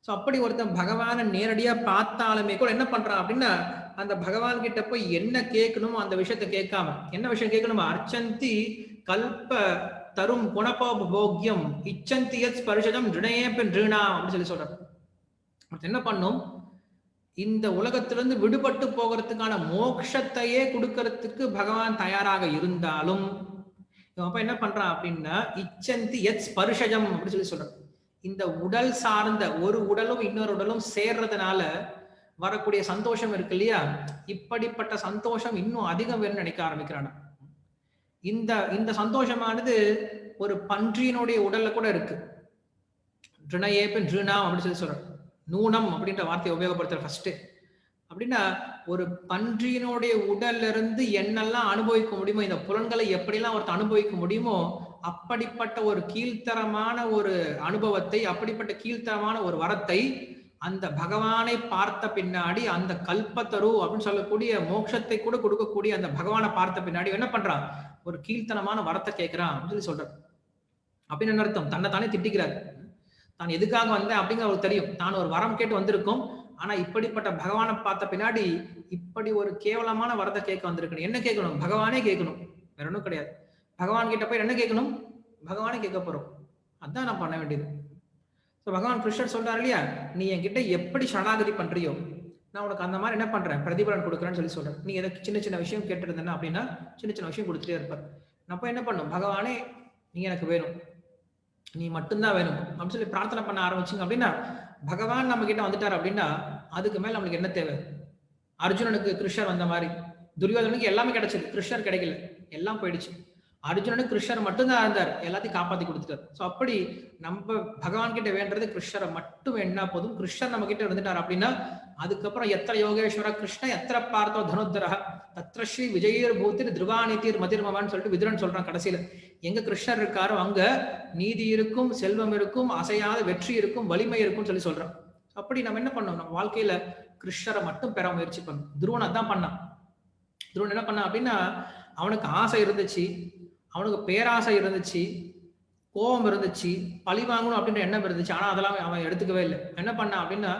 S1: சோ அப்படி ஒருத்தன் பகவானை நேரடியா பார்த்தாலுமே கூட என்ன பண்றான் அப்படின்னா, அந்த பகவான் கிட்ட போய் என்ன கேட்கணுமோ அந்த விஷயத்த கேட்காம என்ன விஷயம் கேட்கணுமா, அர்ச்சந்தி கல்ப தரும் குணபோக்யம் இச்சந்தி யத் ஸ்பர்ஷஜம் ருணயேபி ருணாம் அப்படின்னு சொல்லி சொல்றாரு. என்ன பண்ணும், இந்த உலகத்திலிருந்து விடுபட்டு போகிறதுக்கான மோட்சத்தையே கொடுக்கறதுக்கு பகவான் தயாராக இருந்தாலும் அப்ப என்ன பண்றான் அப்படின்னா, இச்சந்தி யத் ஸ்பர்ஷஜம் அப்படின்னு சொல்லி சொல்றான். இந்த உடல் சார்ந்த ஒரு உடலும் இன்னொரு உடலும் சேர்றதுனால வரக்கூடிய சந்தோஷம் இருக்கு இல்லையா, இப்படிப்பட்ட சந்தோஷம் இன்னும் அதிகம் வேணும்னு நினைக்க ஆரம்பிக்கிறான். இந்த சந்தோஷமானது ஒரு பன்றியினுடைய உடல்ல கூட இருக்கு. ருணயேபி ருணாம் அப்படின்னு சொல்லி சொல்றான். நூனம் அப்படின்ற வார்த்தையை உபயோகப்படுத்துற ஃபர்ஸ்ட். அப்படின்னா ஒரு பன்றியினுடைய உடல்ல இருந்து என்னெல்லாம் அனுபவிக்க முடியுமோ, இந்த புலன்களை எப்படிலாம் ஒருத்தர் அனுபவிக்க முடியுமோ அப்படிப்பட்ட ஒரு கீழ்த்தரமான ஒரு அனுபவத்தை, அப்படிப்பட்ட கீழ்த்தரமான ஒரு வரத்தை அந்த பகவானை பார்த்த பின்னாடி, அந்த கல்பத்தரு அப்படின்னு சொல்லக்கூடிய மோட்சத்தை கூட கொடுக்கக்கூடிய அந்த பகவானை பார்த்த பின்னாடி என்ன பண்றான், ஒரு கீழ்த்தனமான வரத்தை கேட்கிறான் அப்படின்னு சொல்லி சொல்றாரு. அப்படின்னு என்ன அர்த்தம், தன்னை தானே திட்டிக்கிறார். தான் எதுக்காக வந்தேன் அப்படிங்கிற அவருக்கு தெரியும், தான் ஒரு வரம் கேட்டு வந்திருக்கும். ஆனா இப்படிப்பட்ட பகவானை பார்த்த பின்னாடி இப்படி ஒரு கேவலமான வரத்தை கேட்க வந்திருக்கணும். என்ன கேட்கணும், பகவானே கேட்கணும், வேற ஒன்றும் கிடையாது. பகவான் கிட்ட போய் என்ன கேட்கணும், பகவானே கேட்க போறோம். அதான் நான் பண்ண வேண்டியது. பகவான் கிருஷ்ணர் சொல்றாரு இல்லையா, நீ என்கிட்ட எப்படி சரணாகதி பண்றியோ நான் உனக்கு அந்த மாதிரி என்ன பண்றேன், பிரதிபலன் கொடுக்குறேன்னு சொல்லி சொல்றேன். நீ எதாவது சின்ன சின்ன விஷயம் கேட்டுருந்தேன்னா அப்படின்னா சின்ன சின்ன விஷயம் கொடுத்துட்டே இருப்பார். அப்ப என்ன பண்ணும், பகவானே நீ எனக்கு வேணும், நீ மட்டும்தான் வேணும் அப்படின்னு சொல்லி பிரார்த்தனை பண்ண ஆரம்பிச்சிங்க அப்படின்னா, பகவான் நம்ம கிட்ட வந்துட்டார் அப்படின்னா அதுக்கு மேல நம்மளுக்கு என்ன தேவை. அர்ஜுனனுக்கு கிருஷ்ணர் வந்த மாதிரி துரியோதனுக்கு எல்லாமே கிடைச்சது, கிருஷ்ணர் கிடைக்கல, எல்லாம் போயிடுச்சு. அர்ஜுனனுக்கு கிருஷ்ணர் மட்டும்தான் இருந்தார், எல்லாத்தையும் காப்பாத்தி கொடுத்துட்டார். ஸோ அப்படி நம்ம பகவான் கிட்ட வேண்டது கிருஷ்ணரை மட்டும் வேணா போதும். கிருஷ்ணர் நம்ம கிட்ட இருந்துட்டார் அப்படின்னா அதுக்கப்புறம் எத்தனை யோகேஸ்வர கிருஷ்ண எத்தனை பார்த்தோ தனுத்தர தத்ர ஸ்ரீ விஜயர் பூத்திர் திருவானித்தீர் மதிர்மவான்னு சொல்லிட்டு விதுரன் சொல்றான் கடைசியில. எங்க கிருஷ்ணர் இருக்காரோ அங்க நீதி இருக்கும், செல்வம் இருக்கும், அசையாத வெற்றி இருக்கும், வலிமை இருக்கும் சொல்லி சொல்றான். அப்படி நம்ம என்ன பண்ணோம், நம்ம வாழ்க்கையில கிருஷ்ணரை மட்டும் பெற முயற்சி பண்ணணும். துருவன் அதான் பண்ணான். துருவன் என்ன பண்ணான் அப்படின்னா, அவனுக்கு ஆசை இருந்துச்சு, அவனுக்கு பேராசை இருந்துச்சு, கோபம் இருந்துச்சு, பழி வாங்கணும் அப்படின்ற எண்ணம் இருந்துச்சு. ஆனா அதெல்லாம் அவன் எடுத்துக்கவே இல்லை. என்ன பண்ணான் அப்படின்னா,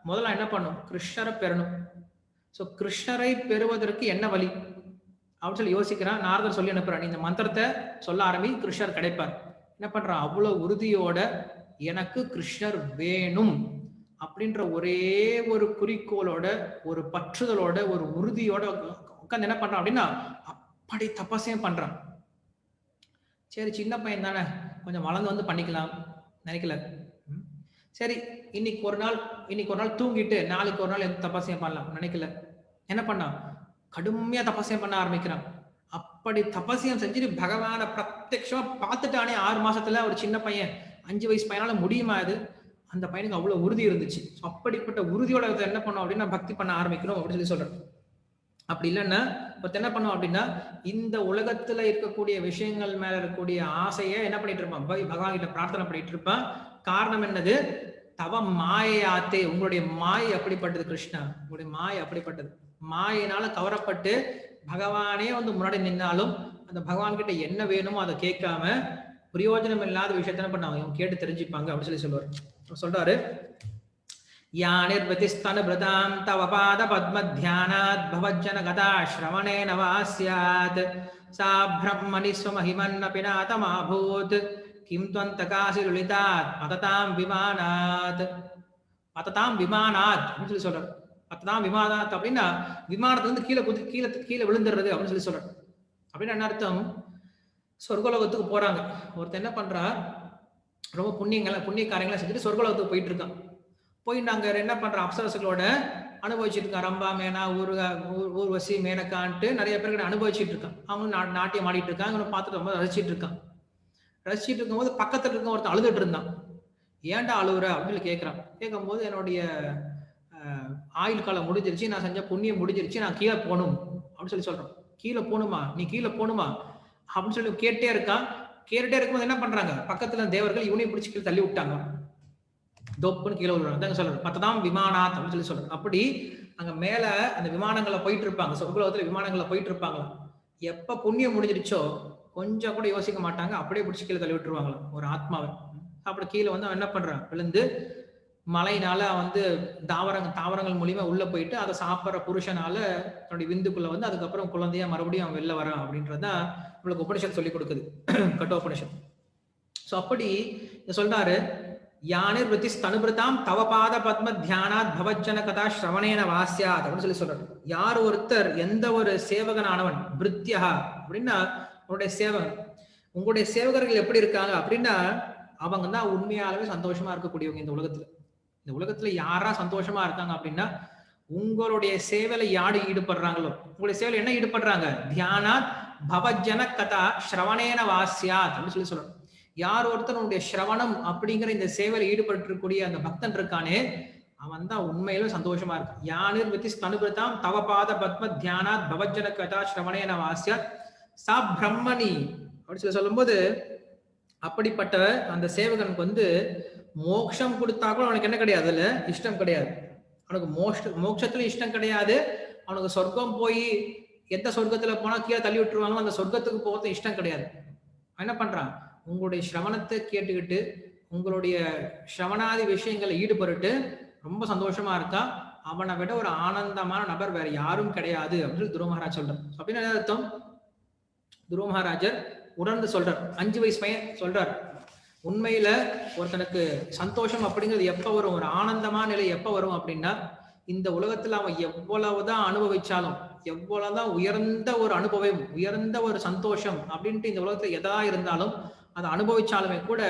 S1: முதல்ல என்ன பண்ணும், கிருஷ்ணரை பெறணும். ஸோ கிருஷ்ணரை பெறுவதற்கு என்ன வழி அப்படின்னு சொல்லி யோசிக்கிறான். நாரதர் சொல்லி அனுப்புறான், இந்த மந்திரத்தை சொல்ல ஆரம்பி, கிருஷ்ணர் கிடைப்பார். என்ன பண்றான், அவ்வளவு உறுதியோட எனக்கு கிருஷ்ணர் வேணும் அப்படின்ற ஒரே ஒரு குறிக்கோளோட, ஒரு பற்றுதலோட, ஒரு உறுதியோட உட்காந்து என்ன பண்றான் அப்படின்னா அப்படி தபசையும் பண்றான். சரி சின்ன பையன் தானே, கொஞ்சம் வளர்ந்து வந்து பண்ணிக்கலாம் நினைக்கல. சரி இன்னைக்கு ஒரு நாள் தூங்கிட்டு நாளைக்கு ஒரு நாள் எந்த தபசையும் பண்ணலாம் நினைக்கல. என்ன பண்ணான், கடுமையா தபசையம் பண்ண ஆரம்பிக்கிறான். அப்படி தபசையம் செஞ்சுட்டு பகவானை பிரத்யட்சமா பார்த்துட்டானே 6 மாசத்துல. ஒரு சின்ன பையன், 5 வயசு பையனால முடியுமா அது? அந்த பையனுக்கு அவ்வளவு உறுதி இருந்துச்சு. அப்படிப்பட்ட உறுதியோட என்ன பண்ணோம் அப்படின்னா பக்தி பண்ண ஆரம்பிக்கணும் அப்படின்னு சொல்லி சொல்றேன். அப்படி இல்லைன்னா ஒருத்த என்ன பண்ணுவோம் அப்படின்னா, இந்த உலகத்துல இருக்கக்கூடிய விஷயங்கள் மேல இருக்கக்கூடிய ஆசையை என்ன பண்ணிட்டு இருப்பான், பகவான் கிட்ட பிரார்த்தனை பண்ணிட்டு இருப்பான். காரணம் என்னது, தவ மாயாத்தே, உங்களுடைய மாயை அப்படிப்பட்டது கிருஷ்ணா, உங்களுடைய மாயை அப்படிப்பட்டது. மாயினால கவரப்பட்டு பகவானே வந்து முன்னாடி நின்னாலும் அந்த பகவான் கிட்ட என்ன வேணுமோ அதை கேட்காம பிரயோஜனம் இல்லாத விஷயத்த பண்ணாங்க, இவங்க கேட்டு தெரிஞ்சுப்பாங்க அப்படின்னு சொல்லி சொல்லுவார். சொல்றாரு, யானிர்வதிஸ்தன பிரதாம் தவ பாத பத்ம தியானாத் பவஜ்ஜன கதா ஸ்ரவணேன வாஸ்யாத் சா பிரம்மணி ஸ்வமஹிமன்னபி நாதமாபூத் கிம் த்வந்தகாசி லுலிதாத் பததாம் விமானாத். பததாம் விமானாத் அப்படின்னு சொல்லி சொல்றாரு. பததாம் விமானாத் அப்படின்னா விமானத்துல இருந்து கீழே விழுந்துடுறது அப்படின்னு சொல்லி சொல்றாரு. அப்படின்னு என்ன அர்த்தம், சொர்க்கலோகத்துக்கு போறாங்க. ஒருத்தர் என்ன பண்றா, ரொம்ப புண்ணிய காரியங்களை செஞ்சுட்டு சொர்க்கலோகத்துக்கு போயிட்டு இருக்கான். போய் நாங்க என்ன பண்ற, அப்சரசுகளோட அனுபவிச்சுட்டு இருக்கான். ரம்பா, மேனா, ஊர்வசி, மேனக்கான்ட்டு நிறைய பேருக்கு அனுபவிச்சுட்டு இருக்கான். அவங்களும் நாட்டியம் ஆடிட்டு இருக்காங்க. இவனை பார்த்துட்டு ரொம்ப ரசிச்சுட்டு இருக்கான். ரசிச்சுட்டு இருக்கும்போது பக்கத்துல இருக்க ஒருத்தன் அழுதுட்டு இருந்தான். ஏன்டா அழுகுற அப்படின்னு கேட்கிறான். கேட்கும்போது என்னுடைய ஆயுள் காலம் முடிஞ்சிருச்சு, நான் செஞ்ச புண்ணியம் முடிஞ்சிருச்சு, நான் கீழே போகணும் அப்படின்னு சொல்லி சொல்றான். கீழே போகணுமா, நீ கீழே போகணுமா அப்படின்னு சொல்லி கேட்டே இருக்கான். கேட்டுட்டே இருக்கும்போது என்ன பண்றாங்க, பக்கத்துல தேவர்கள் இவனையும் பிடிச்சி கீழே தள்ளி விட்டாங்க. தோப்புன்னு கீழே விழுறாங்க. சொல்றாரு பத்ததாம் விமானாத் அப்படின்னு சொல்லி சொல்றாரு. அப்படி அங்க மேல அந்த விமானங்களை போயிட்டு இருப்பாங்க, சொர்க்கலோகத்துல விமானங்களை போயிட்டு இருப்பாங்களாம். எப்ப புண்ணியம் முடிஞ்சிருச்சோ கொஞ்சம் கூட யோசிக்க மாட்டாங்க, அப்படியே பிடிச்சி கீழே தள்ளி விட்டுருவாங்களாம் ஒரு ஆத்மாவை. அப்படி கீழே வந்து அவன் என்ன பண்றான், விழுந்து மழையினால வந்து தாவரங்கள் மூலியமா உள்ள போயிட்டு அதை சாப்பிட்ற புருஷனால தன்னுடைய விந்துக்குள்ள வந்து அதுக்கப்புறம் குழந்தையா மறுபடியும் அவன் வெளில வரான் அப்படின்றதான் நம்மளுக்கு உபனிஷத் சொல்லி கொடுக்குது, கட்டோபனிஷத். ஸோ அப்படி சொல்றாரு, யானிர் விருத்தி தனுபிரதாம் தவ பாத பத்ம தியானாத் பவஜ்ஜன கதா ஸ்ரவணேன வாஸ்யாத் அப்படின்னு சொல்லி சொல்றாரு. யார் ஒருத்தர், எந்த ஒரு சேவகனானவன், பிருத்தியா அப்படின்னா உங்களுடைய சேவகன். உங்களுடைய சேவகர்கள் எப்படி இருக்காங்க அப்படின்னா அவங்க தான் உண்மையாலுமே சந்தோஷமா இருக்கக்கூடியவங்க இந்த உலகத்துல. இந்த உலகத்துல யாரா சந்தோஷமா இருக்காங்க அப்படின்னா உங்களுடைய சேவையில யாரு ஈடுபடுறாங்களோ, உங்களுடைய சேவையில என்ன ஈடுபடுறாங்க, தியானாத் பவஜ்ஜன கதா ஸ்ரவணேன வாஸ்யாத் அப்படின்னு சொல்லி சொல்றாரு. யார் ஒருத்தனுடைய ஸ்ரவணம் அப்படிங்கிற இந்த சேவையில ஈடுபட்டிருக்கக்கூடிய அந்த பக்தன் இருக்கானே அவன் தான் உண்மையிலும் சந்தோஷமா இருக்கான். யானிர் விருத்தி தனுபிரதாம் தவ பாத பத்ம தியானாத் பவஜ்ஜன கதா ஸ்ரவணேன வாஸ்யாத் சா பிரம்மணி அப்படின்னு சொல்லி சொல்லும்போது, அப்படிப்பட்ட அந்த சேவகனுக்கு வந்து மோட்சம் கொடுத்தா கூட அவனுக்கு என்ன கிடையாது, அதுல இஷ்டம் கிடையாது. அவனுக்கு மோட்சத்துல இஷ்டம் கிடையாது. அவனுக்கு சொர்க்கம் போய் எந்த சொர்க்கத்துல போனா கீழே தள்ளி விட்டுருவாங்களோ அந்த சொர்க்கத்துக்கு போகிறது இஷ்டம் கிடையாது. என்ன பண்றான், உங்களுடைய சிரவணத்தை கேட்டுக்கிட்டு உங்களுடைய சிரவணாதி விஷயங்களை ஈடுபட்டு ரொம்ப சந்தோஷமா இருக்கா. அவனை விட ஒரு ஆனந்தமான நபர் வேற யாரும் கிடையாது அப்படின்னு துருவ மகாராஜ் சொல்றார். அப்படின்னு என்ன அர்த்தம், துருவ மகாராஜர் உணர்ந்து சொல்றார். 5 வயசு பையன் சொல்றார், உண்மையில ஒருத்தனுக்கு சந்தோஷம் அப்படிங்கிறது எப்ப வரும், ஒரு ஆனந்தமான நிலை எப்ப வரும் அப்படின்னா இந்த உலகத்துல அவன் எவ்வளவுதான் அனுபவிச்சாலும், எவ்வளவுதான் உயர்ந்த ஒரு அனுபவம், உயர்ந்த ஒரு சந்தோஷம் அப்படின்ட்டு இந்த உலகத்துல எதா இருந்தாலும் அதை அனுபவிச்சாலுமே கூட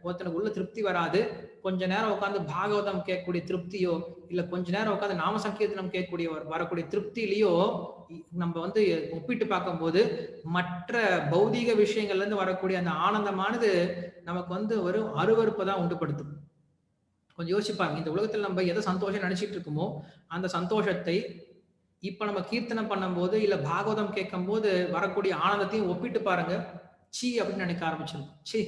S1: ஒருத்தனுக்கு உள்ள திருப்தி வராது. கொஞ்ச நேரம் உட்காந்து பாகவதம் கேட்கக்கூடிய திருப்தியோ, இல்ல கொஞ்ச நேரம் உட்காந்து நாம சங்கீர்த்தனம் கேட்கக்கூடிய வரக்கூடிய திருப்தியிலையோ நம்ம வந்து ஒப்பிட்டு பார்க்கும்போது மற்ற பௌதீக விஷயங்கள்ல இருந்து வரக்கூடிய அந்த ஆனந்தமானது நமக்கு வந்து ஒரு அருவருப்பை தான் உண்டுபடுத்தும். கொஞ்சம் யோசிப்பாங்க, இந்த உலகத்துல நம்ம எதை சந்தோஷம் நினைச்சிட்டு இருக்கோமோ அந்த சந்தோஷத்தை இப்ப நம்ம கீர்த்தனம் பண்ணும்போது இல்ல பாகவதம் கேட்கும் போது வரக்கூடிய ஆனந்தத்தையும் ஒப்பிட்டு பாருங்க, சி அப்படின்னு நினைக்க ஆரம்பிச்சிடும். சி,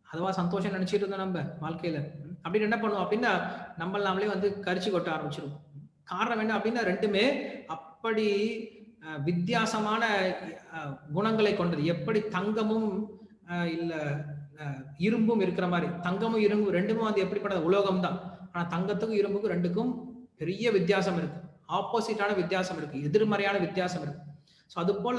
S1: அதுவா சந்தோஷம் நினைச்சிட்டு இருந்தோம் நம்ம வாழ்க்கையில அப்படின்னு என்ன பண்ணுவோம் அப்படின்னா நம்ம நாமளே வந்து கரிச்சு கொட்ட ஆரம்பிச்சிடும். காரணம் என்ன அப்படின்னா ரெண்டுமே அப்படி வித்தியாசமான குணங்களை கொண்டது. எப்படி தங்கமும் இல்ல இரும்பும் இருக்கிற மாதிரி, தங்கமும் இரும்பும் ரெண்டுமே வந்து எப்படிப்பட்ட உலோகம் தான். ஆனா தங்கத்துக்கும் இரும்புக்கும் ரெண்டுக்கும் பெரிய வித்தியாசம் இருக்கு, ஆப்போசிட்டான வித்தியாசம் இருக்கு, எதிர்மறையான வித்தியாசம் இருக்கு. ஸோ அது போல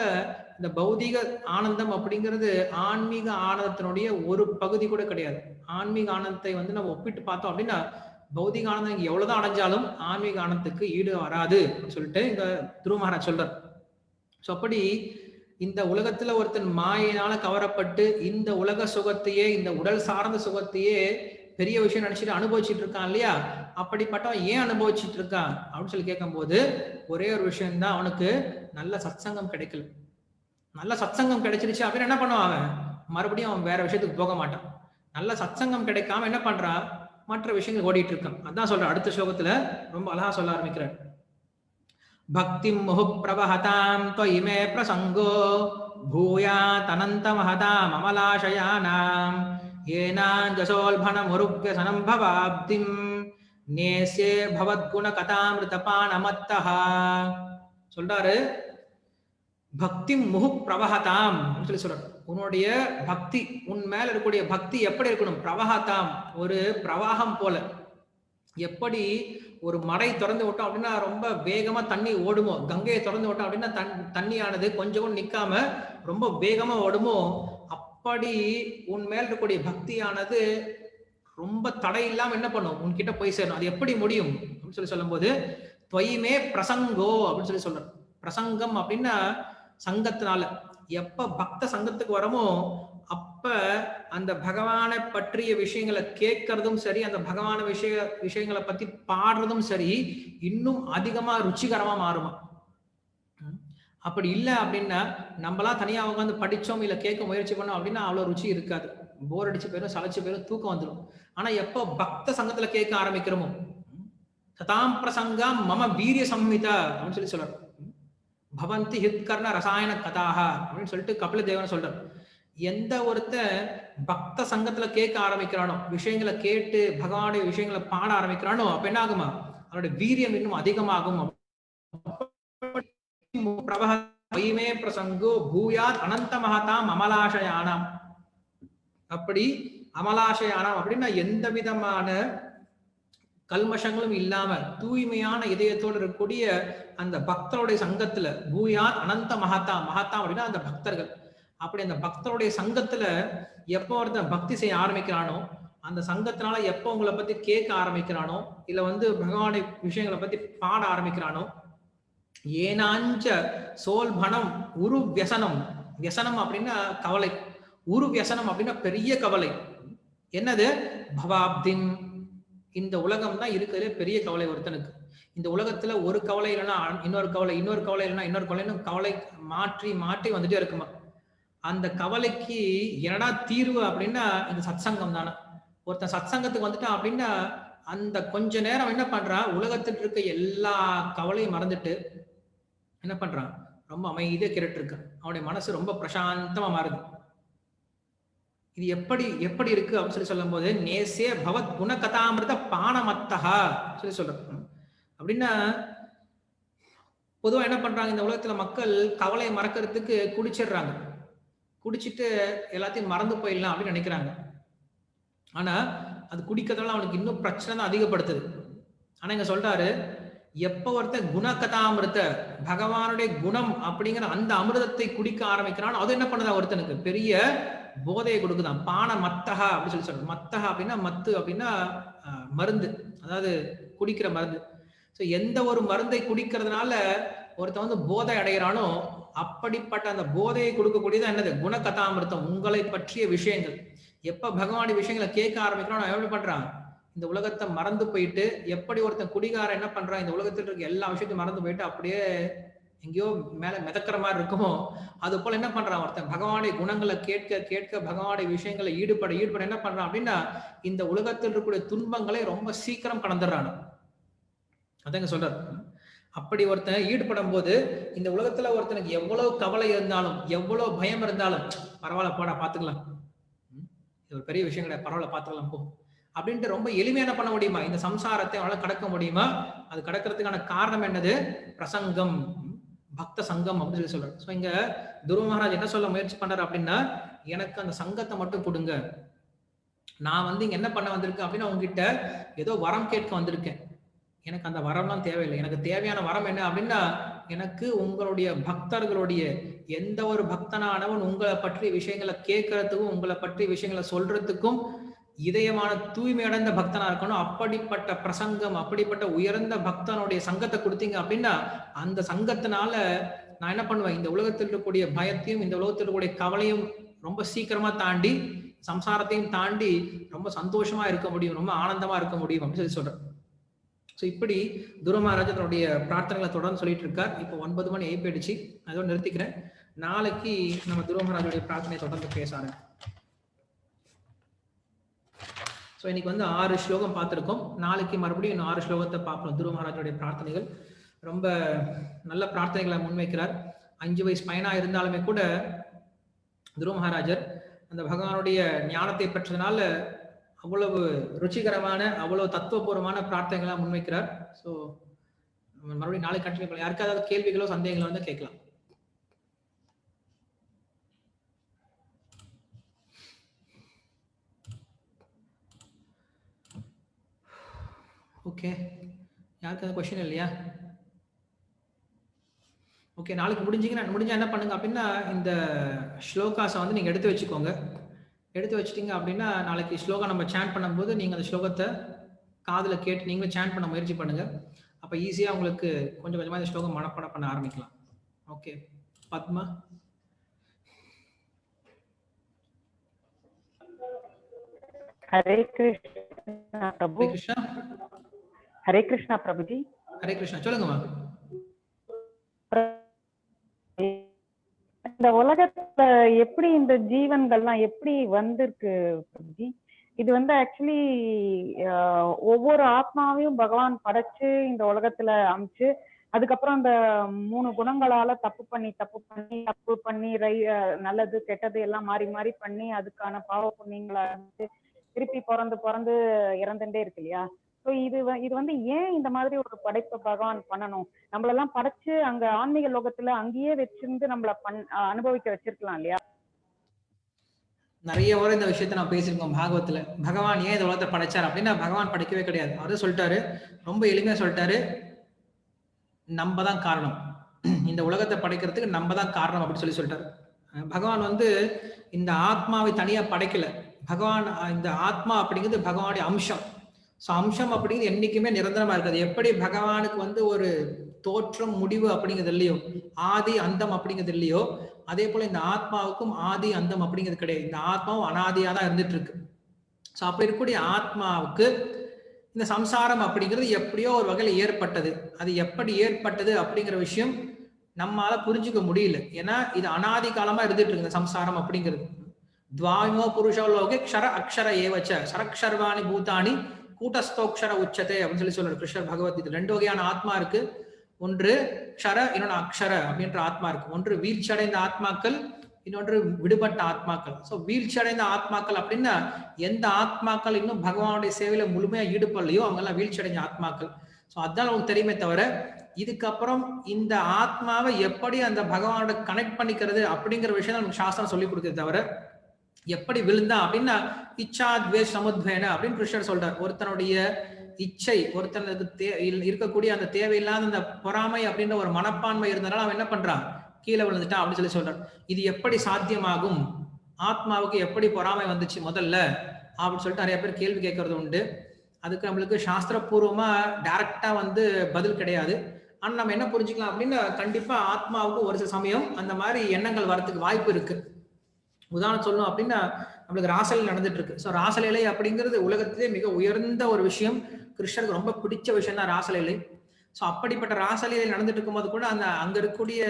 S1: இந்த பௌதீக ஆனந்தம் அப்படிங்கிறது ஆன்மீக ஆனந்தத்தினுடைய ஒரு பகுதி கூட கிடையாது. ஆன்மீக ஆனந்தத்தை வந்து நம்ம ஒப்பிட்டு பார்த்தோம் அப்படின்னா பௌதிக ஆனந்தம் இங்க எவ்வளவுதான் அடைஞ்சாலும் ஆன்மீக ஆனந்தத்துக்கு ஈடு வராது சொல்லிட்டு இந்த துருவ மகாராஜ் சொல்றார். ஸோ அப்படி இந்த உலகத்துல ஒருத்தன் மாயினால கவரப்பட்டு இந்த உலக சுகத்தையே, இந்த உடல் சார்ந்த சுகத்தையே பெரிய விஷயம் நினைச்சிட்டு அனுபவிச்சுட்டு இருக்கான் இல்லையா, அப்படிப்பட்டவன் ஏன் அனுபவிச்சுட்டு இருக்கான் அப்படின்னு சொல்லி கேட்கும் போது ஒரே ஒரு விஷயம்தான், அவனுக்கு நல்ல சத்சங்கம் கிடைக்கல. நல்ல சத்சங்கம் கிடைச்சிருச்சு அப்படின்னு என்ன பண்ணுவான், அவன் மறுபடியும் அவன் வேற விஷயத்துக்கு போக மாட்டான். நல்ல சத்சங்கம் கிடைக்காம என்ன பண்றான், மற்ற விஷயங்கள் ஓடிட்டு இருக்கான். அதான் சொல்ற அடுத்த ஸ்லோகத்துல ரொம்ப அழகா சொல்ல ஆரம்பிக்கிறார். பக்திம் முஹு பிரவஹதாம் த்வயிமே பிரசங்கோ பூயாத் அனந்த மஹதாம் அமலாஷயானாம் ஏனாஞ்சசோல்பனமுருக்யசனம் பவாப்திம் நேஸ்யே பவத்குண கதாமிருதபானமத்தஹ. சொல்றாரு, பக்தி முஹு பிரவஹதாம் சொல்லி சொல்றாரு. உன்னுடைய பக்தி, உன் மேல இருக்கக்கூடிய பக்தி எப்படி இருக்கணும், பிரவஹதாம் ஒரு பிரவாகம் போல. எப்படி ஒரு மடை திறந்து விட்டோம் அப்படின்னா ரொம்ப வேகமா தண்ணி ஓடுமோ, கங்கையை திறந்து விட்டோம் அப்படின்னா தண்ணியானது கொஞ்சம் நிக்காம ரொம்ப வேகமா ஓடுமோ, அப்படி உன் மேல் இருக்கக்கூடிய பக்தியானது ரொம்ப தடை இல்லாம என்ன பண்ணும், உன்கிட்ட போய் சேரணும். அது எப்படி முடியும் அப்படின்னு சொல்லி சொல்லும் போது துவயிமே பிரசங்கோ அப்படின்னு சொல்லி சொல்ற. பிரசங்கம் அப்படின்னா சங்கத்தினால, எப்ப பக்த சங்கத்துக்கு வரமோ அப்ப அந்த பகவானை பற்றிய விஷயங்களை கேட்கறதும் சரி, அந்த பகவான விஷயங்களை பத்தி பாடுறதும் சரி இன்னும் அதிகமா ருச்சிகரமா மாறுமா. அப்படி இல்லை அப்படின்னா நம்மளா தனியா உட்காந்து படிச்சோம் இல்ல கேட்க முயற்சி பண்ணோம் அப்படின்னா அவ்வளவு ருச்சி இருக்காது, போர் அடிச்சு போயிடும், சளைச்சு போயிடும், தூக்கம் வந்துடும். ஆனா எப்போ பக்த சங்கத்துல கேட்க ஆரம்பிக்கிறோமோ, சதாம் பிரசங்கம் மம வீரிய சம்ஹிதா அப்படின்னு சொல்லி சொல்றாரு. பவந்தி ஹித்கர்ண ரசாயன கதாக அப்படின்னு சொல்லிட்டு கபில தேவன் சொல்றார். எந்த ஒருத்த பக்த சங்கத்துல கேட்க ஆரம்பிக்கிறானோ, விஷயங்களை கேட்டு பகவானுடைய விஷயங்களை பாட ஆரம்பிக்கிறானோ, அப்ப என்ன ஆகுமா, அவனுடைய வீரியம் இன்னும் அதிகமாகும். பிரசங்கோ பூயாத் அனந்த மகதாம் அமலாஷயானாம். அப்படி அமலாஷயானாம் அப்படின்னா எந்த விதமான கல்மஷங்களும் இல்லாம தூய்மையான இதயத்தோடு இருக்கக்கூடிய அந்த பக்தருடைய சங்கத்துல, பூயாத் அனந்த மகதா, மகதா அப்படின்னா அந்த பக்தர்கள். அப்படி அந்த பக்தருடைய சங்கத்துல எப்போ ஒருத்தன் பக்தி செய்ய ஆரம்பிக்கிறானோ, அந்த சங்கத்தினால எப்போ உங்களை பத்தி கேட்க ஆரம்பிக்கிறானோ, இல்ல வந்து பகவானுடைய விஷயங்களை பத்தி பாட ஆரம்பிக்கிறானோ, ஏனாஞ்ச சோல்பனம் உரு வியசனம். வியசனம் அப்படின்னா கவலை, உரு வியசனம் அப்படின்னா பெரிய கவலை. என்னது, பவாப்தின், இந்த உலகம் தான் இருக்கிறதுல பெரிய கவலை ஒருத்தனுக்கு. இந்த உலகத்துல ஒரு கவலை இல்லைன்னா இன்னொரு கவலை, இன்னொரு கவலை இல்லைன்னா இன்னொரு கவலைன்னு கவலை மாற்றி மாற்றி வந்துட்டே இருக்குமா. அந்த கவலைக்கு என்னடா தீர்வு அப்படின்னா இந்த சத்சங்கம் தானே. ஒருத்தன் சத்சங்கத்துக்கு வந்துட்டான் அப்படின்னா அந்த கொஞ்ச நேரம் என்ன பண்றான், உலகத்தில் இருக்க எல்லா கவலையும் மறந்துட்டு என்ன பண்றான், ரொம்ப அமைதியா கேட்டு இருக்கான். அவனுடைய மனசு ரொம்ப பிரசாந்தமா மாறுது. இது எப்படி எப்படி இருக்கு அப்படின்னு சொல்லி சொல்லும் போது நேசே பவத் குண கதாமிருத பானமத்தஹா சொல்லி சொல்றான். அப்படின்னா பொதுவா என்ன பண்றாங்க, இந்த உலகத்துல மக்கள் கவலையை மறக்கிறதுக்கு குடிச்சிடுறாங்க. குடிச்சிட்டு எல்லாத்தையும் மறந்து போயிடலாம் அப்படின்னு நினைக்கிறாங்க. ஆனா அது குடிக்கிறதுனால அவனுக்கு இன்னும் பிரச்சனை தான் அதிகப்படுத்துது. ஆனா இங்க சொல்றாரு, எப்ப ஒருத்தன் குணகதாமிருத, பகவானுடைய குணம் அப்படிங்கிற அந்த அமிர்தத்தை குடிக்க ஆரம்பிக்கிறான், அது என்ன பண்ணுதா ஒருத்தனுக்கு பெரிய போதையை கொடுக்குதான். பான மத்தகா அப்படின்னு சொல்லி சொல்றோம். மத்தகா அப்படின்னா மத்து அப்படின்னா மருந்து, அதாவது குடிக்கிற மருந்து. ஸோ எந்த ஒரு மருந்தை குடிக்கிறதுனால ஒருத்தன் வந்து போதை அடைகிறானோ அப்படிப்பட்ட அந்த போதையை கொடுக்கக்கூடியது என்னது? குணகதாமிருத்தம், உங்களை பற்றிய விஷயங்கள். எப்ப பகவானுடைய விஷயங்களை கேட்க ஆரம்பிக்கிறோம், நான் எப்படி பண்றான்? இந்த உலகத்தை மறந்து போயிட்டு, எப்படி ஒருத்தன் குடிகாரன் என்ன பண்றான், இந்த உலகத்தில் இருக்க எல்லா விஷயத்தையும் மறந்து போயிட்டு அப்படியே எங்கேயோ மேல மிதக்கிற மாதிரி இருக்குமோ, அது போல என்ன பண்றான் ஒருத்தன் பகவானுடைய குணங்களை கேட்க கேட்க, பகவானுடைய விஷயங்களை ஈடுபட ஈடுபட என்ன பண்றான் அப்படின்னா, இந்த உலகத்தில் இருக்கக்கூடிய துன்பங்களை ரொம்ப சீக்கிரம் கடந்துடுறான். அதாங்க சொல்றாரு. அப்படி ஒருத்தன் ஈடுபடும் போது, இந்த உலகத்துல ஒருத்தனுக்கு எவ்வளவு கவலை இருந்தாலும், எவ்வளவு பயம் இருந்தாலும், பரவாயில்ல போடா பாத்துக்கலாம், இது ஒரு பெரிய விஷயம் கிடையாது, பரவாயில்ல பாத்துக்கலாம் போ அப்படின்ட்டு ரொம்ப எளிமையான பண்ண முடியுமா? இந்த சம்சாரத்தை அவனால கடக்க முடியுமா? அது கடக்கிறதுக்கான காரணம் என்னது? பிரசங்கம், பக்த சங்கம் அப்படின்னு சொல்லி சொல்றாரு. ஸோ இங்க துருவ மகாராஜ் என்ன சொல்ல முயற்சி பண்றாரு அப்படின்னா, எனக்கு அந்த சங்கத்தை மட்டும் கொடுங்க, நான் வந்து இங்க என்ன பண்ண வந்திருக்கேன் அப்படின்னா, உங்ககிட்ட ஏதோ வரம் கேட்க வந்திருக்கேன், எனக்கு அந்த வரம்லாம் தேவையில்லை. எனக்கு தேவையான வரம் என்ன அப்படின்னா, எனக்கு உங்களுடைய பக்தர்களுடைய எந்த ஒரு பக்தனானவன் உங்களை பற்றிய விஷயங்களை கேட்கறதுக்கும், உங்களை பற்றிய விஷயங்களை சொல்றதுக்கும் இதயமான தூய்மை அடைந்த பக்தனா இருக்கணும். அப்படிப்பட்ட பிரசங்கம், அப்படிப்பட்ட உயர்ந்த பக்தனுடைய சங்கத்தை கொடுத்தீங்க அப்படின்னா, அந்த சங்கத்தினால நான் என்ன பண்ணுவேன், இந்த உலகத்தில் இருக்கக்கூடிய பயத்தையும், இந்த உலகத்தில் இருக்கக்கூடிய கவலையும் ரொம்ப சீக்கிரமா தாண்டி, சம்சாரத்தையும் தாண்டி ரொம்ப சந்தோஷமா இருக்க முடியும், ரொம்ப ஆனந்தமா இருக்க முடியும் அப்படின்னு சொல்லி சொல்றேன். ஸோ இப்படி துருவ மகாராஜ் தன்னுடைய பிரார்த்தனைகளை தொடர்ந்து சொல்லிட்டு இருக்கார். இப்போ 9 மணி போயிடுச்சு, அதோட நிறுத்திக்கிறேன். நாளைக்கு நம்ம துருவ மகாராஜுடைய பிரார்த்தனை தொடர்ந்து பேசாரு. ஸோ இன்னைக்கு வந்து 6 ஸ்லோகம் பார்த்துருக்கோம். நாளைக்கு மறுபடியும் இன்னும் 6 ஸ்லோகத்தை பார்ப்போம். துருவ மகாராஜுடைய பிரார்த்தனைகள் ரொம்ப நல்ல பிரார்த்தனைகளை முன்வைக்கிறார். 5 வயசு பையனா இருந்தாலுமே கூட துருவ மகாராஜர் அந்த பகவானுடைய ஞானத்தை பெற்றதுனால அவ்வளவு ருச்சிகரமான, அவ்வளவு தத்துவபூர்வமான பிரார்த்தனைகளை முன்வைக்கிறார். ஸோ மறுபடியும் நாளைக்கு கண்டினியூ பண்ணலாம். யாருக்காவது கேள்விகளோ சந்தேகங்களோ வந்து கேட்கலாம். ஓகே, யாருக்காவது கொஸ்டின் இல்லையா? ஓகே, நாளைக்கு முடிஞ்சா என்ன பண்ணுங்க அப்படின்னா, இந்த ஸ்லோகாஸை வந்து நீங்க எடுத்து வச்சுக்கோங்க. எடுத்து வச்சிட்டீங்க அப்படின்னா, நாளைக்கு ஸ்லோகா நம்ம சேன் பண்ணும்போது நீங்க அந்த ஸ்லோகத்தை காதுல கேட்டு நீங்களும் சேன் பண்ண முயற்சி பண்ணுங்க. அப்ப ஈஸியா உங்களுக்கு கொஞ்சம் கொஞ்சமா இந்த ஸ்லோகம் மனப்பாடம் பண்ண ஆரம்பிக்கலாம். ஓகே, பத்மா.
S3: ஹரே கிருஷ்ணா பிரபு.
S1: கிருஷ்ணா.
S3: ஹரே கிருஷ்ணா பிரபுஜி.
S1: ஹரே கிருஷ்ணா, சொல்லுங்கம்மா.
S3: இந்த உலகத்துல எப்படி இந்த ஜீவன்கள்லாம் எப்படி வந்திருக்கு பிரபுஜி? இது வந்து ஆக்சுவலி ஒவ்வொரு ஆத்மாவையும் பகவான் படைச்சு இந்த உலகத்துல அமைச்சு, அதுக்கப்புறம் அந்த 3 குணங்களால தப்பு பண்ணி நல்லது கெட்டது எல்லாம் மாறி மாறி பண்ணி அதுக்கான பாவ புண்ணியங்களை திருப்பி பிறந்து இறந்துட்டே இருக்கு இல்லையா? ஸோ இது வந்து ஏன் இந்த மாதிரி ஒரு படைப்பை பகவான் பண்ணணும்? நம்மளெல்லாம் படைச்சு அங்க ஆன்மீக லோகத்துல அங்கேயே வச்சிருந்து நம்மள அனுபவிக்க வச்சிருக்கலாம் இல்லையா?
S1: நிறைய முறை இந்த விஷயத்த நான் பேசியிருக்கோம் பாகவத்துல. பகவான் ஏன் இந்த உலகத்தை படைச்சார் அப்படின்னா, பகவான் படைக்கவே கிடையாது. அவரு சொல்லிட்டாரு, ரொம்ப எளிமையா சொல்லிட்டாரு, நம்ம தான் காரணம், இந்த உலகத்தை படைக்கிறதுக்கு நம்ம தான் காரணம் அப்படின்னு சொல்லிட்டாரு. பகவான் வந்து இந்த ஆத்மாவை தனியா படைக்கல. பகவான் இந்த ஆத்மா அப்படிங்கிறது பகவானுடைய அம்சம். ஸோ அம்சம் அப்படிங்கிறது என்னைக்குமே நிரந்தரமா இருக்காது. எப்படி பகவானுக்கு வந்து ஒரு தோற்றம் முடிவு அப்படிங்கிறது இல்லையோ, ஆதி அந்தம் அப்படிங்கிறது இல்லையோ, அதே போல இந்த ஆத்மாவுக்கும் ஆதி அந்தம் அப்படிங்கிறது கிடையாது. இந்த ஆத்மாவும் அனாதியா தான் இருந்துட்டு இருக்கு. ஸோ அப்படி இருக்கக்கூடிய ஆத்மாவுக்கு இந்த சம்சாரம் அப்படிங்கிறது எப்படியோ ஒரு வகையில் ஏற்பட்டது. அது எப்படி ஏற்பட்டது அப்படிங்கிற விஷயம் நம்மளால புரிஞ்சுக்க முடியல. ஏன்னா இது அனாதி காலமா இருந்துட்டு இருக்கு இந்த சம்சாரம் அப்படிங்கிறது. துவாமோ புருஷோலோகே க்ஷர அக்ஷர ஏவச்ச சரக்ஷர்வாணி பூதானி கூட்டஸ்தோக்ஷர உச்சத்தை அப்படின்னு சொல்றாரு கிருஷ்ணர் பகவத்கீதை. 2 வகையான ஆத்மா இருக்கு. ஒன்று க்ஷர, இன்னொன்று அக்ஷர அப்படின்ற ஆத்மா இருக்கு. ஒன்று வீழ்ச்சி அடைந்த ஆத்மாக்கள், இன்னொன்று விடுபட்ட ஆத்மாக்கள். ஸோ வீழ்ச்சி அடைந்த ஆத்மாக்கள் அப்படின்னா எந்த ஆத்மாக்கள் இன்னும் பகவானுடைய சேவையில முழுமையா ஈடுபடலையோ அவங்கெல்லாம் வீழ்ச்சி அடைஞ்ச ஆத்மாக்கள். ஸோ அதுதான் உங்களுக்கு தெரியுமே தவிர, இதுக்கப்புறம் இந்த ஆத்மாவை எப்படி அந்த பகவானோட கனெக்ட் பண்ணிக்கிறது அப்படிங்கிற விஷயம் நமக்கு சாஸ்திரம் சொல்லி கொடுக்குறது தவிர, எப்படி விழுந்தா அப்படின்னா இச்சா துவேஷ சமுத்வேன அப்படின்னு கிருஷ்ணர் சொல்றார். ஒருத்தனுடைய இச்சை, ஒருத்தனுக்கு இருக்கக்கூடிய அந்த தேவையில்லாத அந்த பொறாமை அப்படின்ற ஒரு மனப்பான்மை இருந்தனால அவன் என்ன பண்றான், கீழே விழுந்துட்டான் அப்படின்னு சொல்றார். இது எப்படி சாத்தியமாகும், ஆத்மாவுக்கு எப்படி பொறாமை வந்துச்சு முதல்ல அப்படின்னு சொல்லிட்டு நிறைய பேர் கேள்வி கேட்கறது உண்டு. அதுக்கு நம்மளுக்கு சாஸ்திரபூர்வமா டைரக்டா வந்து பதில் கிடையாது. ஆனா நம்ம என்ன புரிஞ்சுக்கலாம் அப்படின்னா, கண்டிப்பா ஆத்மாவுக்கு ஒரு சில சமயம் அந்த மாதிரி எண்ணங்கள் வரதுக்கு வாய்ப்பு இருக்கு. உதாரணம் சொல்லணும் அப்படின்னா, நம்மளுக்கு ராசலீலை நடந்துட்டு இருக்கு. ஸோ ராசலீலை அப்படிங்கிறது உலகத்திலே மிக உயர்ந்த ஒரு விஷயம். கிருஷ்ணருக்கு ரொம்ப பிடிச்ச விஷயம் தான் ராசலீலை. ஸோ அப்படிப்பட்ட ராசலீலை நடந்துட்டு இருக்கும்போது கூட அங்க இருக்கக்கூடிய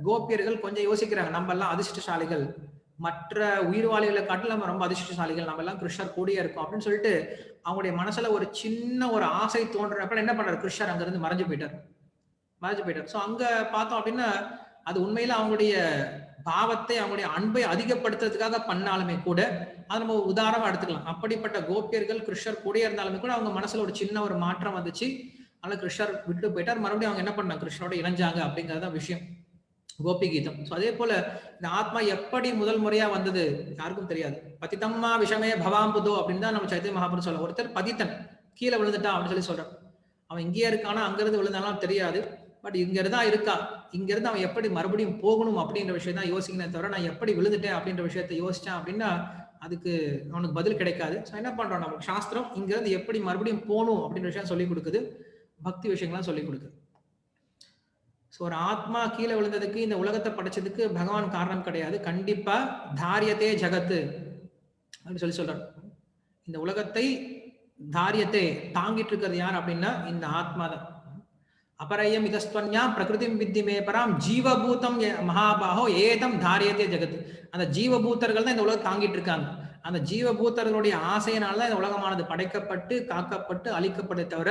S1: கோபியர்கள் கொஞ்சம் யோசிக்கிறாங்க, நம்ம எல்லாம் அதிர்ஷ்டசாலிகள், மற்ற உயிர்வாளிகளை காட்டிலும் நம்ம ரொம்ப அதிர்ஷ்டசாலிகள், நம்ம எல்லாம் கிருஷ்ணர் கூடியே இருக்கோம் அப்படின்னு சொல்லிட்டு அவங்களுடைய மனசுல ஒரு சின்ன ஒரு ஆசை தோன்றப்ப என்ன பண்றாரு, கிருஷ்ணர் அங்கிருந்து மறைஞ்சு போயிட்டார். ஸோ அங்க பார்த்தோம் அப்படின்னா, அது உண்மையில அவங்களுடைய பாவத்தை, அவங்களுடைய அன்பை அதிகப்படுத்துறதுக்காக பண்ணாலுமே கூட அதை நம்ம உதாரணமா எடுத்துக்கலாம். அப்படிப்பட்ட கோபியர்கள் கிருஷ்ணர் கூட இருந்தாலுமே கூட அவங்க மனசுல ஒரு சின்ன ஒரு மாற்றம் வந்துச்சு. அதனால கிருஷ்ணர் விட்டு போயிட்டார். மறுபடியும் அவங்க என்ன பண்ணாங்க, கிருஷ்ணரோட இணைஞ்சாங்க அப்படிங்கறதான் விஷயம் கோபி கீதம். ஸோ அதே போல இந்த ஆத்மா எப்படி முதல் முறையா வந்தது யாருக்கும் தெரியாது. பதித்தம்மா விஷமே பவாம்புதோ அப்படின்னு தான் நம்ம சைத்தன்ய மகாபுரம் சொல்ல. ஒருத்தர் பதித்தன் கீழே விழுந்துட்டான் அப்படின்னு சொல்றான். அவன் இங்கேயே இருக்கானா அங்கிருந்து விழுந்தாலும் தெரியாது. பட் இங்க இருந்தா இருக்கா, இங்க இருந்து அவன் எப்படி மறுபடியும் போகணும் அப்படின்ற விஷயம் தான் யோசிக்கணும் தவிர, நான் எப்படி விழுந்துட்டேன் அப்படின்ற விஷயத்த யோசிச்சேன் அப்படின்னா அதுக்கு அவனுக்கு பதில் கிடைக்காது. ஸோ என்ன பண்றோம், நமக்கு சாஸ்திரம் இங்க இருந்து எப்படி மறுபடியும் போகணும் அப்படின்ற விஷயம் சொல்லிக் கொடுக்குது, பக்தி விஷயங்கள்லாம் சொல்லிக் கொடுக்குது. ஸோ ஒரு ஆத்மா கீழே விழுந்ததுக்கு, இந்த உலகத்தை படைச்சதுக்கு பகவான் காரணம் கிடையாது. கண்டிப்பா தாரியத்தே ஜகத்து அப்படின்னு சொல்றாரு. இந்த உலகத்தை தாரியத்தை தாங்கிட்டு இருக்கிறது யார் அப்படின்னா இந்த ஆத்மா தான். அபரயம் இதஸ்வன்யா பிரகிருதிம் வித்திமே பராம் ஜீவபூதம் மகாபாகோ ஏதம் தாரியத்தே ஜெகத். அந்த ஜீவபூத்தர்கள் தான் இந்த உலகம் தாங்கிட்டு இருக்காங்க. அந்த ஜீவபூத்தர்களுடைய ஆசையினால இந்த உலகமானது படைக்கப்பட்டு காக்கப்பட்டு அழிக்கப்பட்டே தவிர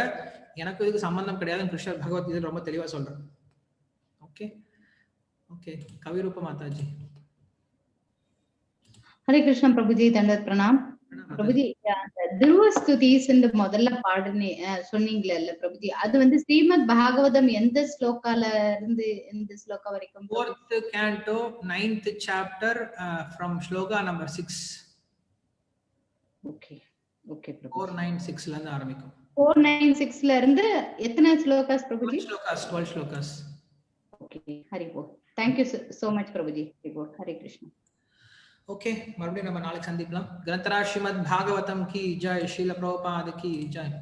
S1: எனக்கு இதுக்கு சம்பந்தம் கிடையாதுன்னு கிருஷ்ணர் பகவத்கீதை ரொம்ப தெளிவா சொல்றார். Okay okay Kavirupa Mataji.
S4: ஹரே கிருஷ்ணா பிரபுஜி, தண்டவத் பிரணாம். பிரபுஜி, அந்த துருவ ஸ்துதிஸ் முதல்ல பாடுனே சொன்னீங்கல்ல பிரபுஜி, அது வந்து ஸ்ரீமத் பாகவதம் எந்த ஸ்லோகால இருந்து எந்த ஸ்லோகா வரைக்கும்?
S1: 4th canto 9th chapter from shloka number 6.
S4: Okay okay Prabhu.
S1: 496 ல இருந்து ஆரம்பிக்கும்.
S4: 496 ல இருந்து எத்தனை shlokas Prabhuji?
S1: 12 shlokas.
S4: Okay, Hari Bol. Thank you so much Prabhuji. Hari Bol. Hare Krishna.
S1: Okay, மறுபடியும் நம்ம நாளைக்கு சந்திக்கலாம். கிரந்தராஜ் ஸ்ரீமத் பாகவதம் கி ஜெய், ஸ்ரீல பிரபுபாத் கி ஜெய்.